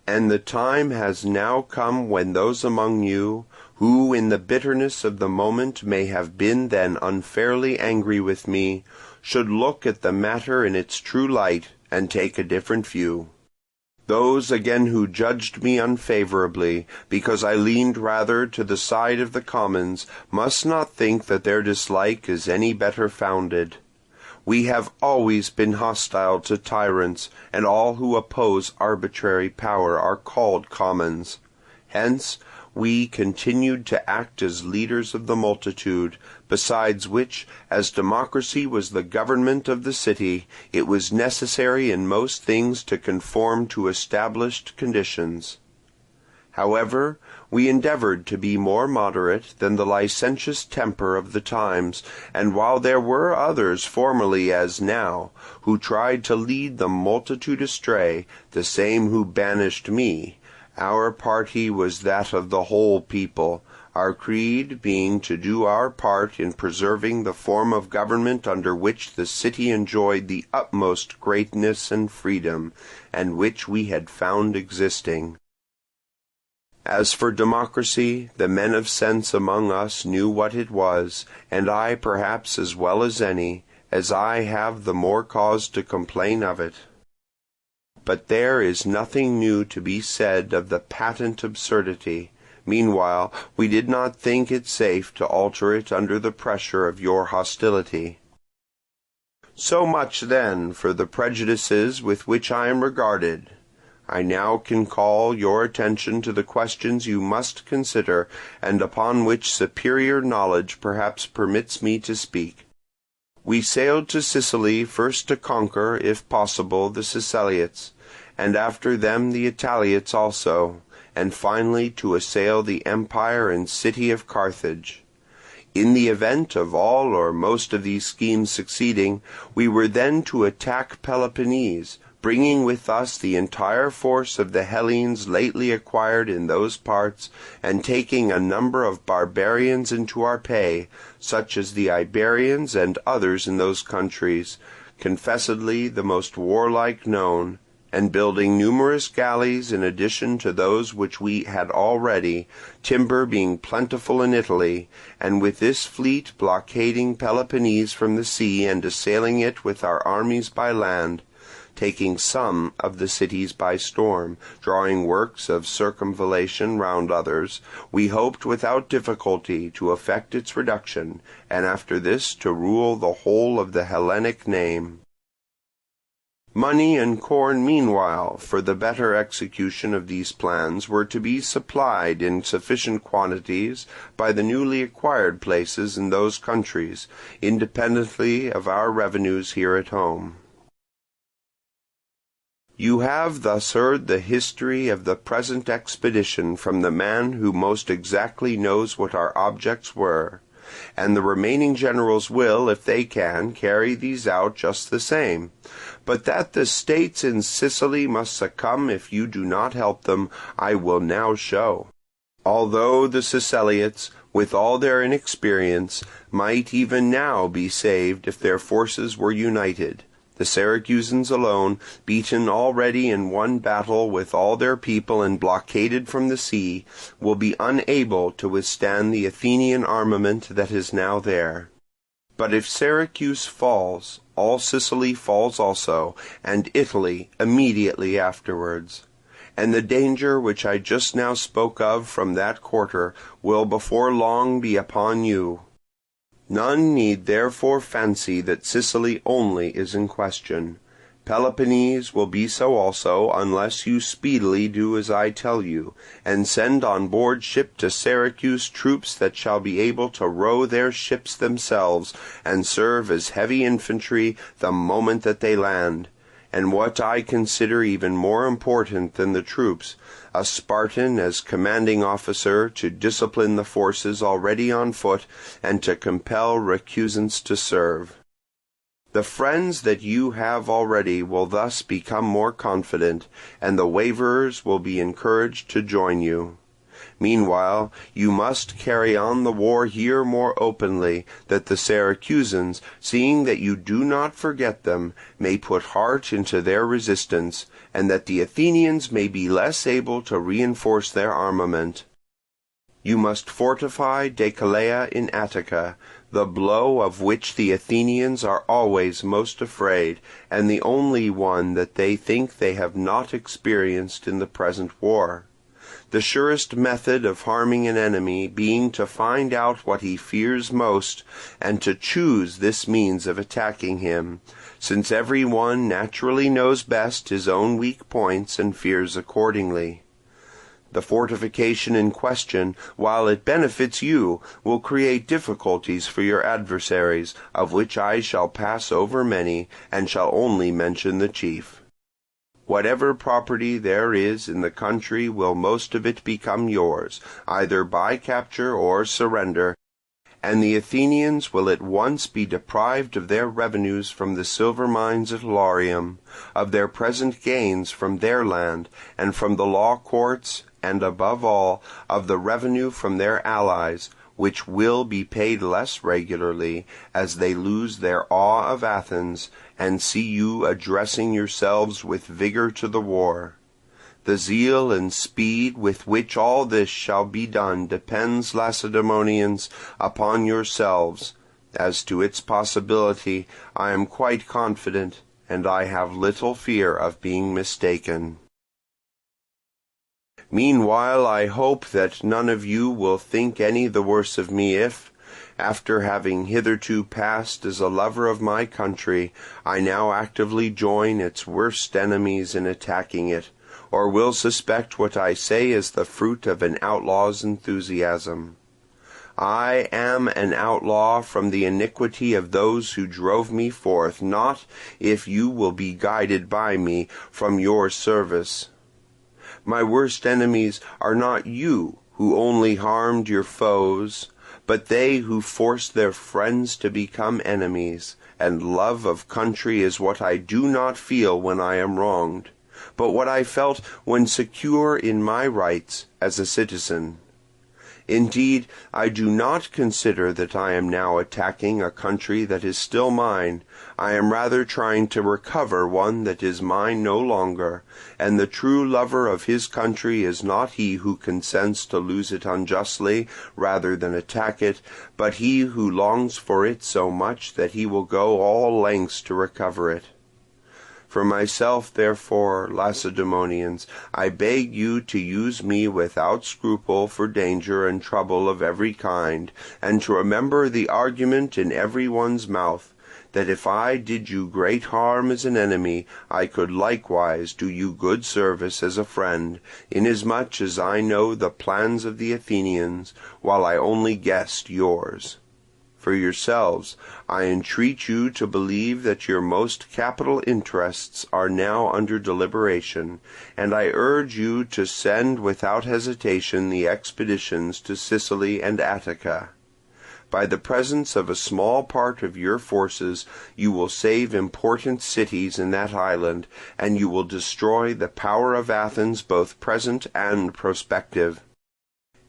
And the time has now come when those among you, who in the bitterness of the moment may have been then unfairly angry with me, should look at the matter in its true light, and take a different view. Those again who judged me unfavourably, because I leaned rather to the side of the commons, must not think that their dislike is any better founded. We have always been hostile to tyrants, and all who oppose arbitrary power are called commons. Hence, we continued to act as leaders of the multitude, besides which, as democracy was the government of the city, it was necessary in most things to conform to established conditions. However, we endeavoured to be more moderate than the licentious temper of the times, and while there were others formerly as now, who tried to lead the multitude astray, the same who banished me, our party was that of the whole people, our creed being to do our part in preserving the form of government under which the city enjoyed the utmost greatness and freedom, and which we had found existing. As for democracy, the men of sense among us knew what it was, and I perhaps as well as any, as I have the more cause to complain of it. But there is nothing new to be said of the patent absurdity. Meanwhile, we did not think it safe to alter it under the pressure of your hostility. So much then for the prejudices with which I am regarded. I now can call your attention to the questions you must consider, and upon which superior knowledge perhaps permits me to speak. We sailed to Sicily first to conquer, if possible, the Siceliots, and after them the Italiots also, and finally to assail the empire and city of Carthage. In the event of all or most of these schemes succeeding, we were then to attack Peloponnese, bringing with us the entire force of the Hellenes lately acquired in those parts, and taking a number of barbarians into our pay, such as the Iberians and others in those countries, confessedly the most warlike known, and building numerous galleys in addition to those which we had already, timber being plentiful in Italy, and with this fleet blockading Peloponnese from the sea and assailing it with our armies by land, taking some of the cities by storm, drawing works of circumvallation round others, we hoped without difficulty to effect its reduction, and after this to rule the whole of the Hellenic name. Money and corn meanwhile, for the better execution of these plans, were to be supplied in sufficient quantities by the newly acquired places in those countries, independently of our revenues here at home. You have thus heard the history of the present expedition from the man who most exactly knows what our objects were, and the remaining generals will, if they can, carry these out just the same. But that the states in Sicily must succumb if you do not help them, I will now show. Although the Siceliots, with all their inexperience, might even now be saved if their forces were united, the Syracusans alone, beaten already in one battle with all their people and blockaded from the sea, will be unable to withstand the Athenian armament that is now there. But if Syracuse falls, all Sicily falls also, and Italy immediately afterwards. And the danger which I just now spoke of from that quarter will before long be upon you. None need therefore fancy that Sicily only is in question. Peloponnese will be so also, unless you speedily do as I tell you, and send on board ship to Syracuse troops that shall be able to row their ships themselves, and serve as heavy infantry the moment that they land. And what I consider even more important than the troops, a Spartan as commanding officer to discipline the forces already on foot, and to compel recusants to serve. The friends that you have already will thus become more confident, and the waverers will be encouraged to join you. Meanwhile, you must carry on the war here more openly, that the Syracusans, seeing that you do not forget them, may put heart into their resistance, and that the Athenians may be less able to reinforce their armament. You must fortify Decelea in Attica, the blow of which the Athenians are always most afraid, and the only one that they think they have not experienced in the present war. The surest method of harming an enemy being to find out what he fears most, and to choose this means of attacking him, since every one naturally knows best his own weak points and fears accordingly. The fortification in question, while it benefits you, will create difficulties for your adversaries, of which I shall pass over many, and shall only mention the chief. Whatever property there is in the country will most of it become yours, either by capture or surrender, and the Athenians will at once be deprived of their revenues from the silver mines at Laurium, of their present gains from their land, and from the law courts, and above all, of the revenue from their allies, which will be paid less regularly, as they lose their awe of Athens, and see you addressing yourselves with vigour to the war. The zeal and speed with which all this shall be done depends, Lacedaemonians, upon yourselves. As to its possibility, I am quite confident, and I have little fear of being mistaken. Meanwhile I hope that none of you will think any the worse of me if, after having hitherto passed as a lover of my country, I now actively join its worst enemies in attacking it, or will suspect what I say is the fruit of an outlaw's enthusiasm. I am an outlaw from the iniquity of those who drove me forth, not, if you will be guided by me, from your service. My worst enemies are not you, who only harmed your foes, but they who forced their friends to become enemies, and love of country is what I do not feel when I am wronged, but what I felt when secure in my rights as a citizen. Indeed, I do not consider that I am now attacking a country that is still mine. I am rather trying to recover one that is mine no longer, and the true lover of his country is not he who consents to lose it unjustly rather than attack it, but he who longs for it so much that he will go all lengths to recover it. For myself, therefore, Lacedaemonians, I beg you to use me without scruple for danger and trouble of every kind, and to remember the argument in every one's mouth, that if I did you great harm as an enemy, I could likewise do you good service as a friend, inasmuch as I know the plans of the Athenians, while I only guessed yours. For yourselves, I entreat you to believe that your most capital interests are now under deliberation, and I urge you to send without hesitation the expeditions to Sicily and Attica. By the presence of a small part of your forces you will save important cities in that island, and you will destroy the power of Athens both present and prospective.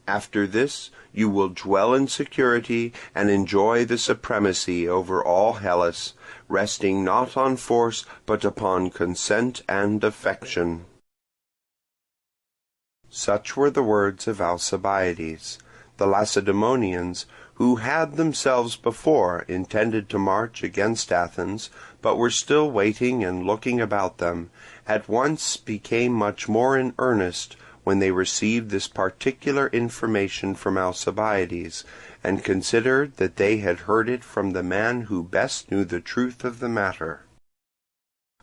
After this you will dwell in security and enjoy the supremacy over all Hellas, resting not on force but upon consent and affection. Such were the words of Alcibiades. The Lacedaemonians, who had themselves before intended to march against Athens, but were still waiting and looking about them, at once became much more in earnest when they received this particular information from Alcibiades, and considered that they had heard it from the man who best knew the truth of the matter.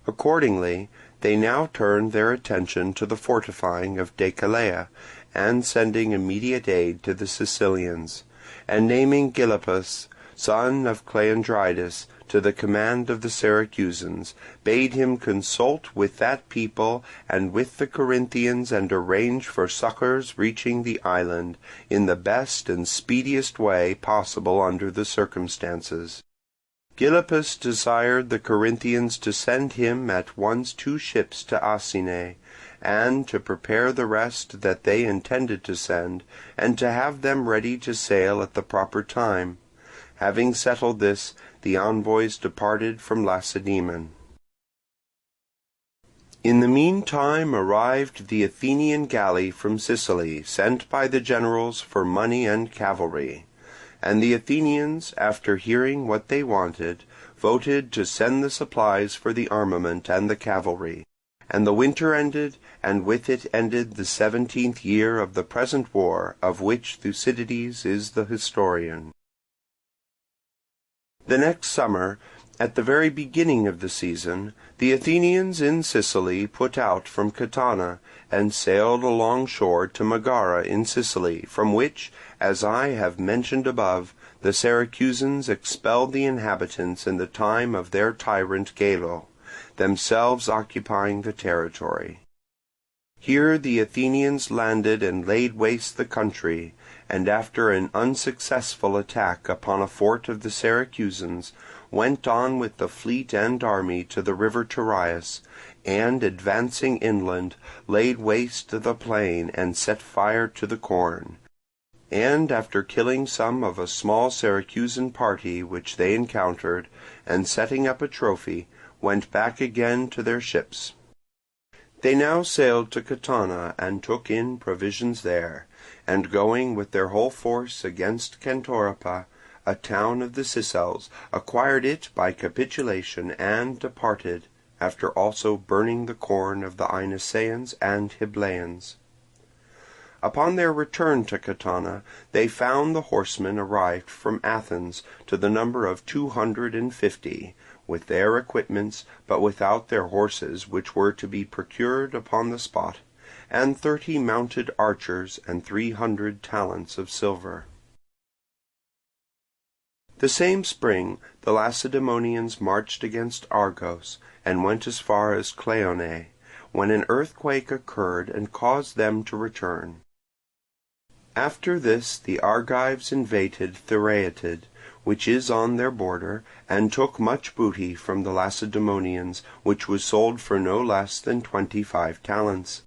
Accordingly, they now turned their attention to the fortifying of Decelea, and sending immediate aid to the Sicilians, and naming Gylippus, son of Cleandridas, to the command of the Syracusans, bade him consult with that people and with the Corinthians and arrange for succours reaching the island, in the best and speediest way possible under the circumstances. Gylippus desired the Corinthians to send him at once 2 ships to Asine, and to prepare the rest that they intended to send, and to have them ready to sail at the proper time. Having settled this, the envoys departed from Lacedaemon. In the meantime arrived the Athenian galley from Sicily, sent by the generals for money and cavalry. And the Athenians, after hearing what they wanted, voted to send the supplies for the armament and the cavalry. And the winter ended, and with it ended the 17th year of the present war, of which Thucydides is the historian. The next summer, at the very beginning of the season, the Athenians in Sicily put out from Catana, and sailed along shore to Megara in Sicily, from which, as I have mentioned above, the Syracusans expelled the inhabitants in the time of their tyrant Gelo, themselves occupying the territory. Here the Athenians landed and laid waste the country, and after an unsuccessful attack upon a fort of the Syracusans, went on with the fleet and army to the river Terias, and advancing inland, laid waste the plain and set fire to the corn. And after killing some of a small Syracusan party which they encountered, and setting up a trophy, went back again to their ships. They now sailed to Catana, and took in provisions there, and going with their whole force against Cantorepa, a town of the Sicels, acquired it by capitulation, and departed, after also burning the corn of the Inisaeans and Hyblaeans. Upon their return to Catana, they found the horsemen arrived from Athens, to the number of 250, with their equipments, but without their horses, which were to be procured upon the spot, and 30 mounted archers, and 300 talents of silver. The same spring the Lacedaemonians marched against Argos, and went as far as Cleone, when an earthquake occurred and caused them to return. After this the Argives invaded Thyreatid, which is on their border, and took much booty from the Lacedaemonians, which was sold for no less than 25 talents.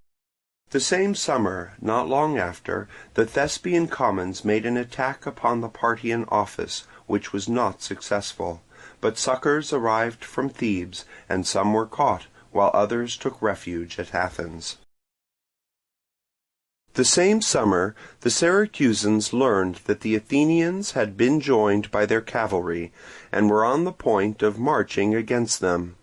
The same summer, not long after, the Thespian commons made an attack upon the Parthian office, which was not successful, but succours arrived from Thebes, and some were caught, while others took refuge at Athens. The same summer the Syracusans learned that the Athenians had been joined by their cavalry, and were on the point of marching against them.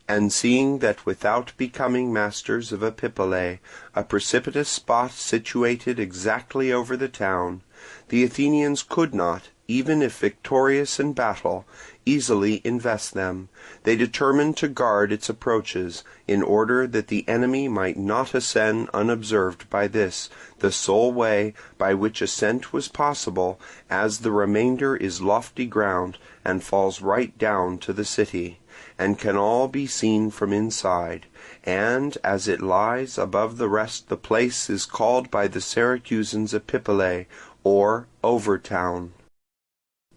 And seeing that without becoming masters of Epipolae, a precipitous spot situated exactly over the town, the Athenians could not, even if victorious in battle, easily invest them, they determined to guard its approaches, in order that the enemy might not ascend unobserved by this, the sole way by which ascent was possible, as the remainder is lofty ground, and falls right down to the city, and can all be seen from inside, and as it lies above the rest the place is called by the Syracusans Epipolae, or Overtown.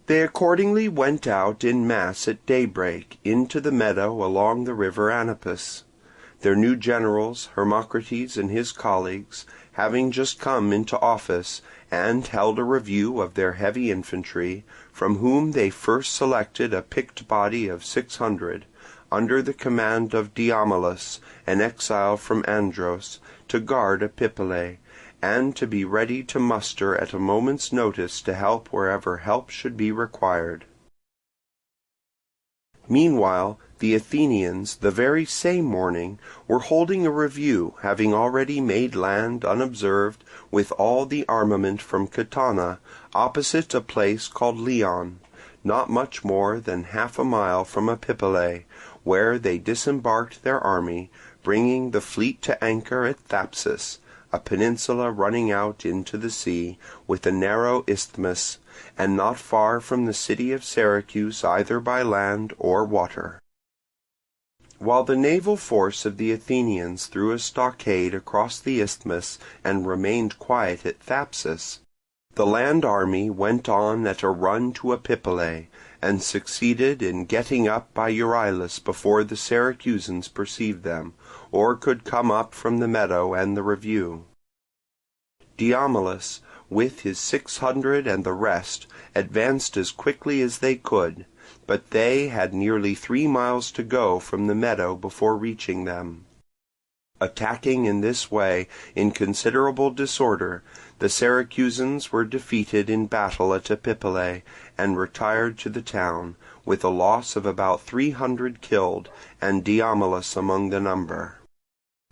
They accordingly went out in mass at daybreak into the meadow along the river Anapus. Their new generals, Hermocrates and his colleagues, having just come into office, and held a review of their heavy infantry, from whom they first selected a picked body of 600, under the command of Diomilus, an exile from Andros, to guard Epipolae, and to be ready to muster at a moment's notice to help wherever help should be required. Meanwhile the Athenians, the very same morning, were holding a review, having already made land unobserved, with all the armament from Catana, opposite a place called Leon, not much more than half a mile from Epipolae, where they disembarked their army, bringing the fleet to anchor at Thapsus, a peninsula running out into the sea, with a narrow isthmus, and not far from the city of Syracuse either by land or water. While the naval force of the Athenians threw a stockade across the isthmus and remained quiet at Thapsus, the land army went on at a run to Epipolae, and succeeded in getting up by Euryalus before the Syracusans perceived them, or could come up from the meadow and the review. Diomilus, with his 600 and the rest, advanced as quickly as they could, but they had nearly 3 miles to go from the meadow before reaching them. Attacking in this way, in considerable disorder, the Syracusans were defeated in battle at Epipolae, and retired to the town, with a loss of about 300 killed, and Diomilus among the number.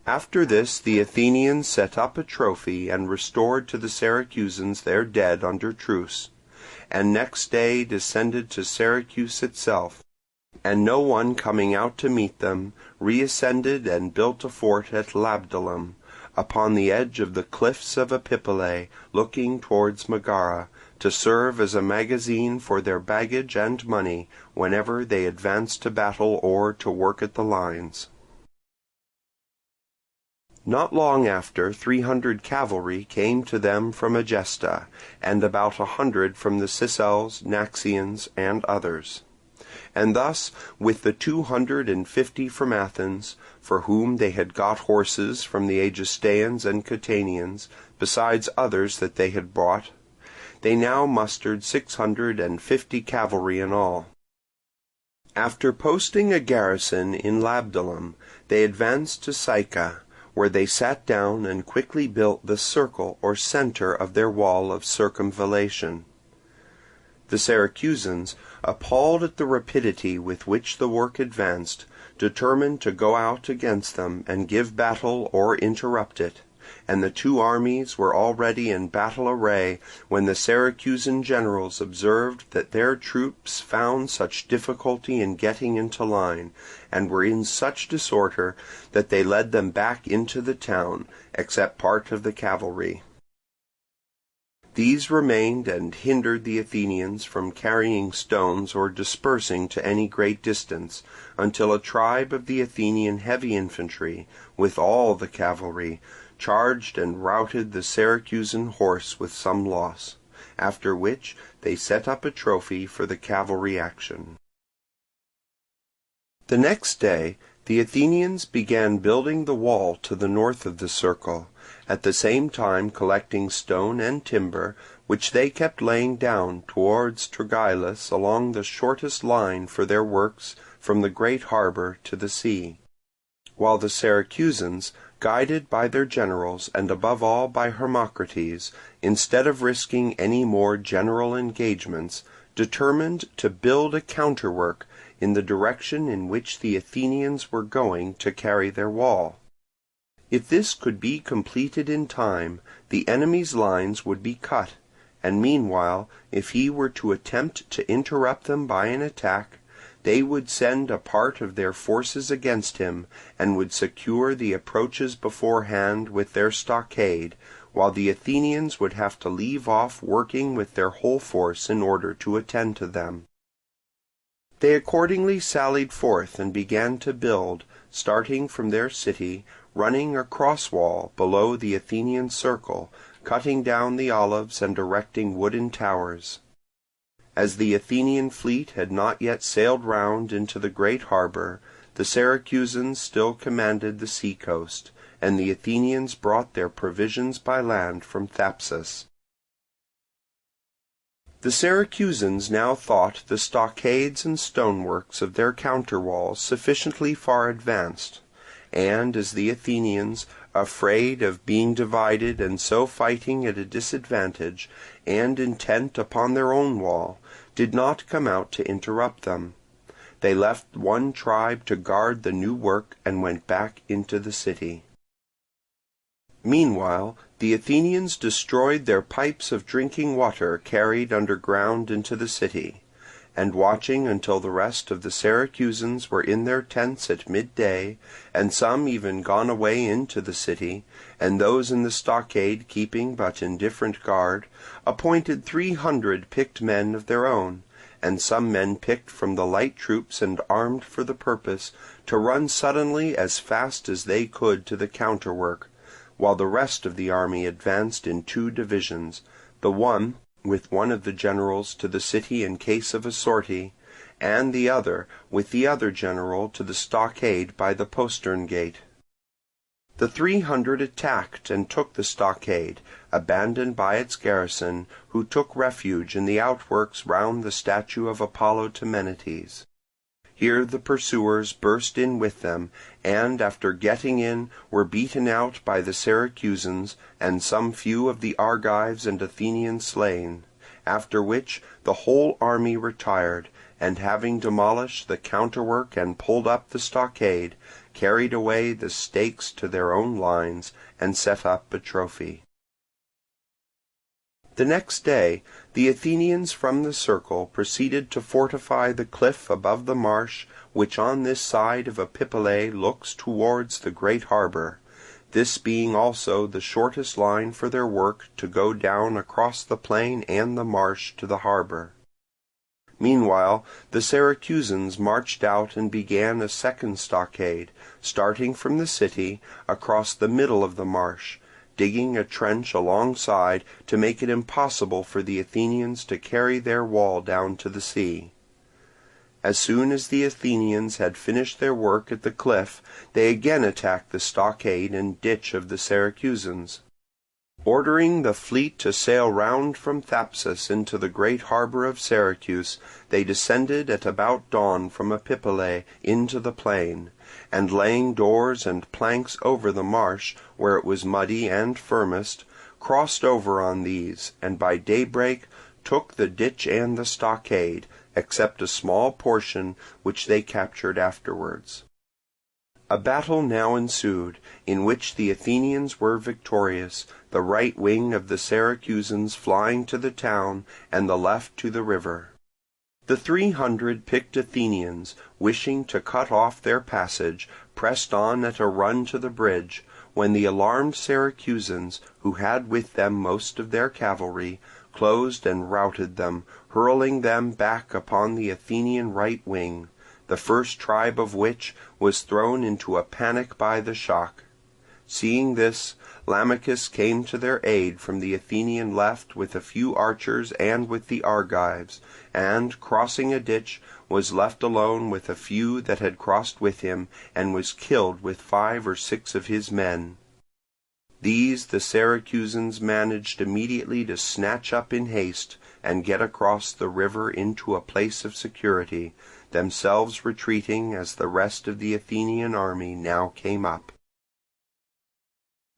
After this the Athenians set up a trophy, and restored to the Syracusans their dead under truce, and next day descended to Syracuse itself, and no one coming out to meet them, reascended and built a fort at Labdalum, upon the edge of the cliffs of Epipolae, looking towards Megara, to serve as a magazine for their baggage and money, whenever they advanced to battle or to work at the lines. Not long after 300 cavalry came to them from Egesta, and about 100 from the Sicels, Naxians, and others. And thus, with the 250 from Athens, for whom they had got horses from the Egestaeans and Catanians, besides others that they had brought, they now mustered 650 cavalry in all. After posting a garrison in Labdalum, they advanced to Syca, where they sat down and quickly built the circle or centre of their wall of circumvallation. The Syracusans, appalled at the rapidity with which the work advanced, determined to go out against them and give battle or interrupt it, and the two armies were already in battle array when the Syracusan generals observed that their troops found such difficulty in getting into line, and were in such disorder, that they led them back into the town, except part of the cavalry. These remained and hindered the Athenians from carrying stones or dispersing to any great distance, until a tribe of the Athenian heavy infantry, with all the cavalry, charged and routed the Syracusan horse with some loss, after which they set up a trophy for the cavalry action. The next day the Athenians began building the wall to the north of the circle, at the same time collecting stone and timber, which they kept laying down towards Trogylus along the shortest line for their works from the great harbour to the sea; while the Syracusans, guided by their generals and above all by Hermocrates, instead of risking any more general engagements, determined to build a counterwork in the direction in which the Athenians were going to carry their wall. If this could be completed in time, the enemy's lines would be cut, and meanwhile, if he were to attempt to interrupt them by an attack, they would send a part of their forces against him, and would secure the approaches beforehand with their stockade, while the Athenians would have to leave off working with their whole force in order to attend to them. They accordingly sallied forth and began to build, starting from their city, running a cross-wall below the Athenian circle, cutting down the olives and erecting wooden towers. As the Athenian fleet had not yet sailed round into the great harbour, the Syracusans still commanded the sea-coast, and the Athenians brought their provisions by land from Thapsus. The Syracusans now thought the stockades and stoneworks of their counterwalls sufficiently far advanced, and as the Athenians, afraid of being divided and so fighting at a disadvantage, and intent upon their own wall, did not come out to interrupt them, they left one tribe to guard the new work and went back into the city. Meanwhile the Athenians destroyed their pipes of drinking water carried underground into the city, and watching until the rest of the Syracusans were in their tents at midday, and some even gone away into the city, and those in the stockade keeping but indifferent guard, appointed 300 picked men of their own, and some men picked from the light troops and armed for the purpose, to run suddenly as fast as they could to the counterwork, while the rest of the army advanced in 2 divisions, the one with one of the generals to the city in case of a sortie, and the other with the other general to the stockade by the postern gate. The 300 attacked and took the stockade, abandoned by its garrison, who took refuge in the outworks round the statue of Apollo Temenites. Here the pursuers burst in with them, and after getting in were beaten out by the Syracusans, and some few of the Argives and Athenians slain, after which the whole army retired, and having demolished the counterwork and pulled up the stockade, carried away the stakes to their own lines, and set up a trophy. The next day the Athenians from the circle proceeded to fortify the cliff above the marsh, which on this side of Epipolae looks towards the great harbour, this being also the shortest line for their work to go down across the plain and the marsh to the harbour. Meanwhile the Syracusans marched out and began a second stockade, starting from the city, across the middle of the marsh, digging a trench alongside to make it impossible for the Athenians to carry their wall down to the sea. As soon as the Athenians had finished their work at the cliff, they again attacked the stockade and ditch of the Syracusans. Ordering the fleet to sail round from Thapsus into the great harbour of Syracuse, they descended at about dawn from Epipolae into the plain, and laying doors and planks over the marsh, where it was muddy and firmest, crossed over on these, and by daybreak took the ditch and the stockade, except a small portion which they captured afterwards. A battle now ensued, in which the Athenians were victorious, the right wing of the Syracusans flying to the town, and the left to the river. The 300 picked Athenians, wishing to cut off their passage, pressed on at a run to the bridge, when the alarmed Syracusans, who had with them most of their cavalry, closed and routed them, hurling them back upon the Athenian right wing, the first tribe of which was thrown into a panic by the shock. Seeing this, Lamachus came to their aid from the Athenian left with a few archers and with the Argives, and, crossing a ditch, was left alone with a few that had crossed with him, and was killed with 5 or 6 of his men. These the Syracusans managed immediately to snatch up in haste, and get across the river into a place of security, themselves retreating as the rest of the Athenian army now came up.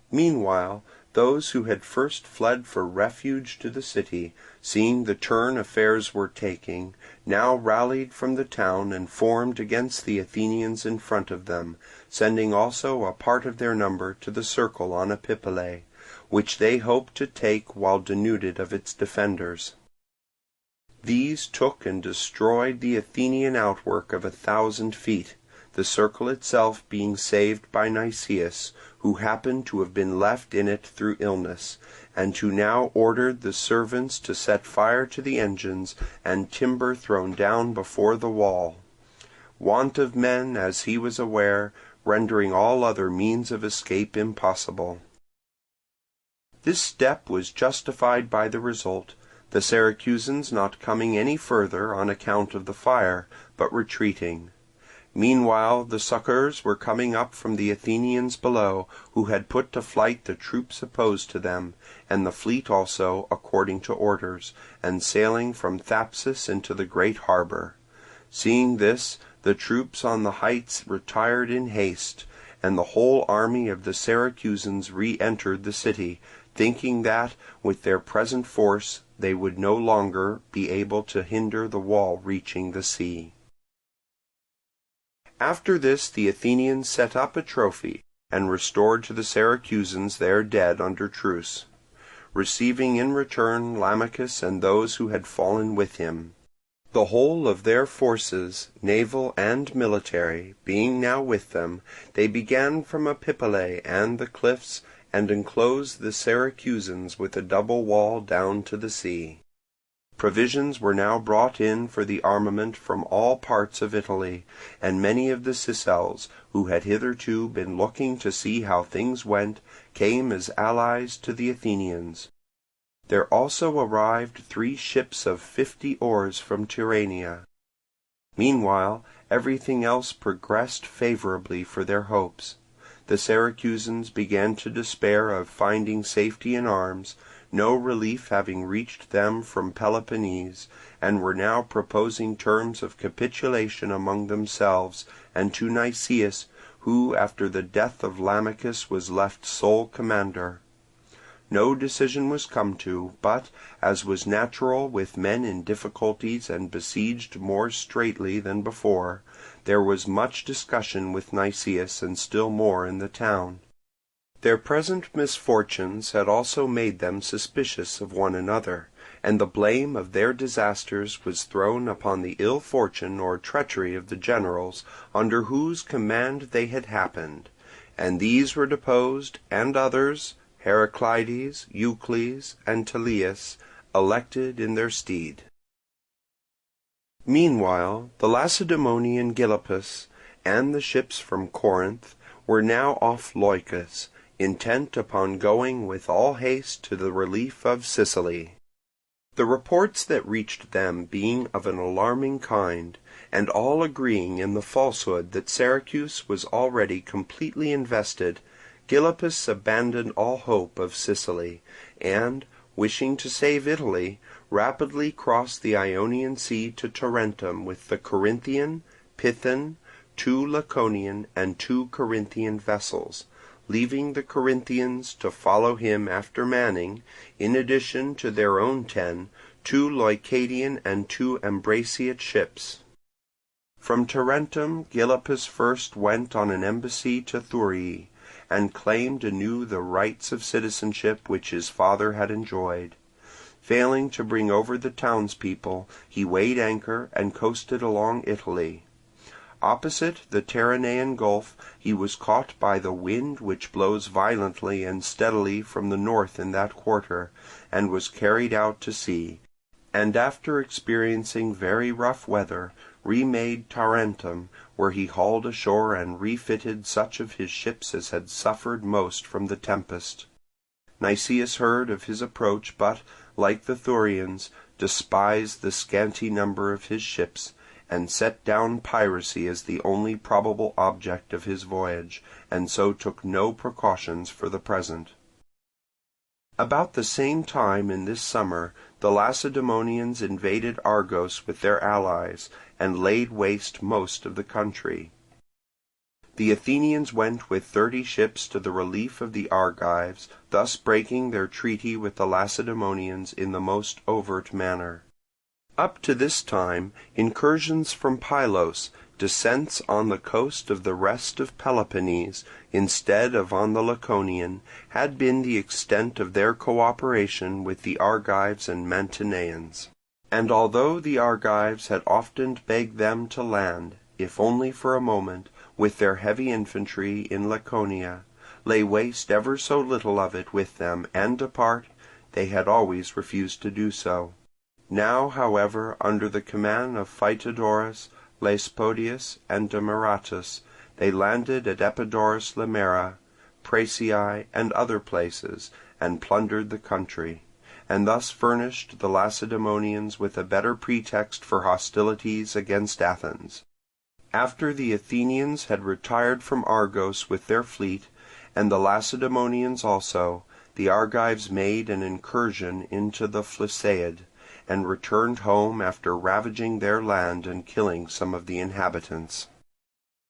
Meanwhile, those who had first fled for refuge to the city, seeing the turn affairs were taking, now rallied from the town and formed against the Athenians in front of them, sending also a part of their number to the circle on Epipolae, which they hoped to take while denuded of its defenders. These took and destroyed the Athenian outwork of 1,000 feet, the circle itself being saved by Nicias, who happened to have been left in it through illness, and who now ordered the servants to set fire to the engines and timber thrown down before the wall, want of men, as he was aware, rendering all other means of escape impossible. This step was justified by the result, the Syracusans not coming any further on account of the fire, but retreating. Meanwhile the succours were coming up from the Athenians below, who had put to flight the troops opposed to them, and the fleet also, according to orders, and sailing from Thapsus into the great harbour. Seeing this, the troops on the heights retired in haste, and the whole army of the Syracusans re-entered the city, thinking that, with their present force, they would no longer be able to hinder the wall reaching the sea. After this the Athenians set up a trophy, and restored to the Syracusans their dead under truce, receiving in return Lamachus and those who had fallen with him. The whole of their forces, naval and military, being now with them, they began from Epipolae and the cliffs, and enclosed the Syracusans with a double wall down to the sea. Provisions were now brought in for the armament from all parts of Italy, and many of the Sicels, who had hitherto been looking to see how things went, came as allies to the Athenians. There also arrived 3 ships of 50 oars from Tyrrhenia. Meanwhile everything else progressed favourably for their hopes. The Syracusans began to despair of finding safety in arms, no relief having reached them from Peloponnese, and were now proposing terms of capitulation among themselves and to Nicias, who after the death of Lamachus was left sole commander. No decision was come to, but, as was natural with men in difficulties and besieged more straitly than before, there was much discussion with Nicias and still more in the town. Their present misfortunes had also made them suspicious of one another, and the blame of their disasters was thrown upon the ill fortune or treachery of the generals under whose command they had happened, and these were deposed, and others, Heraclides, Eucles, and Teleus, elected in their stead. Meanwhile the Lacedaemonian Gylippus, and the ships from Corinth, were now off Leucas, intent upon going with all haste to the relief of Sicily. The reports that reached them being of an alarming kind, and all agreeing in the falsehood that Syracuse was already completely invested, Gylippus abandoned all hope of Sicily, and, wishing to save Italy, rapidly crossed the Ionian Sea to Tarentum with the Corinthian, Python, 2 Laconian, and 2 Corinthian vessels, leaving the Corinthians to follow him after manning, in addition to their own 10, 2 Leucadian and 2 Ambraciot ships. From Tarentum Gylippus first went on an embassy to Thurii, and claimed anew the rights of citizenship which his father had enjoyed. Failing to bring over the townspeople, he weighed anchor and coasted along Italy. Opposite the Tyrrhenean Gulf he was caught by the wind which blows violently and steadily from the north in that quarter, and was carried out to sea, and after experiencing very rough weather, remade Tarentum, where he hauled ashore and refitted such of his ships as had suffered most from the tempest. Nicias heard of his approach, but, like the Thurians, despised the scanty number of his ships, and set down piracy as the only probable object of his voyage, and so took no precautions for the present. About the same time in this summer the Lacedaemonians invaded Argos with their allies, and laid waste most of the country. The Athenians went with 30 ships to the relief of the Argives, thus breaking their treaty with the Lacedaemonians in the most overt manner. Up to this time, incursions from Pylos, descents on the coast of the rest of Peloponnese, instead of on the Laconian, had been the extent of their cooperation with the Argives and Mantineans. And although the Argives had often begged them to land, if only for a moment, with their heavy infantry in Laconia, lay waste ever so little of it with them, and depart, they had always refused to do so. Now, however, under the command of Phytodorus, Laespodius, and Demaratus, they landed at Epidaurus Limera, Praesiae, and other places, and plundered the country, and thus furnished the Lacedaemonians with a better pretext for hostilities against Athens. After the Athenians had retired from Argos with their fleet, and the Lacedaemonians also, the Argives made an incursion into the Phlisaid, and returned home after ravaging their land and killing some of the inhabitants.